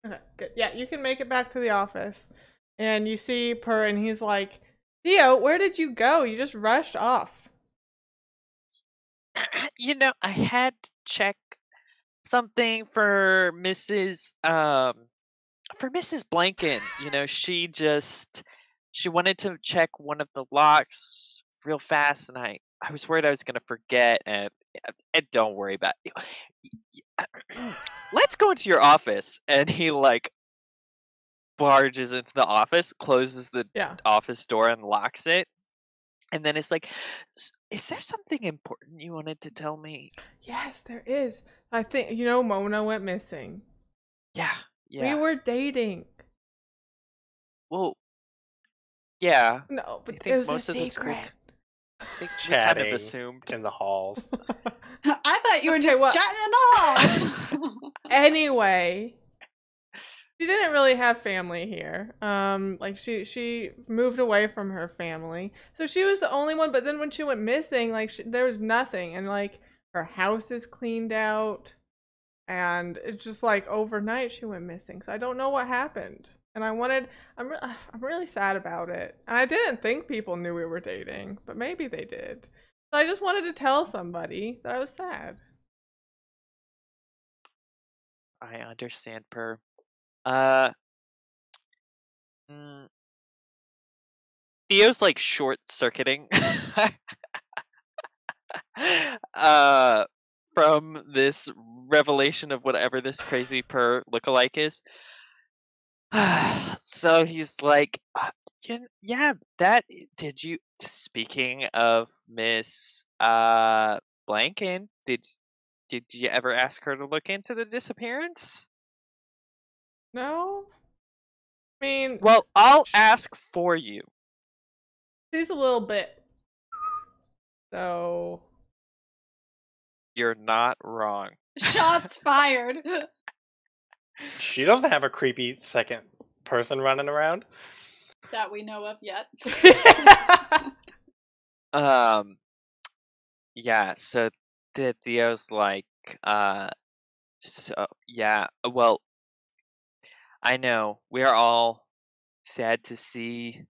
Okay, good. Yeah, you can make it back to the office. And you see Purr and he's like, Theo, where did you go? You just rushed off. You know, I had to check something for Mrs. Blanken. You know, she wanted to check one of the locks real fast, and I was worried I was gonna forget. And don't worry about it. Let's go into your office. And he like barges into the office, closes the office door, and locks it. And then it's like, is there something important you wanted to tell me? Yes, there is. I think, Mona went missing. Yeah. We were dating. Well, yeah. No, but it was most a secret. I think chatting kind of assumed in the halls. I thought you were just chatting in the halls. Anyway, she didn't really have family here. Like she moved away from her family, so she was the only one. But then when she went missing, like there was nothing, and like her house is cleaned out, and it's just like overnight she went missing. So I don't know what happened. And I'm really sad about it. And I didn't think people knew we were dating, but maybe they did. So I just wanted to tell somebody that I was sad. I understand, Per. Theo's like short-circuiting from this revelation of whatever this crazy Per lookalike is. So he's like, yeah, did you, speaking of Miss Blanken, did you ever ask her to look into the disappearance? No? I mean... Well, I'll ask for you. She's a little bit. So... You're not wrong. Shots fired. She doesn't have a creepy second person running around. That we know of yet. Yeah, so Theo's like, so, yeah, well, I know, we are all sad to see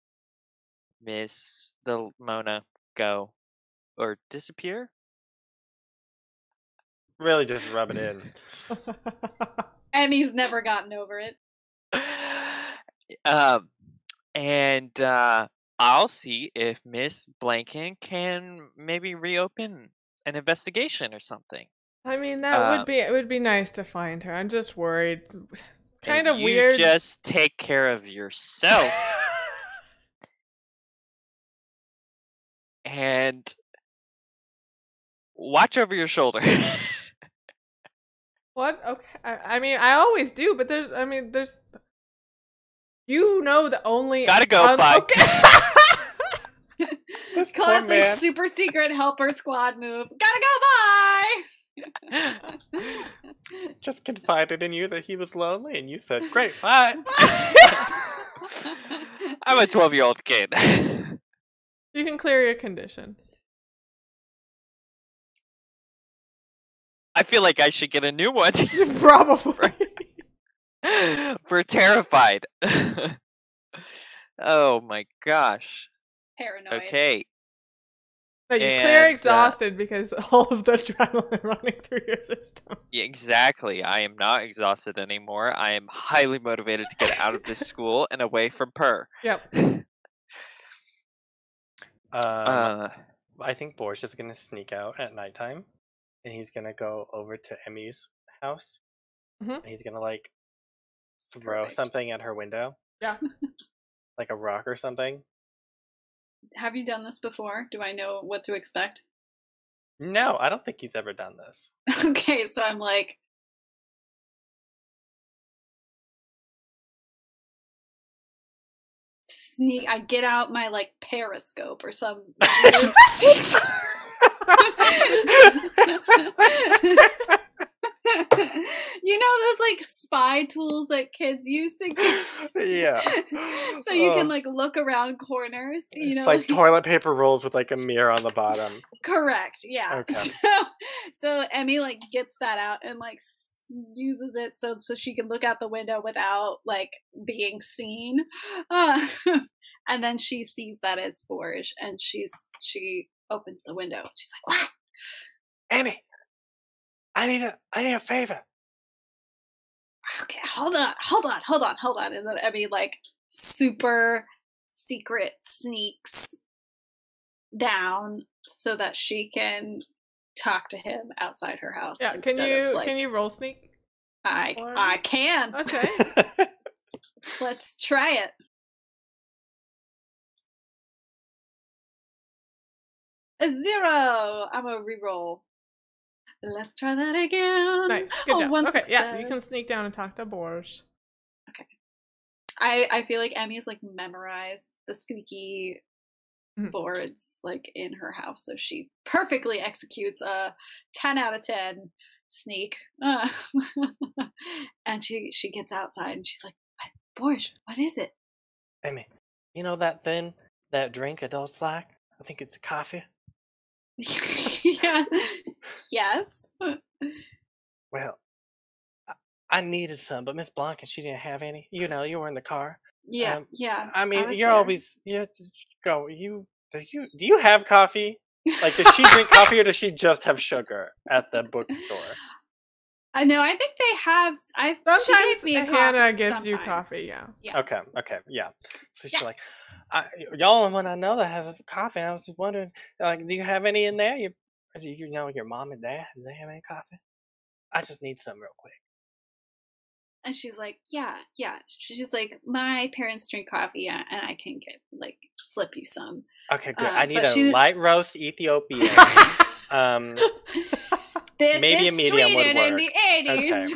Miss the Mona go, or disappear? Really just rub it in. Emmy's never gotten over it. And I'll see if Miss Blanken can maybe reopen an investigation or something. I mean, it would be nice to find her. I'm just worried. Kind of you weird. Just take care of yourself. And watch over your shoulder. What? Okay. I mean, I always do, but there's. You know the only. Gotta go, bye. Okay. Classic super secret helper squad move. Gotta go, bye! Just confided in you that he was lonely, and you said, great, bye! I'm a 12-year-old kid. You can clear your condition. I feel like I should get a new one. Probably. We're terrified. Oh my gosh. Paranoid. Okay. No, you clear exhausted because all of the adrenaline running through your system. Yeah, exactly. I am not exhausted anymore. I am highly motivated to get out of this school and away from Per. Yep. I think Borje is going to sneak out at nighttime, and he's going to go over to Emmy's house, and he's going to, like, throw something at her window. Yeah. Like a rock or something. Have you done this before? Do I know what to expect? No, I don't think he's ever done this. Okay, so I'm like... I get out my, like, periscope or some... You know those like spy tools that kids used to get? Yeah. So you can like look around corners. It's like toilet paper rolls with like a mirror on the bottom. Correct. Yeah. Okay. So Emmy like gets that out and like uses it so she can look out the window without like being seen. And then she sees that it's Borje, and she opens the window. She's like, "What? Emmy, I need a favor." Okay, hold on. And then Emmy like super secret sneaks down so that she can talk to him outside her house. Yeah, can you roll sneak? I can. Okay. Let's try it. A 0. I'm a reroll. Let's try that again. Nice. Good job. Okay, success. yeah, you can sneak down and talk to Borje. Okay. I feel like Emmy's like memorized the squeaky boards like in her house, so she perfectly executes a 10 out of 10 sneak. And she gets outside and she's like, "Borje, what is it?" Emmy, you know that drink adults like? I think it's coffee. Yeah. Yes. Well, I needed some, but Miss Blanca, she didn't have any. You know, you were in the car. Yeah. I mean, you're there. always you have to go. Do you have coffee? Like, does she drink coffee or does she just have sugar at the bookstore? I know. I think they have. Sometimes Hannah gives you coffee. Yeah. Okay. Yeah. So she's like, y'all, when I know that has coffee, I was just wondering, like, do you have any in there? Do you know your mom and dad? Do they have any coffee? I just need some real quick. And she's like, yeah. She's like, my parents drink coffee, and I can slip you some. Okay, good. I need a light roast Ethiopian. This maybe is a medium Sweden would work. in the 80's.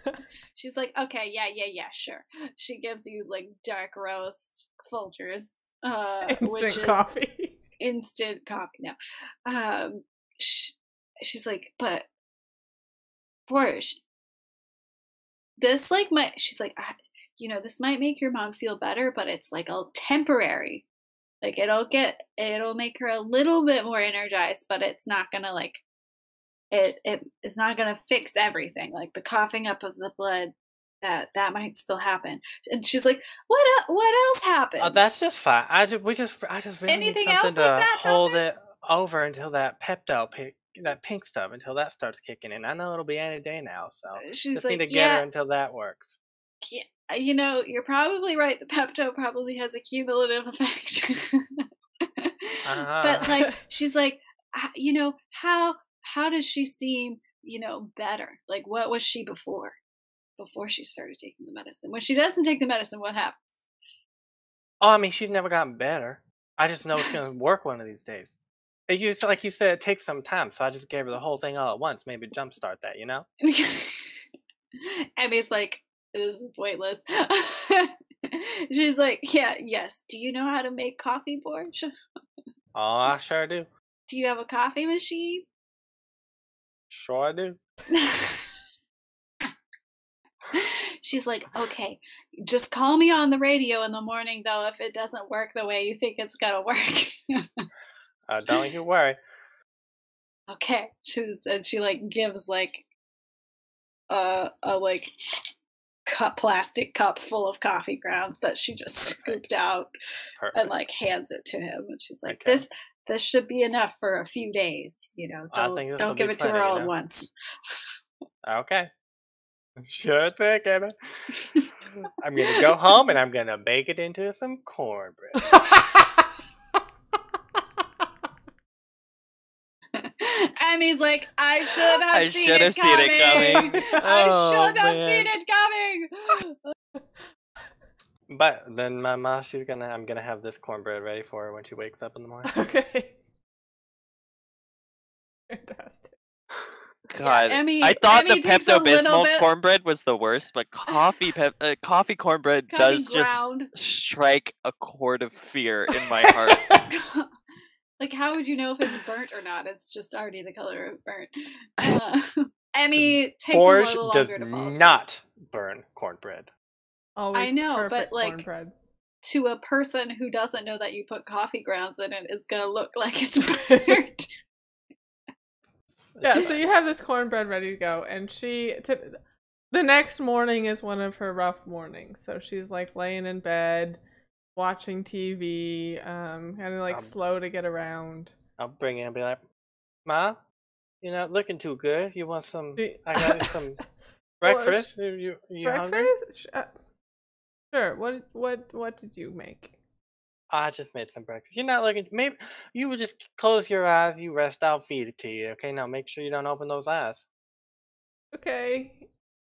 Okay. She's like, okay, yeah, sure. She gives you like dark roast Folgers, instant coffee. Instant coffee. No, she's like, but Borje, this she's like, this might make your mom feel better, but it's like a temporary. Like it'll make her a little bit more energized, but it's not gonna it's not gonna fix everything. Like the coughing up of the blood, that might still happen. And she's like, what else happens? Oh, that's just fine. I just really Anything need something else like to that hold happen? it over until that that pink stuff until that starts kicking in. I know it'll be any day now, so she's just like, need to get her until that works. Yeah, you're probably right. The Pepto probably has a cumulative effect. But like, she's like, how does she seem, better? Like, what was she before she started taking the medicine? When she doesn't take the medicine, what happens? Oh, I mean, she's never gotten better. I just know it's going to work one of these days. Like you said, it takes some time, so I just gave her the whole thing all at once. Maybe jumpstart that, you know? Emmy's like, this is pointless. She's like, yes. Do you know how to make coffee, Borje? Oh, I sure do. Do you have a coffee machine? Sure I do. She's like, okay, just call me on the radio in the morning, though, if it doesn't work the way you think it's gonna work. Don't you worry. Okay. She like gives like a plastic cup full of coffee grounds that she just scooped out. Perfect. And like hands it to him, and she's like, okay. This should be enough for a few days, don't give it to her all at once. Okay. Sure thing, Anna. I'm gonna go home and I'm gonna bake it into some cornbread. Emmy's like, I should have seen it coming. I should have seen it coming. But then my mom, I'm gonna have this cornbread ready for her when she wakes up in the morning. Okay. Fantastic. God, yeah, I thought the Pepto-Bismol cornbread was the worst, but coffee cornbread does ground. Just strike a chord of fear in my heart. Like, how would you know if it's burnt or not? It's just already the color of burnt. Emmy takes Borje a little longer to fall asleep. Does not burn cornbread. Always I know, but like cornbread. To a person who doesn't know that you put coffee grounds in it, it's gonna look like it's burnt. Yeah, so you have this cornbread ready to go, and the next morning is one of her rough mornings. So she's like laying in bed, watching TV, kind of like slow to get around. I'll bring in and be like, Ma, you're not looking too good. You want some? I got you some breakfast. You hungry? Sure. What did you make? I just made some breakfast. You're not looking. Maybe you would just close your eyes. You rest. I'll feed it to you. Okay. Now make sure you don't open those eyes. Okay.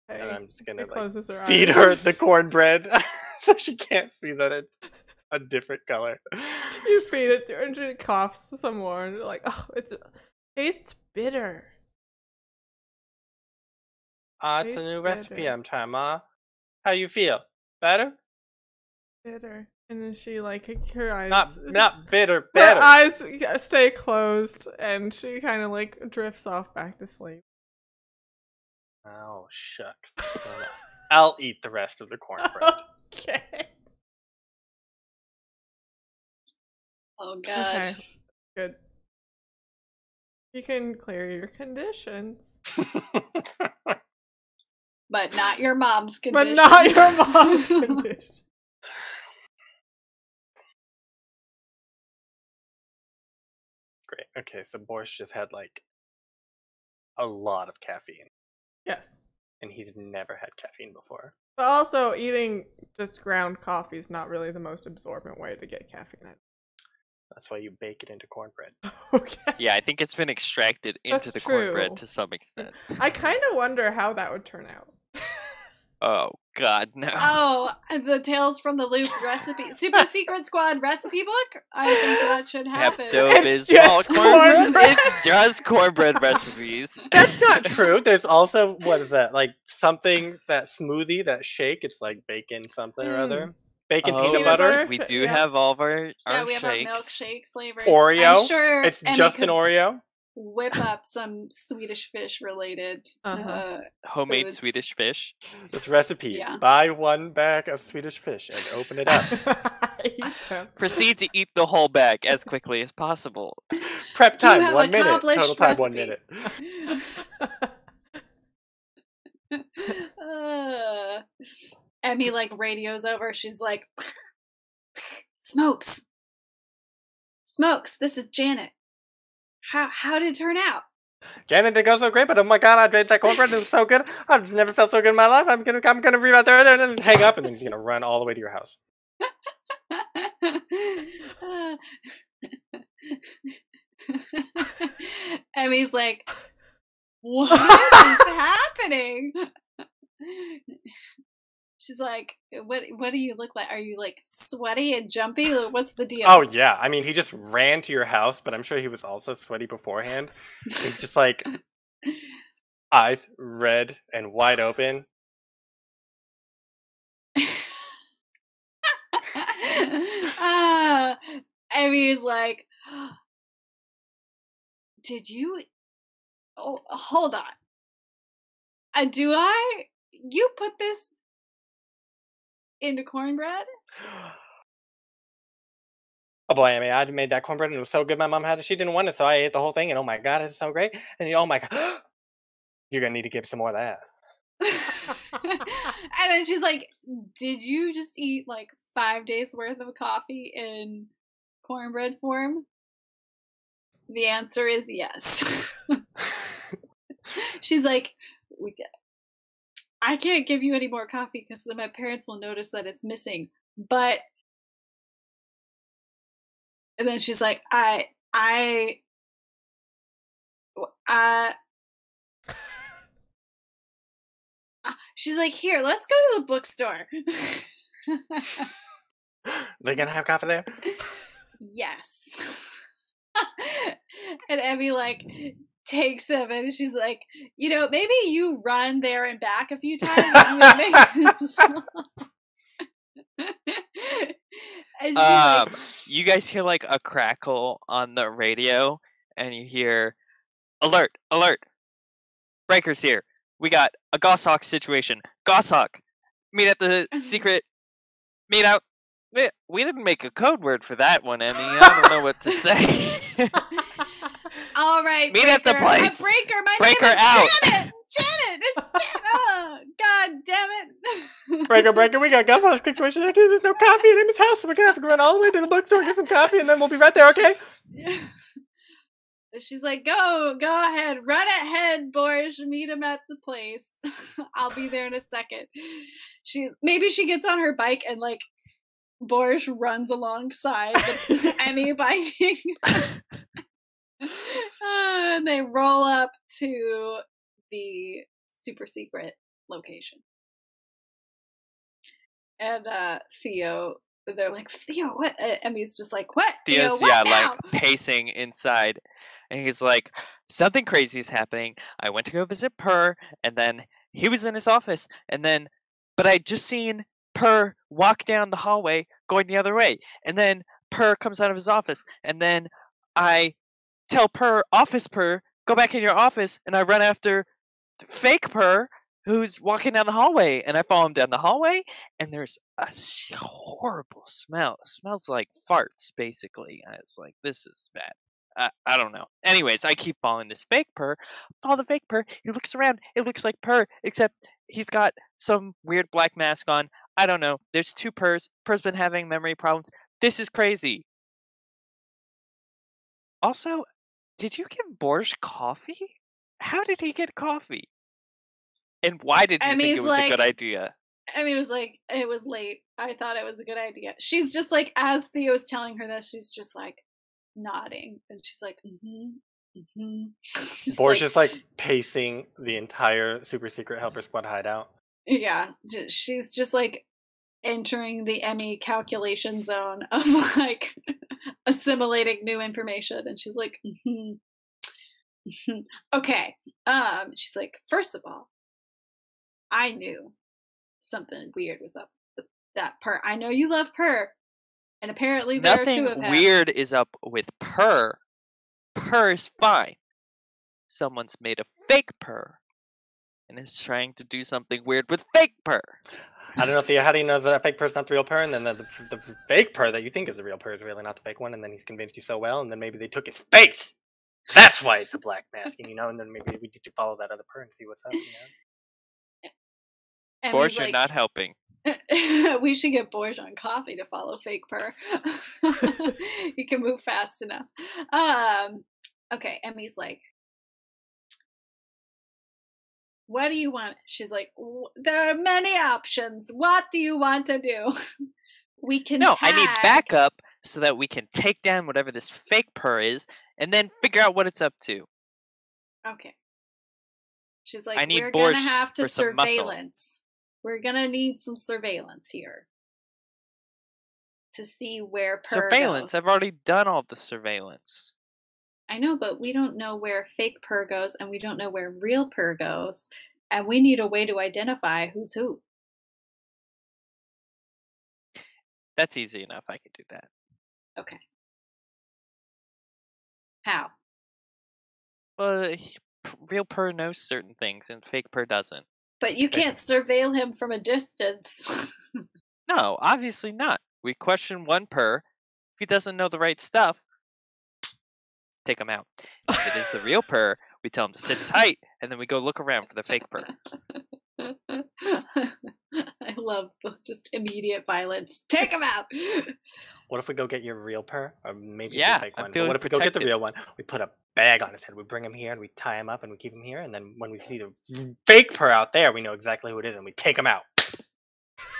And I'm just gonna feed her the cornbread so she can't see that it's a different color. You feed it to her and she coughs some more, and you're like, oh, it tastes bitter. It's a new recipe I'm trying, Ma. How you feel? Better? Bitter. And then she her eyes not bitter, better. Her eyes stay closed, and she kind of drifts off back to sleep. Oh shucks! I'll eat the rest of the cornbread. Okay. Oh god. Okay. Good. You can clear your conditions. But not your mom's condition. But not your mom's condition. Great. Okay, so Borje just had like a lot of caffeine. Yes. And he's never had caffeine before. But also, eating just ground coffee is not really the most absorbent way to get caffeine. That's why you bake it into cornbread. Okay. Yeah, I think it's been extracted into the cornbread to some extent. I kind of wonder how that would turn out. Oh, God, no. Oh, the Tales from the Loop recipe. Super Secret Squad recipe book? I think that should happen. It's just cornbread. It's just cornbread recipes. That's not true. There's also, what is that? Like something, that smoothie, that shake. It's like bacon something or other. Bacon peanut butter. We do have all of our yeah, we shakes. have our milkshake flavors. Oreo. I'm sure it's just an Oreo. Whip up some Swedish fish related homemade foods. Swedish fish. This recipe: buy 1 bag of Swedish fish and open it up. Proceed to eat the whole bag as quickly as possible. Prep time 1 minute. Total time 1 minute. Emmy like radios over. She's like, Smokes. This is Janet. How did it turn out? Janet didn't go so great, but oh my god, I made that cornbread. It was so good. I've just never felt so good in my life. I'm gonna read out there and then hang up, and then he's gonna run all the way to your house. Emmy's like, what is happening? She's like, what do you look like? Are you like sweaty and jumpy? What's the deal? Oh yeah, I mean he just ran to your house, but I'm sure he was also sweaty beforehand. He's just like eyes red and wide open. Emmy's like, did you? Oh, hold on. You put this into cornbread? Oh boy, I mean, I made that cornbread and it was so good. My mom had it; she didn't want it, so I ate the whole thing. And oh my god, it's so great! And oh my god, you're gonna need to give some more of that. And then she's like, "Did you just eat like 5 days worth of coffee in cornbread form?" The answer is yes. She's like, I can't give you any more coffee because then my parents will notice that it's missing. But, and then she's like, she's like, here, let's go to the bookstore. They gonna have coffee there? Yes. And Emmy like takes him and she's like, maybe you run there and back a few times. And you guys hear like a crackle on the radio and you hear alert, breakers here, we got a goshawk situation, goshawk, meet at the secret meet out. We didn't make a code word for that one, Emmy. I don't know what to say. All right, meet at the place. Breaker, my Breaker name is out. Janet, it's Janet. Oh, god damn it. Breaker, we got goshawk situation. There's no coffee in his house, so we're gonna have to run all the way to the bookstore, get some coffee, and then we'll be right there, okay? She's like, go ahead, run ahead, Borje, meet him at the place. I'll be there in a second. Maybe she gets on her bike and like Borje runs alongside the Emmy biking. And they roll up to the super secret location. And Theo, they're like, Theo, what? Emmy's just like, what? Theo's, Theo, what now? like pacing inside. And he's like, something crazy is happening. I went to go visit Per, and then he was in his office, but I just seen Per walk down the hallway going the other way. And then Per comes out of his office, and then I tell Per, office Per, go back in your office, and I run after fake Per, who's walking down the hallway, and I follow him down the hallway, and there's a horrible smell. It smells like farts, basically. And it's like, this is bad. I don't know. Anyways, I keep following this fake purr. Follow the fake purr. He looks around. It looks like purr, except he's got some weird black mask on. I don't know. There's two purrs. Purr's been having memory problems. This is crazy. Also, did you give Borje coffee? How did he get coffee? And why did you think it was a good idea? I mean, it was late. I thought it was a good idea. She's just like, as Theo's telling her this, she's just like nodding. And she's like, Borje is like pacing the entire super secret helper squad hideout. Yeah. She's just like entering the Emmy calculation zone of like assimilating new information. And she's like, okay. She's like, first of all, I knew something weird was up with that purr. I know you love purr, and apparently there are two of him. Nothing weird is up with purr. Purr is fine. Someone's made a fake purr and is trying to do something weird with fake purr. I don't know, Theo, how do you know that fake purr's not the real purr, and then the fake purr that you think is the real purr is really not the fake one, and then he's convinced you so well, and then maybe they took his face. That's why it's a black mask, and and then maybe we need to follow that other purr and see what's up, Borje, you're not helping. We should get Borje on coffee to follow fake purr. He can move fast enough. Okay, Emmy's like, what do you want? She's like, there are many options. What do you want to do? We can I need backup so that we can take down whatever this fake purr is and then figure out what it's up to. Okay. She's like, we're going to have to surveillance. We're going to need some surveillance here to see where purr Surveillance? goes. I've already done all the surveillance. I know, but we don't know where fake purr goes, and we don't know where real purr goes, and we need a way to identify who's who. That's easy enough. I could do that. Okay. How? Well, real purr knows certain things, and fake purr doesn't. But you can't surveil him from a distance. No, obviously not. We question one purr. If he doesn't know the right stuff, take him out. If it is the real purr, we tell him to sit tight, and then we go look around for the fake purr. I love the just immediate violence. Take him out! What if we go get your real purr? Or maybe Yeah, the fake one. But what if we go get the real one? We put a bag on his head. We bring him here and we tie him up and we keep him here. And then when we see the fake purr out there, we know exactly who it is and we take him out.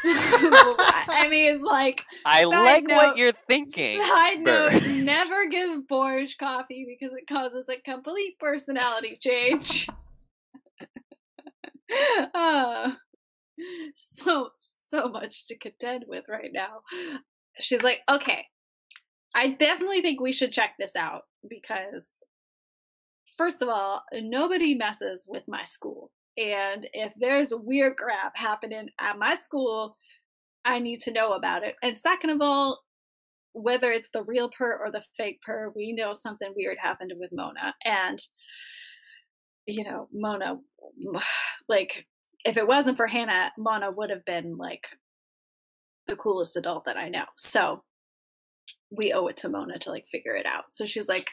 I mean, it's like, I like what you're thinking. Side note, never give Borje coffee because it causes a complete personality change. So much to contend with right now. She's like, okay, I definitely think we should check this out because, first of all, nobody messes with my school. And if there's weird crap happening at my school, I need to know about it. And second of all, whether it's the real purr or the fake purr, we know something weird happened with Mona. And, Mona, like, if it wasn't for Hannah, Mona would have been, like, the coolest adult that I know. So we owe it to Mona to, like, figure it out. So she's like,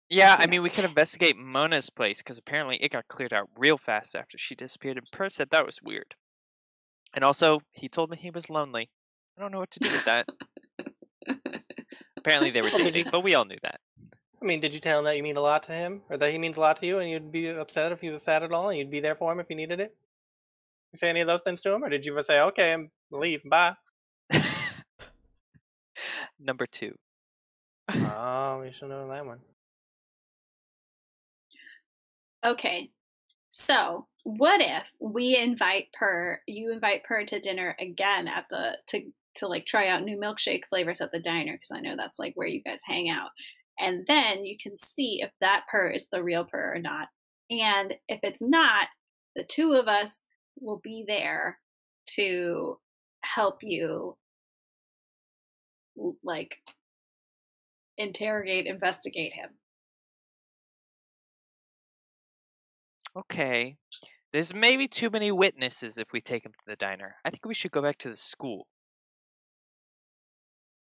yeah, I mean, we could investigate Mona's place because apparently it got cleared out real fast after she disappeared, and Purr said that was weird. And also, he told me he was lonely. I don't know what to do with that. Apparently they were dating, but we all knew that. I mean, did you tell him that you mean a lot to him? Or that he means a lot to you and you'd be upset if he was sad at all and you'd be there for him if you needed it? You say any of those things to him? Or did you just say, okay, I'm leave, bye? Number 2. Oh, we should know that one. Okay, so what if we invite Purr, you invite Purr to dinner again at to like try out new milkshake flavors at the diner, because I know that's like where you guys hang out. And then you can see if that Purr is the real Purr or not. And if it's not, the two of us will be there to help you, like, investigate him. Okay. There's maybe too many witnesses if we take him to the diner. I think we should go back to the school.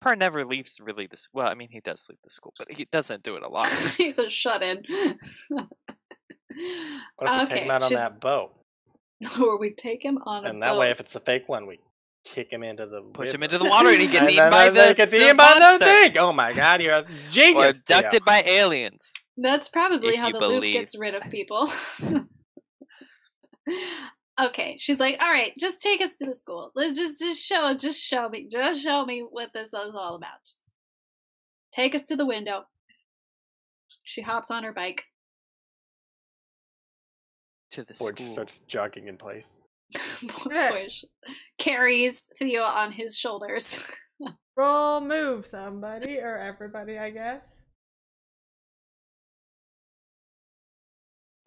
Per never leaves really this. Well, I mean, he does leave the school, but he doesn't do it a lot. He's a shut-in. What if we take him out on that boat? Or we take him on a boat. And that way, if it's a fake one, we kick him into the Push river. him into the water, and he gets eaten by the monster. thing. Oh my god, you're a genius! Or abducted by aliens. That's probably If how you the loop believe. gets rid of people. Okay, she's like, all right, just take us to the school. Let's just show me what this is all about. Just take us to the window. She hops on her bike. To the Borje school. starts jogging in place. Borje carries Theo on his shoulders. Roll move, somebody or everybody, I guess.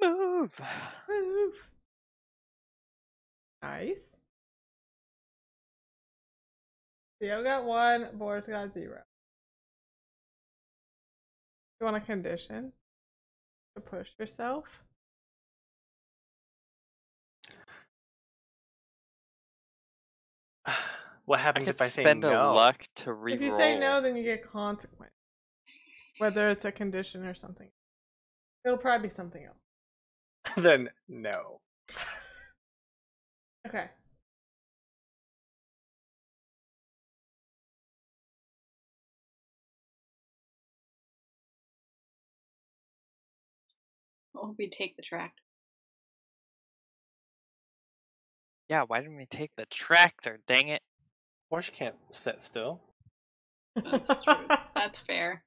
Move. Move. Nice. Theo got 1, Borje got 0. You want a condition to push yourself? What happens if I say spend no? a luck to reroll. If you say no, then you get consequence. Whether it's a condition or something. It'll probably be something else. Then no. Okay. Oh, we take the tract. Yeah, why didn't we take the tractor? Dang it! Borje can't sit still. That's true. That's fair.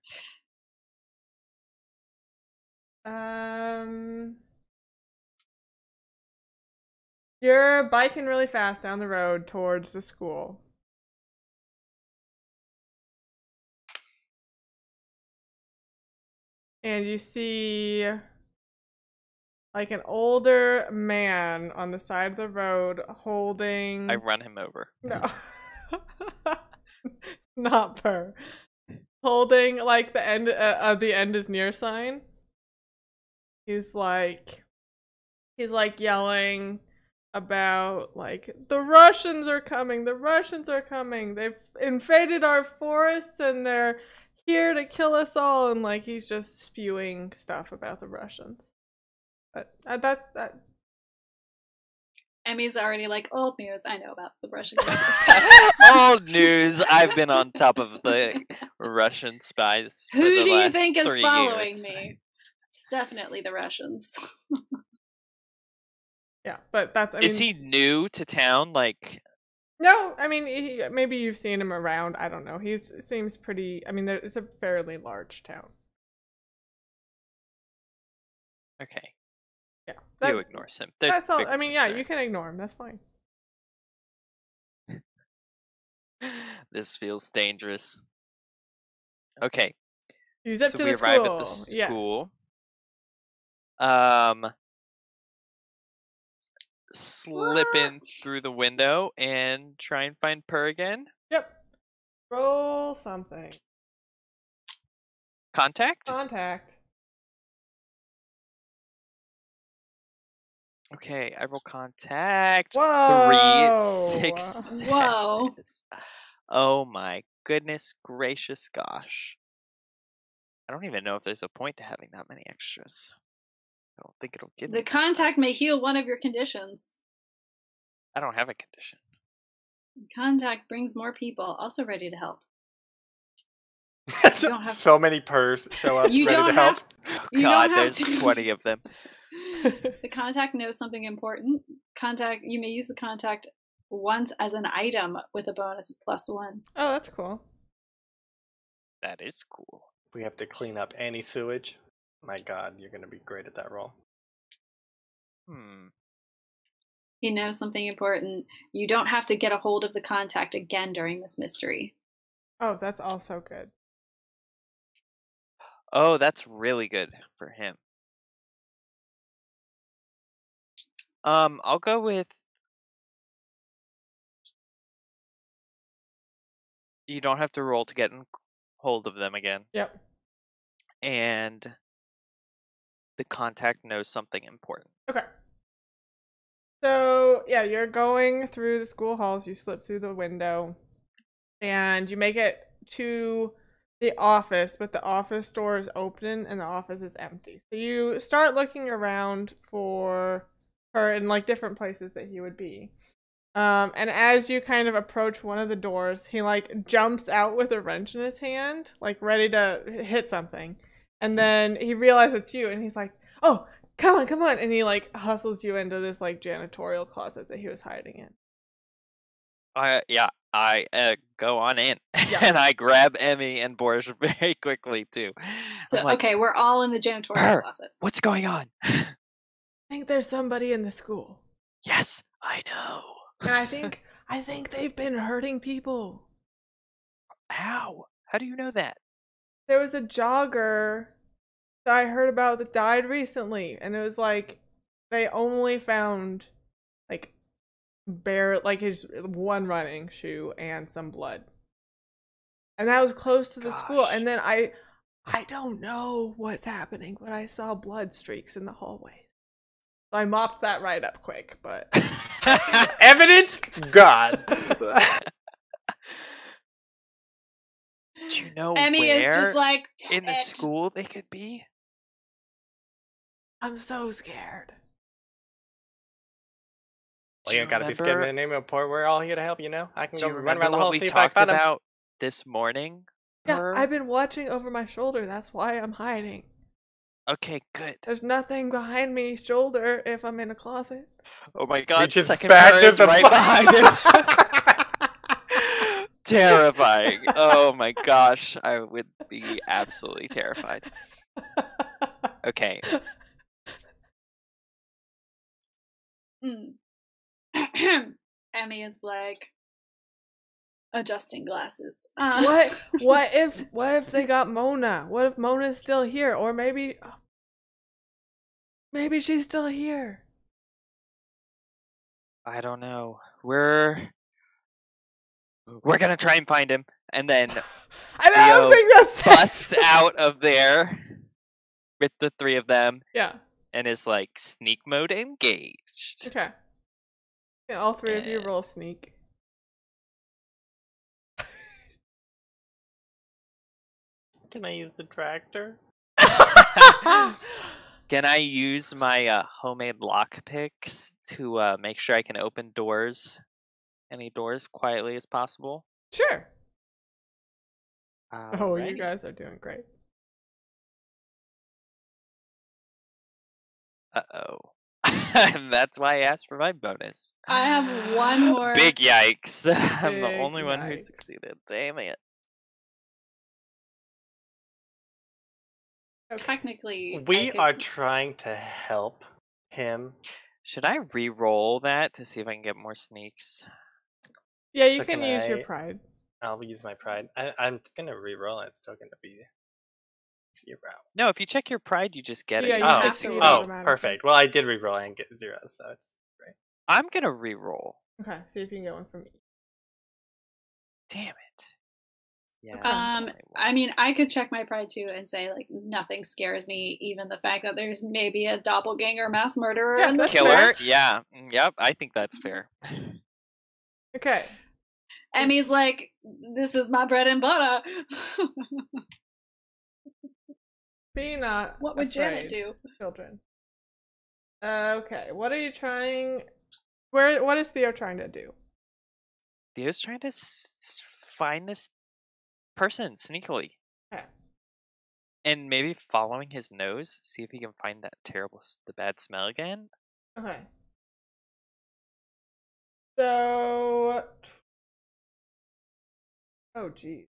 You're biking really fast down the road towards the school. And you see like an older man on the side of the road holding... I run him over. No. Not per. Holding like the end of the end is near sign. He's like yelling about like the Russians are coming, they've invaded our forests and they're here to kill us all, and like he's just spewing stuff about the Russians. But that's that. Emmy's already like, old news, I know about the Russian Old news. I've been on top of the Russian spies. Who for the do you last think is 3 following years. me? It's definitely the Russians. Yeah, but that's. Is he new to town? Like, no, I mean, maybe you've seen him around. I don't know. He seems pretty. I mean, it's a fairly large town. okay, Yeah, you ignore him. There's that's all. bigger I mean, yeah, you can concerns. ignore him. That's fine. This feels dangerous. Okay, You zip so to we the school. arrive at the school. Yes. Slip in through the window and try and find Purr again. Yep. Roll something. Contact? Contact. Okay, I roll contact. Whoa. 3 successes. Whoa. Oh my goodness gracious gosh. I don't even know if there's a point to having that many extras. I don't think it'll give me The that contact may much. heal one of your conditions. I don't have a condition. Contact brings more people, also ready to help. don't have- So many purrs show up You ready don't to help. have- Oh You god, don't have there's to- 20 of them. The contact knows something important. You may use the contact once as an item with a bonus of +1. Oh, that's cool. That is cool. We have to clean up any sewage. My god, you're going to be great at that role. He knows something important. You don't have to get a hold of the contact again during this mystery. Oh, that's also good. Oh, that's really good for him. I'll go with you don't have to roll to get in hold of them again. Yep. And the contact knows something important. Okay. So, yeah, you're going through the school halls, you slip through the window, and you make it to the office, but the office door is open and the office is empty. So you start looking around for her in like different places that he would be. And as you kind of approach one of the doors, he like jumps out with a wrench in his hand, like ready to hit something. And then he realizes it's you and he's like, "Oh, come on." And he like hustles you into this like janitorial closet that he was hiding in. I go on in. Yeah. And I grab Emmy and Borje very quickly too. So, like, okay, we're all in the janitorial closet. What's going on? I think there's somebody in the school. Yes, I know. And I think they've been hurting people. How? How do you know that? There was a jogger that I heard about that died recently, and it was like they only found like his one running shoe and some blood. And that was close to the school. And then I don't know what's happening, but I saw blood streaks in the hallway. So I mopped that right up quick, but evidence? God. Do you know Emmy where is just like, in the school they could be? I'm so scared. Well, you gotta be scared in the name of poor. We're all here to help, you know? I can go run around the hall, see if I talked find him. about this morning? Yeah, I've been watching over my shoulder. That's why I'm hiding. Okay, good. There's nothing behind me shoulder if I'm in a closet. Oh my god, Reaches second back pair to is the right behind him. Terrifying. Oh my gosh, I would be absolutely terrified. Okay. Emmy is like adjusting glasses. What if they got Mona? What if Mona's still here? Or maybe she's still here. I don't know. We're gonna try and find him, and then I don't think that's busts out of there with the three of them. Yeah. And is like sneak mode engaged. Okay. Yeah, all three of you roll sneak. Can I use the tractor? Can I use my homemade lock picks to make sure I can open any doors quietly as possible? Sure. Alrighty. You guys are doing great. Uh-oh. And that's why I asked for my bonus. I have one more. Big yikes. I'm the Big only one who yikes. succeeded. Damn it. Technically, we are trying to help him. Should I re-roll that to see if I can get more sneaks? Yeah, you can use your pride. I'll use my pride. I'm gonna re-roll it. It's still gonna be 0. No, if you check your pride, you just get it. Yeah, you You have just to succeed. roll. Perfect. Well, I did re-roll and get 0, so it's great. I'm gonna re-roll. Okay, see if you can get one from me. Damn it. Yeah. I mean, I could check my pride too and say like nothing scares me, even the fact that there's maybe a doppelganger mass murderer in the killer. Yeah. Yep. I think that's fair. Okay. Emmy's like, this is my bread and butter. Be not. What would Janet do? Children. Okay. What are you trying? What is Theo trying to do? Theo's trying to find this person sneakily. Okay. And maybe following his nose, see if he can find the bad smell again. Okay. So. Oh, geez.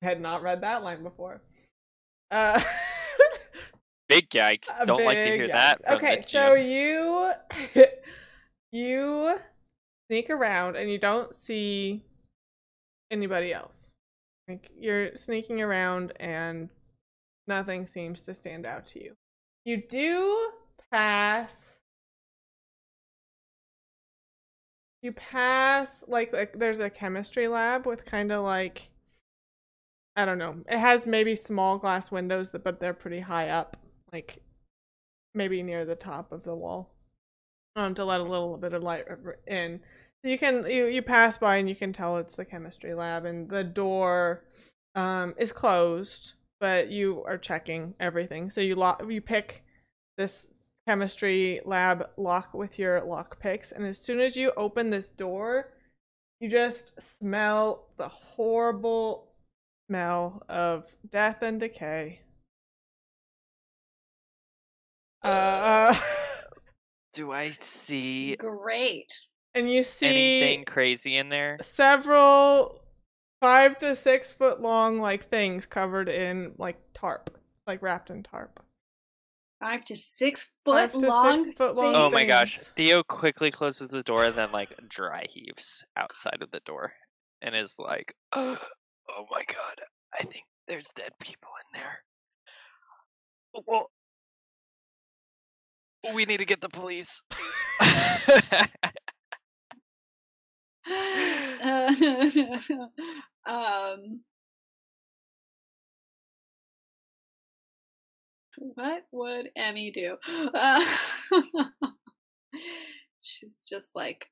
I had not read that line before. Big yikes. Don't like to hear that. Okay, so you sneak around and you don't see anybody else. Like you're sneaking around and nothing seems to stand out to you. You do pass. You pass like there's a chemistry lab with kind of like, I don't know. It has maybe small glass windows, but they're pretty high up, like maybe near the top of the wall, to let a little bit of light in. You pass by and you can tell it's the chemistry lab, and the door is closed, but you are checking everything. So you pick this chemistry lab lock with your lock picks, and as soon as you open this door, you just smell the horrible smell of death and decay. Do I see Great. And you see anything crazy in there? Several 5 to 6 foot long things covered in tarp, wrapped in tarp. 5 to 6 foot long. 6 foot long. Oh my gosh! Theo quickly closes the door, then dry heaves outside of the door, and is like, "Oh my god! I think there's dead people in there. Well, we need to get the police." What would Emmy do? She's just like,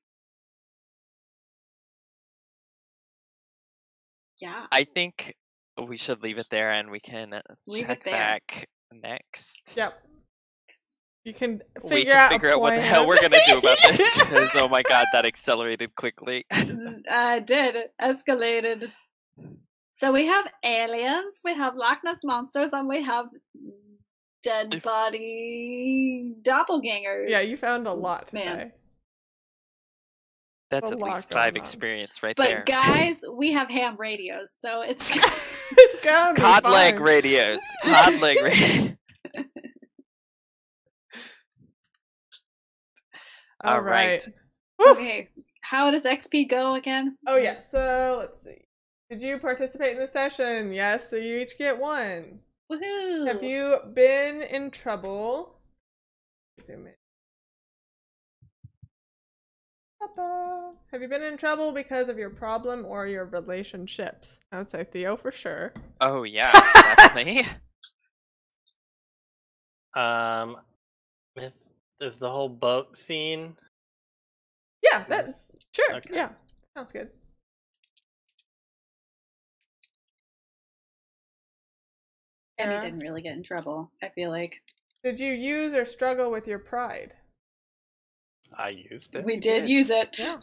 yeah. I think we should leave it there, and we can check back next. Yep. You can figure out what the hell we're gonna do about this, because oh my god, that accelerated quickly. Did escalated. So we have aliens, we have Loch Ness monsters, and we have dead body doppelgangers. Yeah, you found a lot today. Man. That's at least 5 experience right there. But guys, we have ham radios, so it's it's gonna be cod leg radios. Cod leg radios. All right. Okay, how does XP go again? Oh yeah, so let's see. Did you participate in the session? Yes, so you each get 1. Woohoo! Have you been in trouble? Zoom in. Have you been in trouble because of your problem or your relationships? I would say Theo for sure. Oh yeah, definitely. Is the whole boat scene? Yeah, that's sure. Okay. Yeah, sounds good. Emmy didn't really get in trouble, I feel like. Did you use or struggle with your pride? I used it. We did use it. Yeah.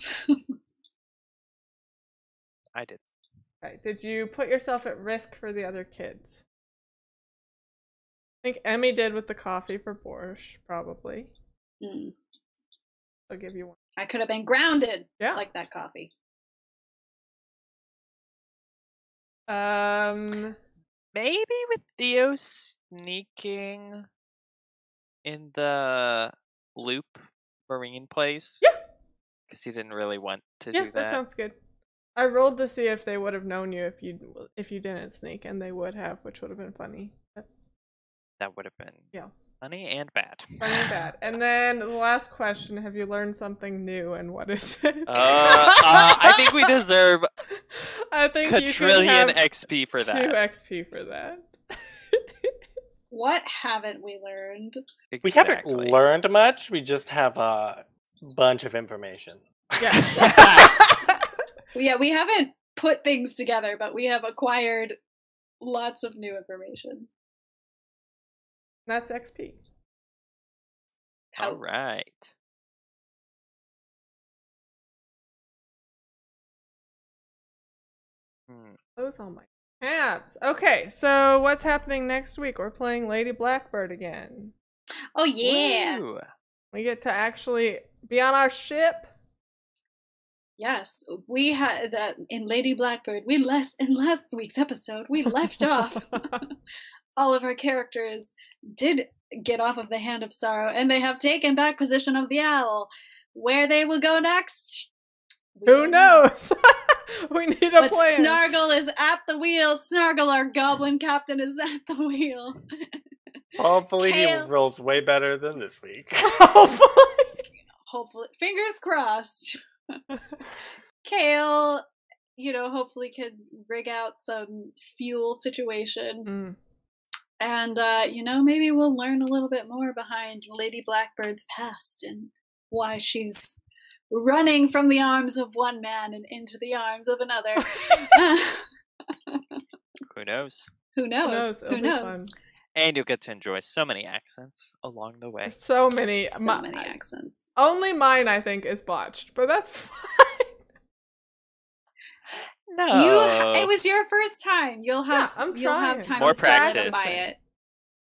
I did. Okay. Did you put yourself at risk for the other kids? I think Emmy did with the coffee for Borje, probably. I'll give you 1. I could have been grounded. Yeah. Like that coffee. Maybe with Theo sneaking in the loop marine place. Yeah. Because he didn't really want to do that. Yeah, that sounds good. I rolled to see if they would have known you if you didn't sneak, and they would have, which would have been funny. That would have been funny and bad. Funny and bad. And then the last question: have you learned something new, and what is it? I think we deserve. I think quadrillion XP for that. 2 XP for that. What haven't we learned? Exactly. We haven't learned much. We just have a bunch of information. Yeah. Yeah, we haven't put things together, but we have acquired lots of new information. That's XP. All right. Close all my tabs. Okay, so what's happening next week? We're playing Lady Blackbird again. Oh yeah. Woo. We get to actually be on our ship. Yes, we had that in Lady Blackbird. In last week's episode, we left off. All of our characters did get off of the Hand of Sorrow, and they have taken back possession of the owl. Where they will go next? Who knows? We need a plan. Snargle is at the wheel. Snargle, our goblin captain, is at the wheel. Hopefully he rolls way better than this week. Hopefully. Fingers crossed. Kale, hopefully can rig out some fuel situation. And, maybe we'll learn a little bit more behind Lady Blackbird's past and why she's running from the arms of one man and into the arms of another. Who knows? Who knows? Who knows? And you'll get to enjoy so many accents along the way. So many accents. Only mine, I think, is botched, but that's fine. No, it was your first time. You'll have time more to practice. by it.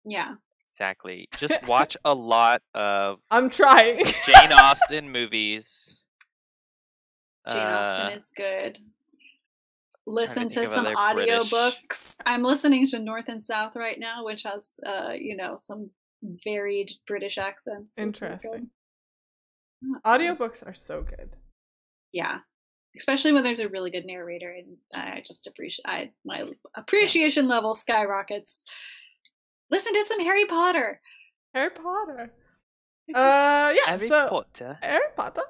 Yeah. Exactly. Just watch a lot of I'm trying. Jane Austen movies. Jane Austen is good. Listen to some audiobooks. I'm listening to North and South right now, which has some varied British accents. Interesting. Audiobooks are so good. Yeah. Especially when there's a really good narrator, and I just my appreciation level skyrockets. Listen to some Harry Potter. Harry Potter. Harry Potter. Harry Potter.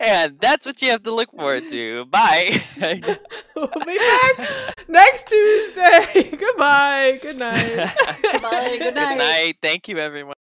And that's what you have to look forward to. Bye. We'll be back next Tuesday. Goodbye. Good night. Bye. Good night. Good night. Thank you, everyone.